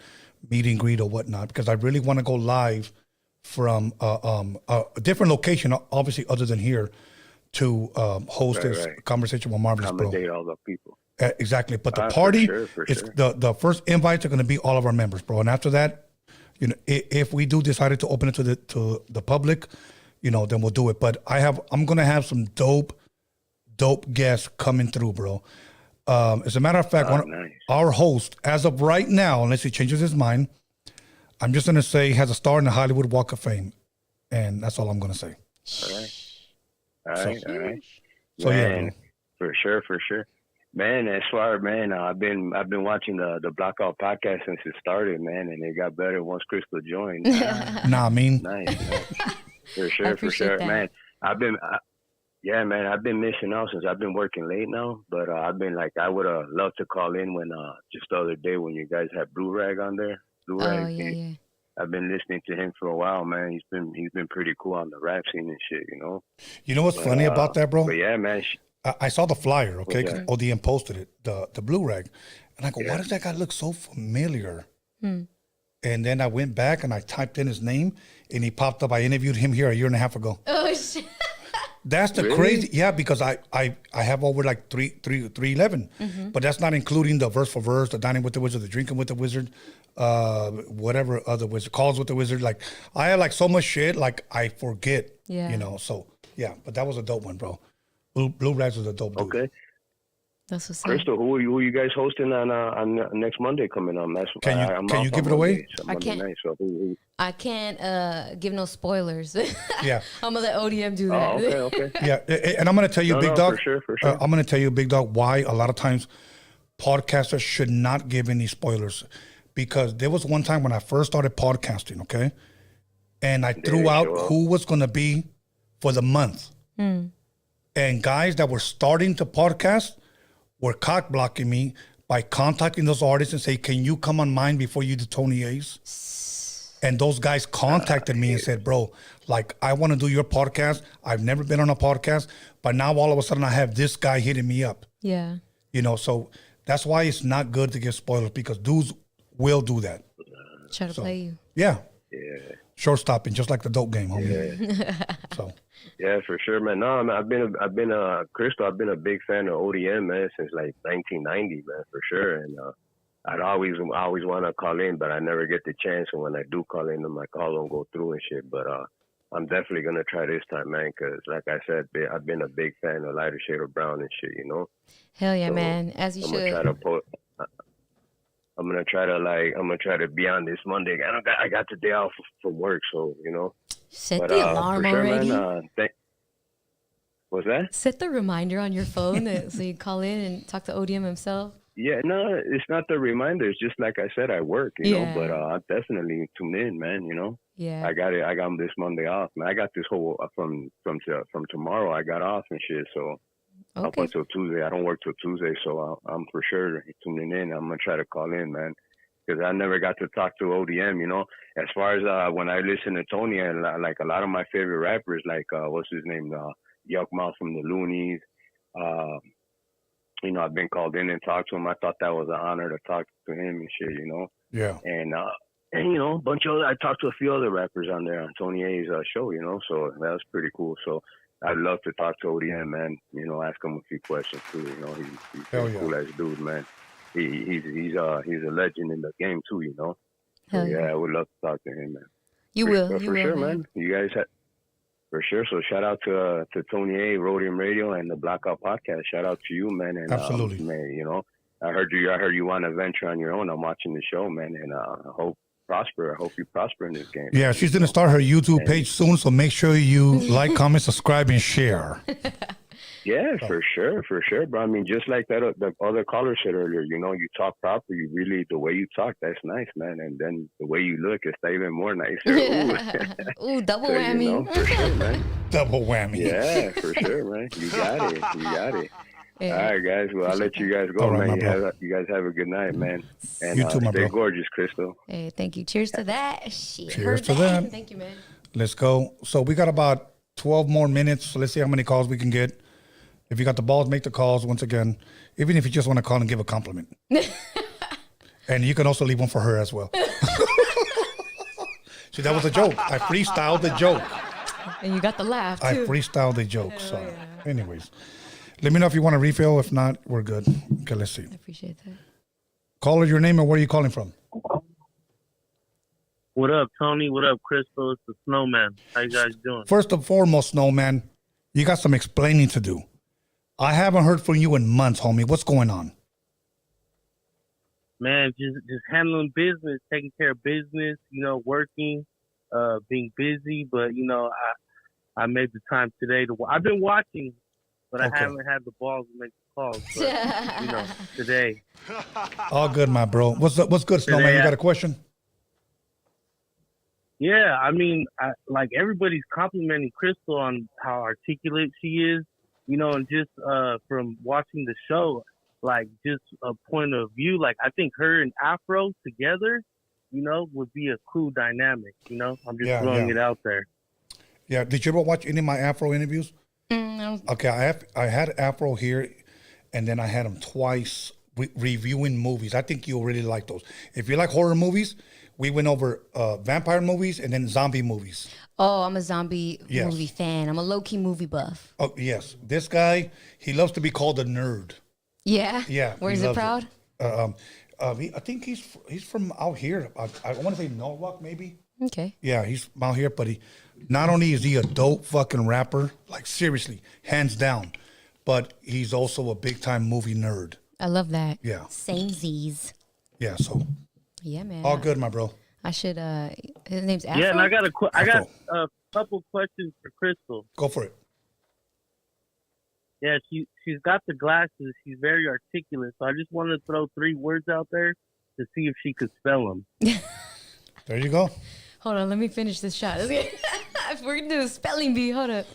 meet and greet or whatnot, because I really want to go live from a different location, obviously other than here, to host this conversation with Marvelous, bro. Accommodate all the people. Exactly, but the party, the first invites are going to be all of our members, bro. And after that, if we do decide to open it to the public, then we'll do it. But I'm going to have some dope guests coming through, bro. As a matter of fact, our host, as of right now, unless he changes his mind, I'm just going to say has a star in the Hollywood Walk of Fame. And that's all I'm going to say. All right. So, man, yeah, for sure. Man, as far, man, I've been watching the Blackout podcast since it started, man, and it got better once Crystal joined. Nice. For sure. that. Man, I've been missing out since I've been working late now, but I've been like, I would have loved to call in when, just the other day when you guys had Blue Rag on there. Yeah. I've been listening to him for a while, man. He's been pretty cool on the rap scene and shit, you know. You know what's funny about that, bro? But yeah, man. I saw the flyer, okay? What's 'Cause that? ODM posted it, the blue rag. And I go, why does that guy look so familiar? And then I went back and I typed in his name and he popped up. I interviewed him here a year and a half ago. Oh, shit. That's the crazy, yeah, because I have over like 311, but that's not including the verse for verse, the dining with the wizard, the drinking with the wizard, whatever other wizard, calls with the wizard. Like I have like so much shit, like I forget, you know. So yeah, but that was a dope one, bro. Blue Rags was a dope dude. Okay. That's what's Crystal, who are you guys hosting on next Monday coming on? That's can you give it away? I can't. Night, so I can't give no spoilers. Yeah. I'm gonna let ODM do that. Oh, okay. Yeah, and I'm gonna tell you, Big Dog. For sure. I'm gonna tell you, Big Dog, why a lot of times podcasters should not give any spoilers, because there was one time when I first started podcasting, okay, and I threw out who was gonna be for the month, and guys that were starting to podcast were cock blocking me by contacting those artists and say, "Can you come on mine before you do Tony A's?" And those guys contacted me and said, "Bro, like I want to do your podcast. I've never been on a podcast, but now all of a sudden I have this guy hitting me up." Yeah. You know, so that's why it's not good to give spoilers, because dudes will do that. Try to play you. Yeah. Yeah. Shortstopping, just like the dope game, homie. Yeah. So. Yeah, for sure, man. No, man, I've been Crystal. I've been a big fan of ODM, man, since like 1990, man, for sure. And I'd always want to call in, but I never get the chance. And when I do call in, my call don't go through and shit. But I'm definitely gonna try this time, man, because like I said, I've been a big fan of Lighter Shade of Brown and shit, you know. Hell yeah, man. As you should. I'm gonna try to be on this Monday. I got the day off from work, so you know. Set the alarm already. What's that? Set the reminder on your phone so you call in and talk to ODM himself. Yeah, no, it's not the reminder. It's just like I said, I work, you know. But I definitely tune in, man. You know. Yeah. I got this Monday off, man. I got this whole from tomorrow. I got off and shit, so. Up until Tuesday. I don't work till Tuesday, so I'm for sure tuning in. I'm going to try to call in, man, because I never got to talk to ODM, you know. As far as when I listen to Tony, and like a lot of my favorite rappers, like, what's his name, Yuck Mouth from the Loonies, you know, I've been called in and talked to him. I thought that was an honor to talk to him and shit, you know. Yeah. And you know, I talked to a few other rappers on there on Tony A's show, you know, so that was pretty cool. So I'd love to talk to ODM, man. You know, ask him a few questions too. You know, he's a cool ass dude, man. He's a legend in the game too. You know. So, yeah, I would love to talk to him, man. You will, for sure, man. You guys for sure. So shout out to Tony A, Roadium Radio, and the Blackout Podcast. Shout out to you, man. And absolutely, man. You know, I heard you want to venture on your own. I'm watching the show, man, and I hope you prosper in this game. Yeah, she's gonna start her YouTube page soon, so make sure you like, comment, subscribe, and share. Yeah, for sure, bro. I mean, just like that the other caller said earlier, you know, you talk proper. You really, the way you talk, that's nice, man. And then the way you look, it's even more nicer. Ooh, double so, whammy. You know, for sure, man. Double whammy. Yeah, for sure, man. You got it. Yeah. All right, guys. Well, I'll let you guys go, right, man. You guys have a good night, man. And you too, my stay bro. gorgeous, Crystal. Hey, thank you. Cheers to that. Shit, cheers to that. Thank you, man. Let's go. So we got about 12 more minutes. So let's see how many calls we can get. If you got the balls, make the calls once again. Even if you just want to call and give a compliment. And you can also leave one for her as well. See, that was a joke. I freestyled the joke. And you got the laugh, too. I freestyled the joke. So, anyways. Let me know if you want to refill. If not, we're good. Okay, let's see. I appreciate that. Caller, your name and where are you calling from? What up, Tony? What up, Crystal? It's the Snowman. How you guys doing? First and foremost, Snowman, you got some explaining to do. I haven't heard from you in months, homie. What's going on? Man, just handling business, taking care of business, you know, working, being busy. But, you know, I made the time today I've been watching, but I haven't had the balls to make the calls. But, you know, today. All good, my bro. What's good, Snowman? You got a question? Yeah, I mean, like everybody's complimenting Crystal on how articulate she is, you know, and just from watching the show, like just a point of view, like I think her and Afro together would be a cool dynamic. I'm just throwing it out there. Yeah. Did you ever watch any of my Afro interviews? No. Okay, I had Afro here, and then I had him twice reviewing movies. I think you'll really like those. If you like horror movies, we went over vampire movies and then zombie movies. Oh, I'm a zombie movie fan. I'm a low-key movie buff. Oh, yes. This guy, he loves to be called a nerd. Yeah? Yeah. Where's it proud? I think he's from out here. I want to say Norwalk, maybe. Okay. Yeah, he's out here, but not only is he a dope fucking rapper, like seriously, hands down, but he's also a big-time movie nerd. I love that. Yeah. Same Z's. Yeah, so. Yeah, man. All good, my bro. I should, his name's Afro? Yeah, and I got a couple questions for Crystal. Go for it. Yeah, she's got the glasses. She's very articulate. So I just wanted to throw 3 words out there to see if she could spell them. There you go. Hold on, let me finish this shot. Okay. If we're going to do a spelling bee, hold up.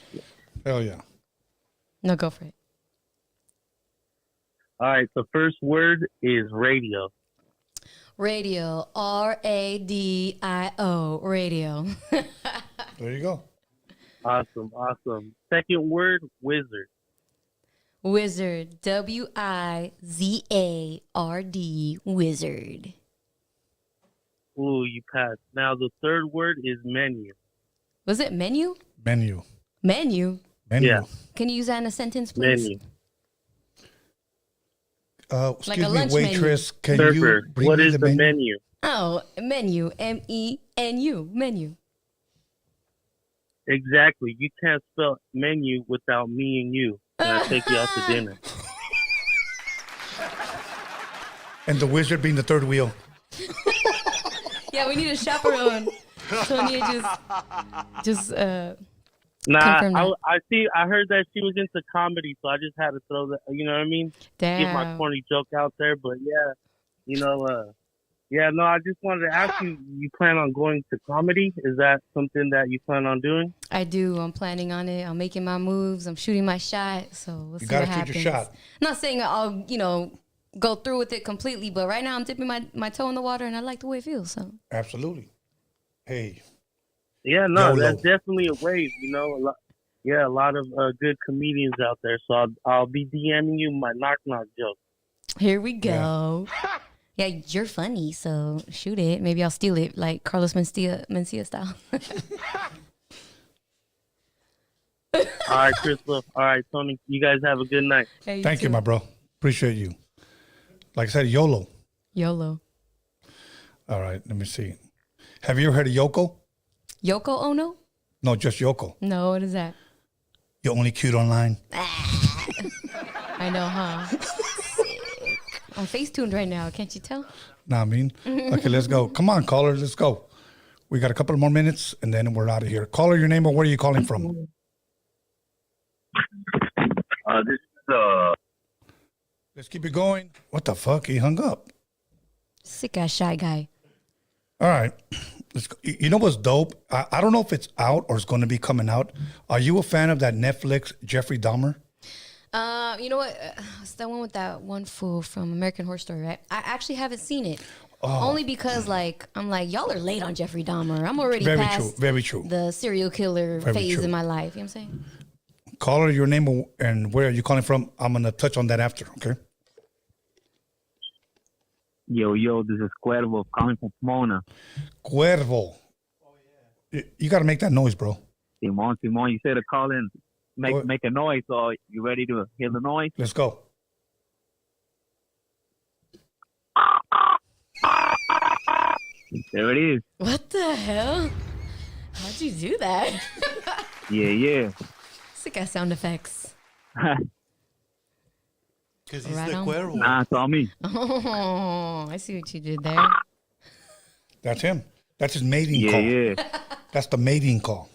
Hell yeah. No, go for it. All right, the first word is radio. Radio. R-A-D-I-O. Radio. There you go. Awesome. Second word, wizard. Wizard. W-I-Z-A-R-D. Wizard. Ooh, you passed. Now the third word is menu. Was it menu? Menu. Menu? Yeah. Can you use that in a sentence, please? Menu. Excuse me, waitress. Menu. Can Surfer, you bring what me is the the menu? Oh, menu. M-E-N-U. Menu. Exactly. You can't spell menu without me and you. And I take you out to dinner. And the wizard being the third wheel. Yeah, we need a chaperone. Tony just Nah, I heard that she was into comedy, so I just had to throw that, you know what I mean? Damn. Get my corny joke out there, but yeah, I just wanted to ask you, you plan on going to comedy? Is that something that you plan on doing? I do. I'm planning on it. I'm making my moves. I'm shooting my shot. So we'll see gotta what happens. shoot your shot. I'm not saying I'll, go through with it completely, but right now I'm dipping my toe in the water and I like the way it feels. So absolutely. Hey. Yeah, no, YOLO. That's definitely a wave. A lot of good comedians out there. So I'll be DMing you my knock joke. Here we go. Yeah, you're funny, so shoot it. Maybe I'll steal it like Carlos Mencia style. All right, Crystal. All right, Tony. You guys have a good night. Hey, Thank you, my bro. Appreciate you. Like I said, YOLO. YOLO. All right, let me see. Have you ever heard of Yoko? Yoko Ono? No, just Yoko. No, what is that? You're only cute online. I know, huh? Sick. I'm face-tuned right now. Can't you tell? Nah, I mean. Okay, let's go. Come on, caller. Let's go. We got a couple more minutes, and then we're out of here. Caller, your name or where are you calling from? This is Let's keep it going. What the fuck? He hung up. Sick-ass shy guy. All right. Let's go. You know what's dope? I don't know if it's out or it's going to be coming out. Are you a fan of that Netflix Jeffrey Dahmer? You know what? It's that one with that one fool from American Horror Story, right? I actually haven't seen it. Oh. Only because, I'm like, y'all are late on Jeffrey Dahmer. I'm already Very past true. Very true. the serial killer Very phase true. in my life. You know what I'm saying? Caller, your name and where are you calling from? I'm going to touch on that after, okay? Yo, this is Cuervo calling from Pomona. Cuervo. You got to make that noise, bro. Simon, you said to call in, make a noise. So you ready to hear the noise? Let's go. There it is. What the hell? How'd you do that? Yeah. Sick ass sound effects. Because he's Right the on. Cuervo. Nah, it's all me. Oh, I see what you did there. That's him. That's his mating call. Yeah. That's the mating call.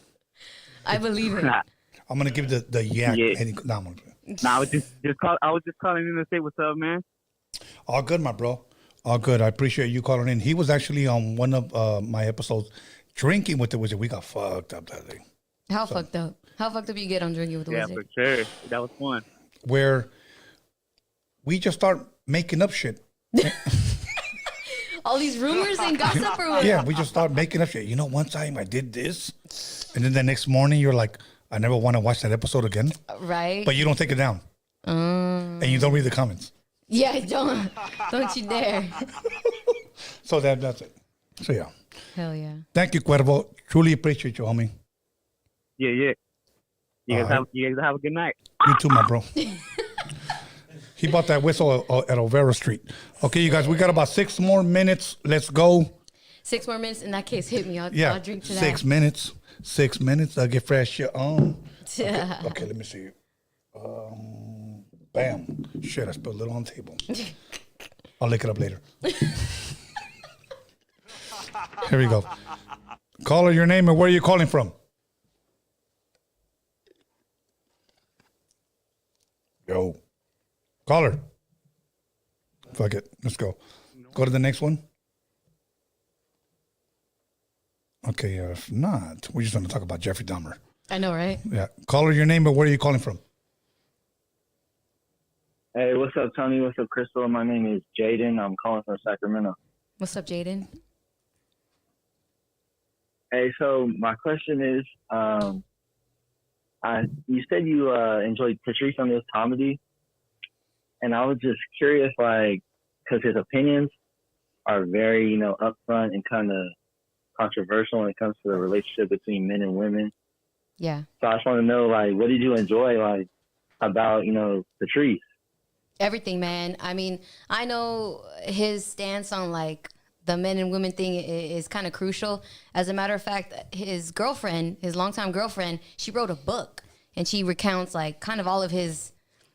I believe it. I'm going to give the yak. Yeah. No, I'm gonna- Nah, I was just calling in to say what's up, man. All good, my bro. All good. I appreciate you calling in. He was actually on one of my episodes drinking with the wizard. We got fucked up that day. How fucked up? How fucked up you get on drinking with the Yeah, wizard? for sure. That was fun. Where we just start making up shit. All these rumors and gossip or what? Yeah, we just start making up shit. You know, one time I did this, and then the next morning you're like, I never want to watch that episode again. Right. But you don't take it down. And you don't read the comments. Yeah, don't you dare. So that's it. So yeah. Hell yeah. Thank you, Cuervo. Truly appreciate you, homie. Yeah. You guys have a good night. You too, my bro. He bought that whistle at Olvera Street. Okay, you guys, we got about 6 more minutes. Let's go. 6 more minutes. In that case, hit me. I'll drink to that. 6 minutes. 6 minutes. I'll get fresh shit on. Okay, let me see. Bam. Shit, I spilled a little on the table. I'll lick it up later. Here we go. Caller, your name and where are you calling from? Yo. Caller. Fuck it. Let's go. Go to the next one. Okay, if not, we're just going to talk about Jeffrey Dahmer. I know, right? Yeah. Caller, your name and where are you calling from? Hey, what's up, Tony? What's up, Crystal? My name is Jaden. I'm calling from Sacramento. What's up, Jaden? Hey, so my question is, you said you enjoyed Patrice on this comedy, and I was just curious, like, because his opinions are very, upfront and kind of controversial when it comes to the relationship between men and women. Yeah. So I just want to know, like, what did you enjoy, like, about, Patrice? Everything, man. I mean, I know his stance on like the men and women thing is kind of crucial. As a matter of fact, his girlfriend, his longtime girlfriend, she wrote a book and she recounts like kind of all of his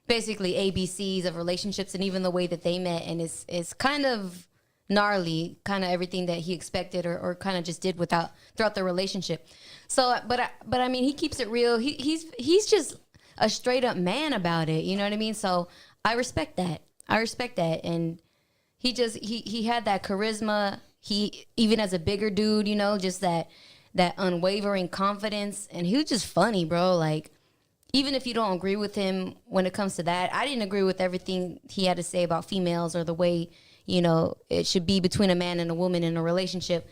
basically ABCs of relationships and even the way that they met. And it's kind of gnarly, kind of everything that he expected or kind of just did throughout the relationship. So, but I mean, he keeps it real. He's just a straight up man about it. You know what I mean? So I respect that. And he had that charisma. He, even as a bigger dude, just that unwavering confidence. And he was just funny, bro. Like, even if you don't agree with him when it comes to that, I didn't agree with everything he had to say about females or the way, it should be between a man and a woman in a relationship.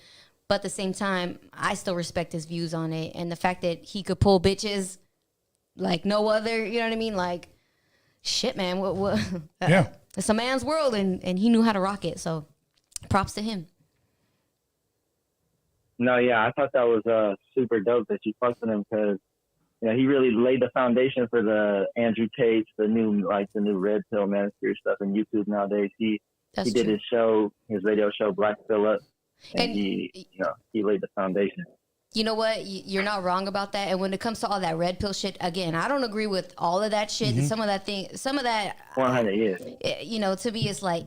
But at the same time, I still respect his views on it. And the fact that he could pull bitches like no other, you know what I mean? Like, shit, man. What? Yeah. It's a man's world, and he knew how to rock it. So, props to him. No, yeah, I thought that was super dope that you fucked with him because, he really laid the foundation for the Andrew Tate, the new Red Pill Manicure stuff on YouTube nowadays. He did his show, his radio show, Black Phillip, and he laid the foundation. You know what? You're not wrong about that. And when it comes to all that red pill shit, again, I don't agree with all of that shit. Mm-hmm. Some of that. 100 years. To me, it's like,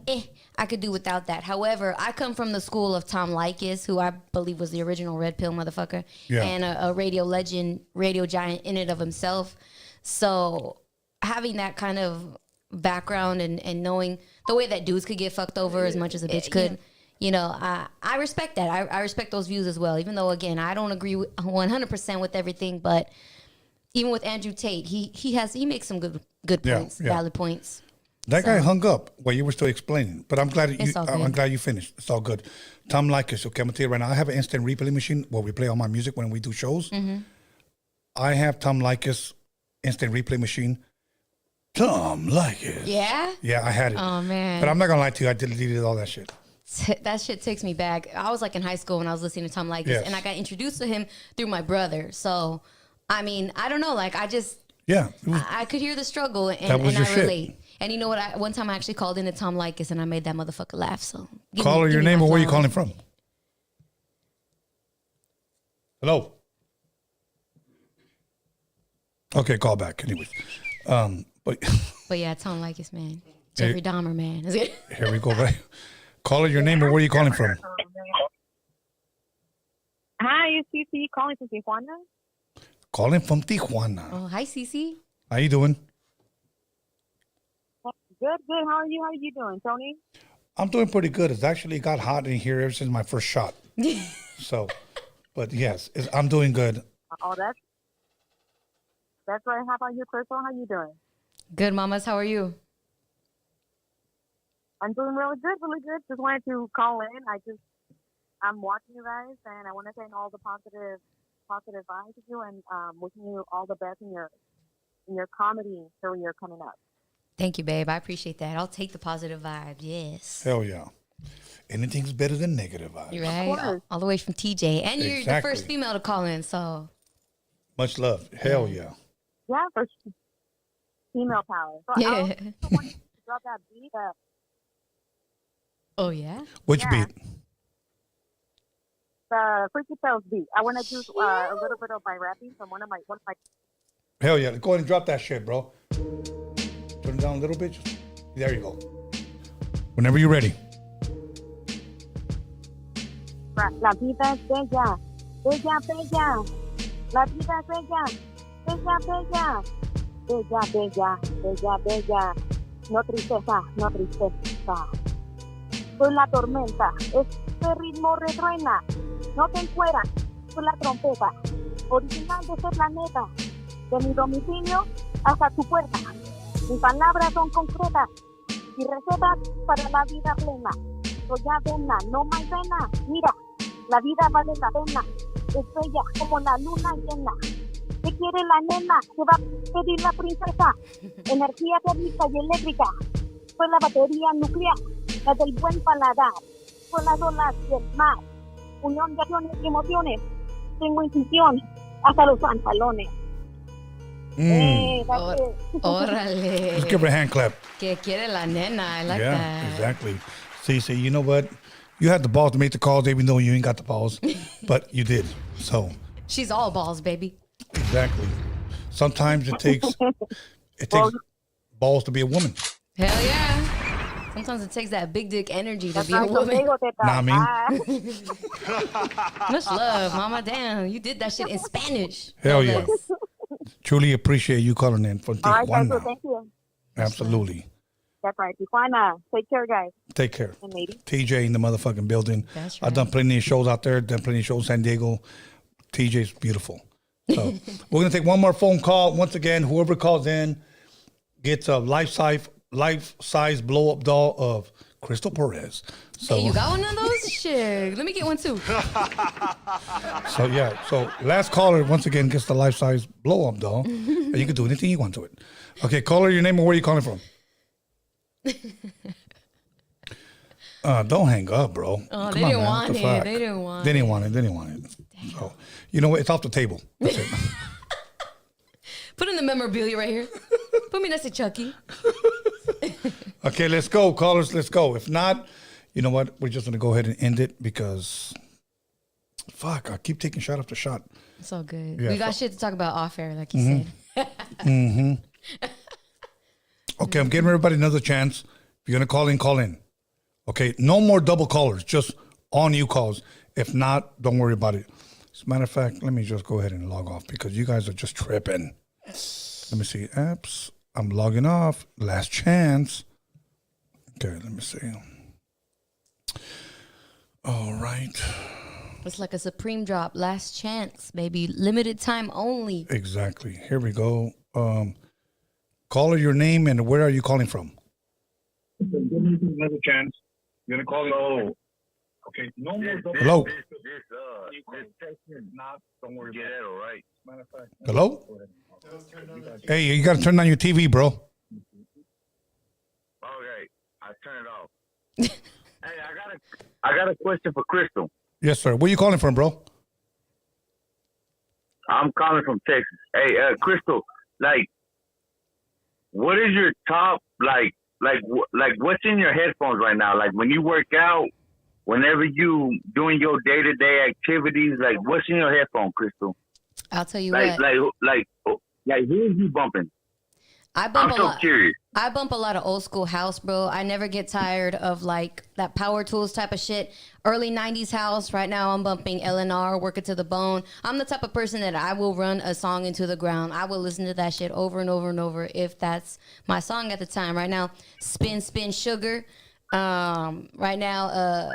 I could do without that. However, I come from the school of Tom Leykis, who I believe was the original red pill motherfucker, and a radio legend, radio giant in and of himself. So having that kind of background and knowing the way that dudes could get fucked over as much as a bitch could. I respect that. I respect those views as well. Even though, again, I don't agree 100% with everything, but even with Andrew Tate, he makes some good points, valid points. That guy hung up while you were still explaining, but I'm glad you finished. It's all good. Tom Leykis, okay, I'm gonna tell you right now. I have an instant replay machine where we play all my music when we do shows. Mm-hmm. I have Tom Leykis instant replay machine. Tom Leykis. Yeah. Yeah, I had it. Oh man. But I'm not gonna lie to you. I deleted all that shit. That shit takes me back. I was like in high school when I was listening to Tom Leykis, and I got introduced to him through my brother. So, I mean, I don't know. Like, I just, I could hear the struggle, and I relate. Shit. And you know what? One time I actually called into Tom Leykis, and I made that motherfucker laugh. So, call her your name or where you calling from? Hello. Okay, call back. Anyways, but yeah, Tom Leykis, man, Jeffrey Dahmer, man. Here we go. Right. Call her your name or where are you calling from? Hi, it's Cece calling from Tijuana. Calling from Tijuana. Oh, hi, Cece. How you doing? Good. How are you? How are you doing, Tony? I'm doing pretty good. It's actually got hot in here ever since my first shot. So, but yes, I'm doing good. Oh, that's right. How about you, Crystal? How you doing? Good, mamas. How are you? I'm doing really good, really good. Just wanted to call in. I'm watching you guys, and I want to send all the positive vibes to you, and wishing you all the best in your comedy career coming up. Thank you, babe. I appreciate that. I'll take the positive vibes. Yes. Hell yeah. Anything's better than negative vibes. You're right. All the way from TJ. And you're the first female to call in, so. Much love. Hell yeah. Yeah, for female power. So Yeah. I also wanted to drop that beat. Oh, yeah? Which beat? The Freaky Tales beat. I want to do a little bit of my rapping from one of my. Hell yeah. Go ahead and drop that shit, bro. Turn it down a little bit. There you go. Whenever you're ready. La vida es bella, bella, bella. La vida es bella, bella, bella. Bella, bella, bella, bella. No tristeza, no tristeza. Soy la tormenta, este ritmo retruena. No te encueras, soy la trompeta. Original de este planeta. De mi domicilio hasta tu puerta. Mis palabras son concretas y recetas para la vida plena. Soy avena, no maicena. Mira, la vida vale la pena. Es bella como la luna llena. ¿Qué quiere la nena? ¿Qué va a pedir la princesa? Energía térmica y eléctrica. Soy la batería nuclear, la del buen paladar. Soy las olas del mar. Unión de acciones y emociones. Tengo intuición hasta los pantalones. Órale. Let's give her a hand clap. Que quiere la nena. I like that. Yeah, exactly. See, you know what? You had the balls to make the calls even though you ain't got the balls, but you did. So she's all balls, baby. Exactly. Sometimes it takes balls to be a woman. Hell yeah. Sometimes it takes that big dick energy to be a woman. Nah, I mean. Much love, mama. Damn, you did that shit in Spanish. Hell yeah. Truly appreciate you calling in from All right, guys, Tijuana. well, thank you. Absolutely. That's right. Tijuana. Take care, guys. Take care. And ladies. TJ in the motherfucking building. That's I've done plenty of shows out there, done plenty of shows in San Diego. TJ's beautiful. So we're going to take one more phone call. Once again, whoever calls in gets a life-size blow-up doll of Crystal Perez. So, Hey, you got one of those? Shit. Let me get one too. So last caller, once again, gets the life-size blow-up doll. And you can do anything you want to it. Okay, caller, your name and where are you calling from? Don't hang up, bro. Oh, they didn't want it. They didn't want They didn't want it. So, you know what? It's off the table. That's it. Put in the memorabilia right here. Put me next to Chucky. Okay, let's go, callers. Let's go. If not, you know what? We're just going to go ahead and end it because, fuck, I keep taking shot after shot. It's all good. Yeah, we got shit to talk about off air, like you said. Okay, I'm giving everybody another chance. If you're going to call in. Okay, no more double callers, just on you calls. If not, don't worry about it. As a matter of fact, let me just go ahead and log off because you guys are just tripping. Let me see. Apps. I'm logging off. Last chance. Okay, let me see. All right. It's like a supreme drop. Last chance, baby. Limited time only. Exactly. Here we go. Caller, your name and where are you calling from? Another chance. You're gonna call it. Okay. No more. Hello. Don't worry Get it all right. Hello? Hey, you got to turn on your TV, bro. Okay, I turn it off. Hey, I got a question for Crystal. Yes, sir. Where you calling from, bro? I'm calling from Texas. Hey, Crystal, like, what is your top what's in your headphones right now? Like when you work out, whenever you doing your day-to-day activities, like what's in your headphone, Crystal? I'll tell you Like who is you bumping? I'm so curious. I bump a lot of old school house, bro. I never get tired of like that power tools type of shit. Early 90s house. Right now I'm bumping LNR, Work It to the Bone. I'm the type of person that I will run a song into the ground. I will listen to that shit over and over and over if that's my song at the time. Right now, Spin Sugar. Right now,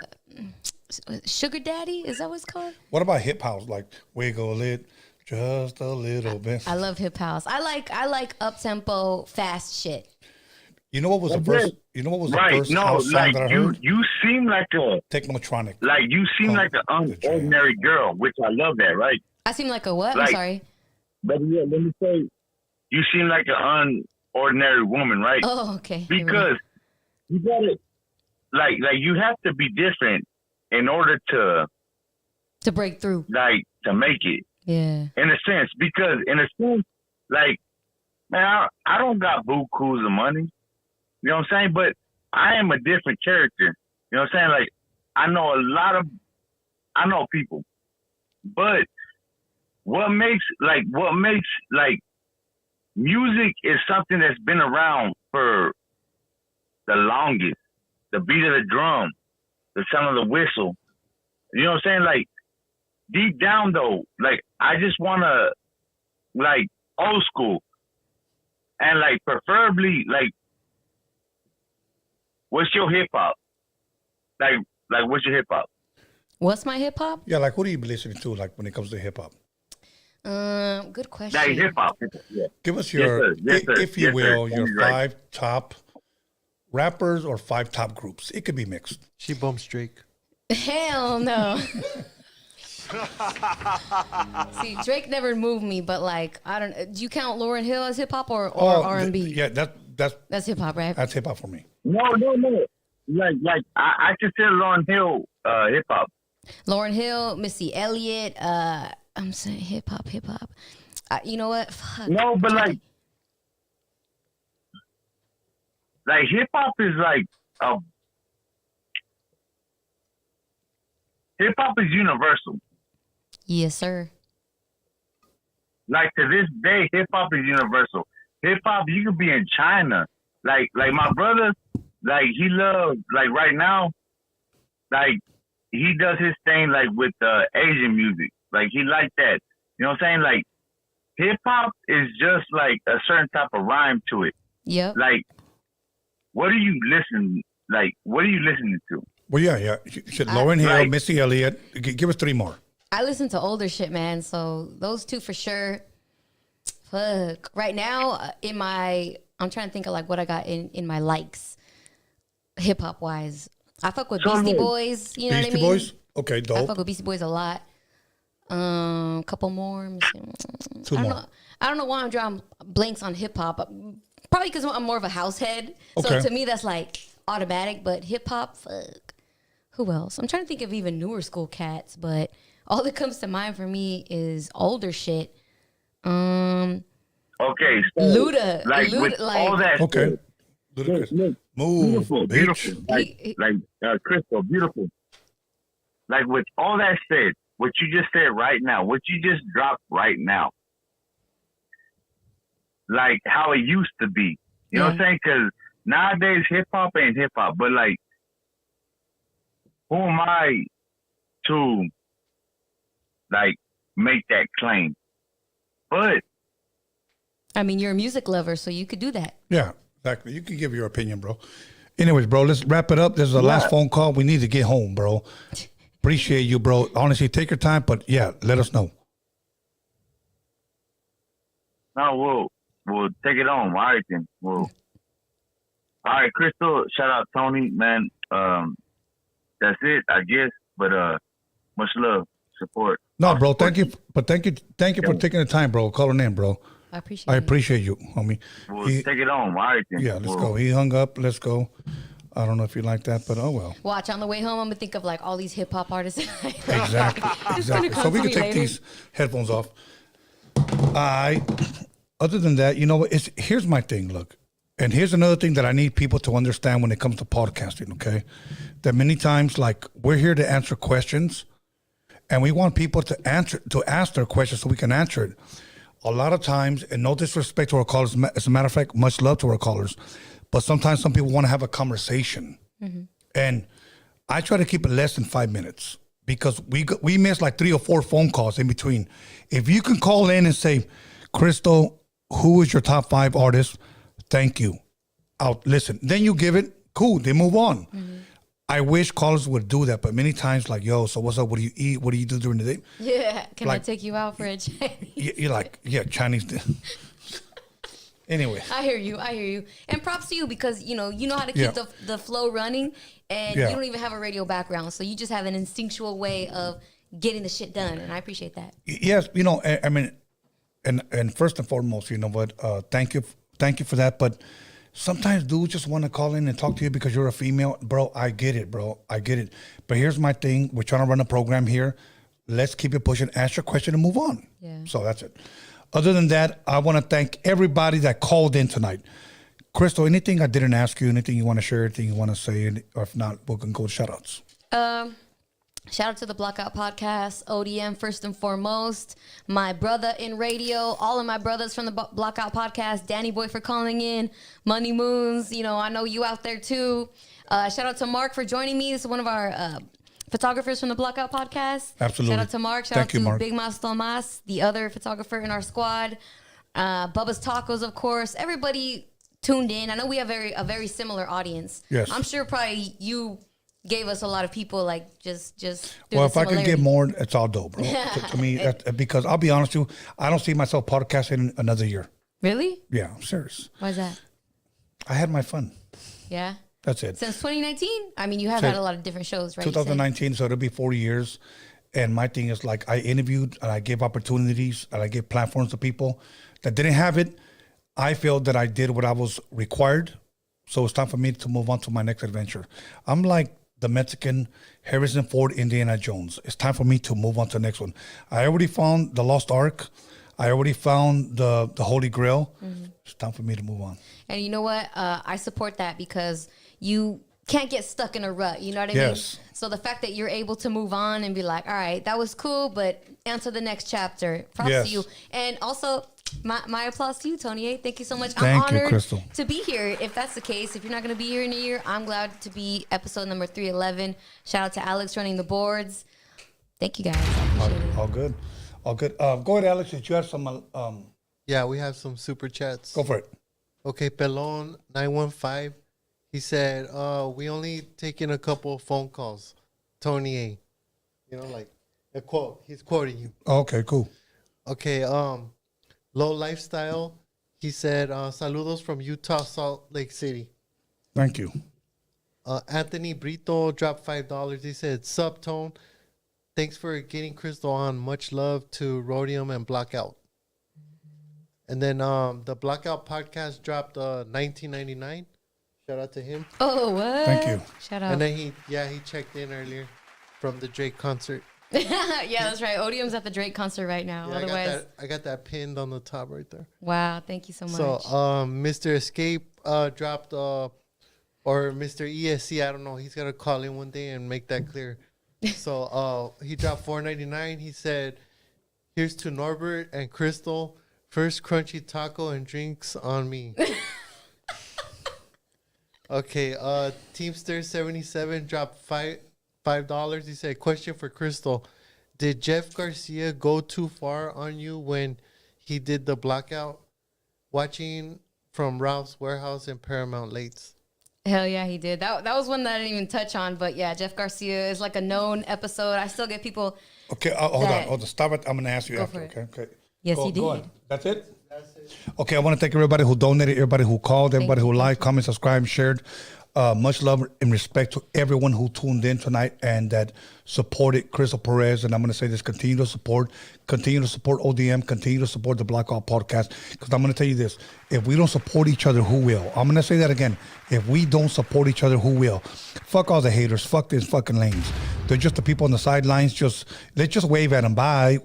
Sugar Daddy, is that what it's called? What about hip house? Like Wiggle It just a little bit. I love hip house. I like up tempo, fast shit. You know what was the first? You know what was the first house song that I heard? You seem like a Technotronic. Like you seem like an unordinary girl, which I love that, right? I seem like a what? Like, I'm sorry. But yeah, let me say, you seem like an unordinary woman, right? Oh, okay. Because you gotta, like you have to be different in order to break through, like to make it. Yeah. In a sense, because in a sense, like, man, I don't got bukus of money. You know what I'm saying? But I am a different character. You know what I'm saying? Like, I know people. But what makes music is something that's been around for the longest. The beat of the drum, the sound of the whistle. You know what I'm saying? Like, deep down though, like, I just wanna, like, old school. And like, preferably, like, what's your hip hop? Like what's your hip hop? What's my hip hop? Yeah, like, what do you be listening to, like, when it comes to hip hop? Good question. Like hip hop. Yeah. Give us your, if you will, your 5 top rappers or 5 top groups. It could be mixed. She bumps Drake. Hell no. See, Drake never moved me, but like, I don't. Do you count Lauryn Hill as hip hop or R&B? Yeah, that's hip hop, right? That's hip hop for me. No. Like I consider Lauryn Hill hip hop. Lauryn Hill, Missy Elliott. I'm saying hip hop. You know what? Fuck. No, but like hip hop is like hip hop is universal. Yes, sir. Like, to this day, hip hop is universal. Hip hop, you could be in China. Like my brother, like, he loves, like, right now, like, he does his thing, like, with Asian music. Like, he like that. You know what I'm saying? Like, hip hop is just like a certain type of rhyme to it. Yep. Like, what are you listening to? Well, yeah. You said Lauryn Hill, Missy Elliott. Give us 3 more. I listen to older shit, man. So those 2 for sure. Fuck. Right now, I'm trying to think of like what I got in my likes, hip hop wise. I fuck with Beastie Boys. You know what I mean? Beastie Boys. Okay, dope. I fuck with Beastie Boys a lot. Couple more. 2 more. I don't know why I'm drawing blanks on hip hop. Probably because I'm more of a house head. So Okay. to me, that's like automatic. But hip hop, fuck. Who else? I'm trying to think of even newer school cats, but all that comes to mind for me is older shit. Okay, so Luda, with all that. Okay. Look, move, beautiful. Like Crystal, beautiful. Like, with all that said, what you just said right now, what you just dropped right now, like how it used to be. You know what I'm saying? Because nowadays hip hop ain't hip hop, but like, who am I to like make that claim? But I mean, you're a music lover, so you could do that. Yeah, exactly. You can give your opinion, bro. Anyways, bro, let's wrap it up. This is the last phone call. We need to get home, bro. Appreciate you, bro. Honestly, take your time, but yeah, let us know. No, we'll take it on. All right, then. All right, Crystal. Shout out Tony, man. That's it, I guess. But much love, support. No, bro. Thank you, but thank you for taking the time, bro. Calling in, bro. I appreciate you, homie. We'll take it on. All right, then. Yeah, let's go. He hung up. Let's go. I don't know if you like that, but oh well. Watch, on the way home, I'm gonna think of like all these hip hop artists. Exactly. So we can take these headphones off. Other than that, you know what? Here's my thing. Look, and here's another thing that I need people to understand when it comes to podcasting. Okay, that many times, like, we're here to answer questions, and we want people to ask their questions so we can answer it. A lot of times, and no disrespect to our callers, as a matter of fact, much love to our callers, but sometimes some people want to have a conversation. Mm-hmm. And I try to keep it less than 5 minutes because we miss like 3 or 4 phone calls in between. If you can call in and say, Crystal, who is your top 5 artists? Thank you. I'll listen. Then you give it, cool, they move on. Mm-hmm. I wish callers would do that, but many times like, yo, so what's up? What do you eat? What do you do during the day? Yeah, can like, I take you out for a Chinese? You're like, yeah, Chinese. Anyway. I hear you. And props to you because, you know how to keep the flow running and you don't even have a radio background. So you just have an instinctual way of getting the shit done. And I appreciate that. Yes. I mean, and first and foremost, you know what? Thank you for that. But sometimes dudes just want to call in and talk to you because you're a female. Bro, I get it, bro. I get it. But here's my thing. We're trying to run a program here. Let's keep it pushing. Ask your question and move on. Yeah. So that's it. Other than that, I want to thank everybody that called in tonight. Crystal, anything I didn't ask you, anything you want to share, anything you want to say, or if not, we can go to shout-outs. Shout out to the Blackout Podcast, ODM first and foremost, my brother in radio, all of my brothers from the Blackout Podcast, Danny Boy for calling in, Money Moons, I know you out there too. Shout out to Mark for joining me. This is one of our photographers from the Blackout Podcast. Absolutely. Shout out to Mark. Shout out to Big Mas Tomas, the other photographer in our squad. Bubba's Tacos, of course. Everybody tuned in. I know we have a very similar audience. Yes. I'm sure probably you gave us a lot of people like just well, if I can get more, it's all dope, bro. to me, because I'll be honest with you, I don't see myself podcasting another year. Really? Yeah, I'm serious. Why is that? I had my fun. Yeah. That's it. Since 2019? I mean, you have had a lot of different shows, right? 2019, so it'll be 4 years. And my thing is like I interviewed and I gave opportunities and I gave platforms to people that didn't have it. I feel that I did what I was required. So it's time for me to move on to my next adventure. I'm like the Mexican Harrison Ford, Indiana Jones. It's time for me to move on to the next one. I already found the Lost Ark. I already found the Holy Grail. Mm-hmm. It's time for me to move on. And you know what? I support that because you can't get stuck in a rut. You know what I mean? So the fact that you're able to move on and be like, all right, that was cool, but on to the next chapter. Props to you. And also, my applause to you, Tony A. Thank you so much. I'm honored Crystal, to be here. If that's the case, if you're not going to be here in a year, I'm glad to be episode number 311. Shout out to Alex running the boards. Thank you, guys. I appreciate it. All good. All good. Go ahead, Alex. Did you have some... Yeah, we have some super chats. Go for it. Okay, Pelon 915. He said, we only taking a couple of phone calls. Tony A. Like a quote. He's quoting you. Okay, cool. Okay, Low Lifestyle. He said, saludos from Utah, Salt Lake City. Thank you. Anthony Brito dropped $5. He said, Subtone. Thanks for getting Crystal on. Much love to Roadium and Blackout. And then the Blackout podcast dropped $19.99. Shout out to him. Oh, what? Thank you. Shout out. And then he checked in earlier from the Drake concert. Yeah, that's right. Odium's at the Drake concert right now. Yeah, otherwise, I got that pinned on the top right there. Wow, thank you so much. So, Mr. Escape dropped, or Mr. ESC, I don't know. He's gonna call in one day and make that clear. So, he dropped $4.99. He said, "Here's to Norbert and Crystal. First crunchy taco and drinks on me." Okay, Teamster 77 dropped $5. He said, question for Crystal. Did Jeff Garcia go too far on you when he did the Blackout? Watching from Ralph's Warehouse in Paramount Lates. Hell yeah, he did. That was one that I didn't even touch on, but yeah, Jeff Garcia is like a known episode. I still get people. Okay, hold on. Stop it. I'm going to ask you after, okay? Yes, you did. Go ahead. That's it? Okay, I want to thank everybody who donated, everybody who called, everybody who liked, commented, subscribed, shared. Much love and respect to everyone who tuned in tonight and that supported Crystal Perez. And I'm going to say this, continue to support ODM, continue to support the Blackout Podcast. Because I'm going to tell you this, if we don't support each other, who will? I'm going to say that again. If we don't support each other, who will? Fuck all the haters. Fuck these fucking lanes. They're just the people on the sidelines. Let's just wave at them. Bye.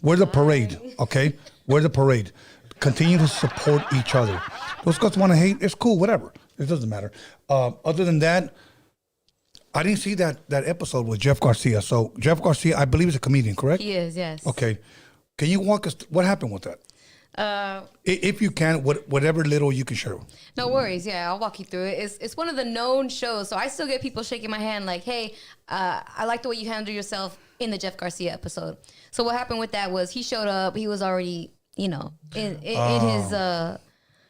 We're the parade, okay? We're the parade. Continue to support each other. Those guys want to hate, it's cool, whatever. It doesn't matter. Other than that, I didn't see that episode with Jeff Garcia. So Jeff Garcia, I believe, is a comedian, correct? He is, yes. Okay. Can you walk us, what happened with that? If you can, whatever little you can share. No worries. Yeah, I'll walk you through it. It's one of the known shows, so I still get people shaking my hand like, hey, I like the way you handle yourself in the Jeff Garcia episode. So what happened with that was he showed up. He was already, in his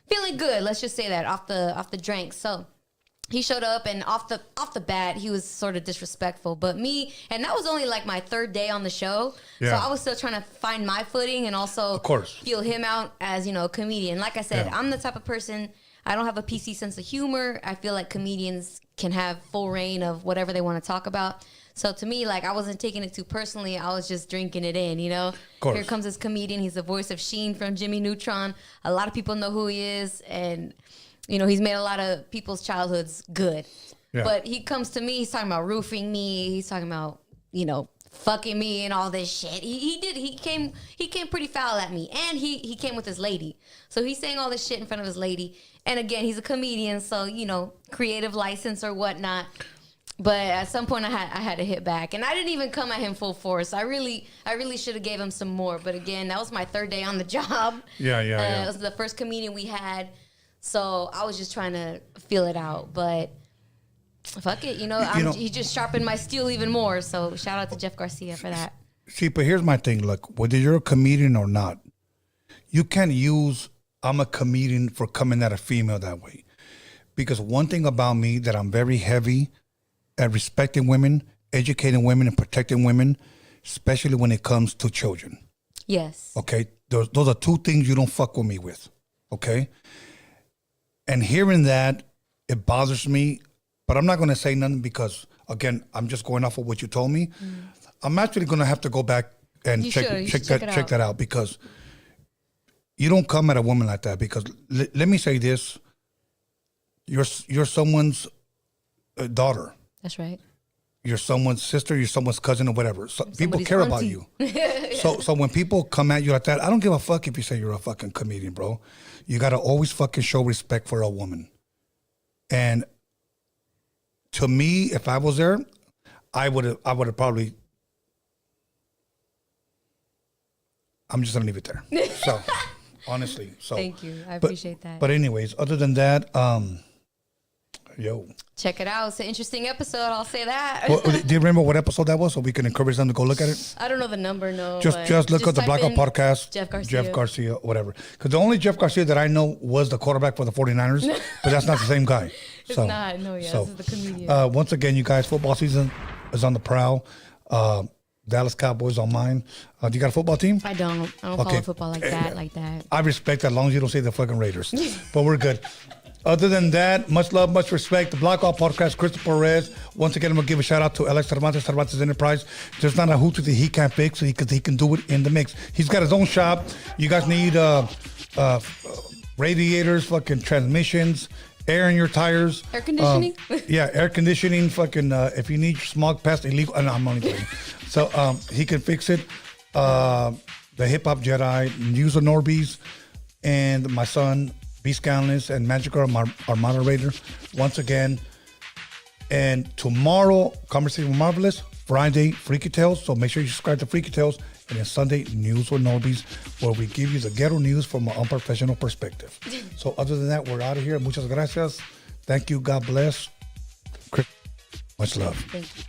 feeling good. Let's just say that off the drink. So he showed up, and off the bat, he was sort of disrespectful. But me, and that was only like my third day on the show, so I was still trying to find my footing and also feel him out as, you know, a comedian. Like I said, I'm the type of person, I don't have a PC sense of humor. I feel like comedians can have full reign of whatever they want to talk about. So to me, like, I wasn't taking it too personally. I was just drinking it in, you know. Here comes this comedian. He's the voice of Sheen from Jimmy Neutron. A lot of people know who he is, and you know, he's made a lot of people's childhoods good. Yeah. But he comes to me, he's talking about roofing me. He's talking about, you know, fucking me and all this shit. He came pretty foul at me. And he came with his lady. So he's saying all this shit in front of his lady. And again, he's a comedian, so, you know, creative license or whatnot. But at some point I had to hit back. And I didn't even come at him full force. I really should have gave him some more. But again, that was my third day on the job. Yeah. It was the first comedian we had. So I was just trying to feel it out, but fuck it, you know, he just sharpened my steel even more. So shout out to Jeff Garcia for that. See, but here's my thing. Look, whether you're a comedian or not, you can't use I'm a comedian for coming at a female that way. Because one thing about me that I'm very heavy at respecting women, educating women, and protecting women, especially when it comes to children. Yes. Okay? Those are two things you don't fuck with me with. Okay? And hearing that, it bothers me, but I'm not going to say nothing because, again, I'm just going off of what you told me. I'm actually going to have to go back and check that out because you don't come at a woman like that. Because let me say this: you're someone's daughter. That's right. You're someone's sister. You're someone's cousin or whatever. So people care about you. So when people come at you like that, I don't give a fuck if you say you're a fucking comedian, bro. You got to always fucking show respect for a woman. And to me, if I was there, I would have probably, I'm just going to leave it there. So, honestly. So thank you. I appreciate that. But anyways, other than that, check it out. It's an interesting episode. I'll say that. Well, do you remember what episode that was so we can encourage them to go look at it? I don't know the number, no. Just look at the Blackout Podcast. Jeff Garcia, whatever. Because the only Jeff Garcia that I know was the quarterback for the 49ers, but that's not the same guy. It's not. No, this is the comedian. Once again, you guys, football season is on the prowl. Dallas Cowboys on mine. Do you got a football team? I don't follow football like that. I respect that as long as you don't say the fucking Raiders. But we're good. Other than that, much love, much respect. The Blackout Podcast, Christopher Perez. Once again, I'm going to give a shout out to Alex Cervantes Enterprise. There's not a hoot that he can't fix, so he can do it in the mix. He's got his own shop. You guys need radiators, fucking transmissions, air in your tires. Air conditioning? Air conditioning. Fucking, if you need smog past illegal. No, I'm only kidding. So he can fix it. The Hip Hop Jedi, News of Norbies, and my son, B-SKANLESS, and Magic are our moderator once again. And tomorrow, Conversation with Marvelous. Friday, Freaky Tales. So make sure you subscribe to Freaky Tales. And then Sunday, News with Norbies, where we give you the ghetto news from an unprofessional perspective. So other than that, we're out of here. Muchas gracias. Thank you. God bless. Much love. Thank you.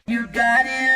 You got it.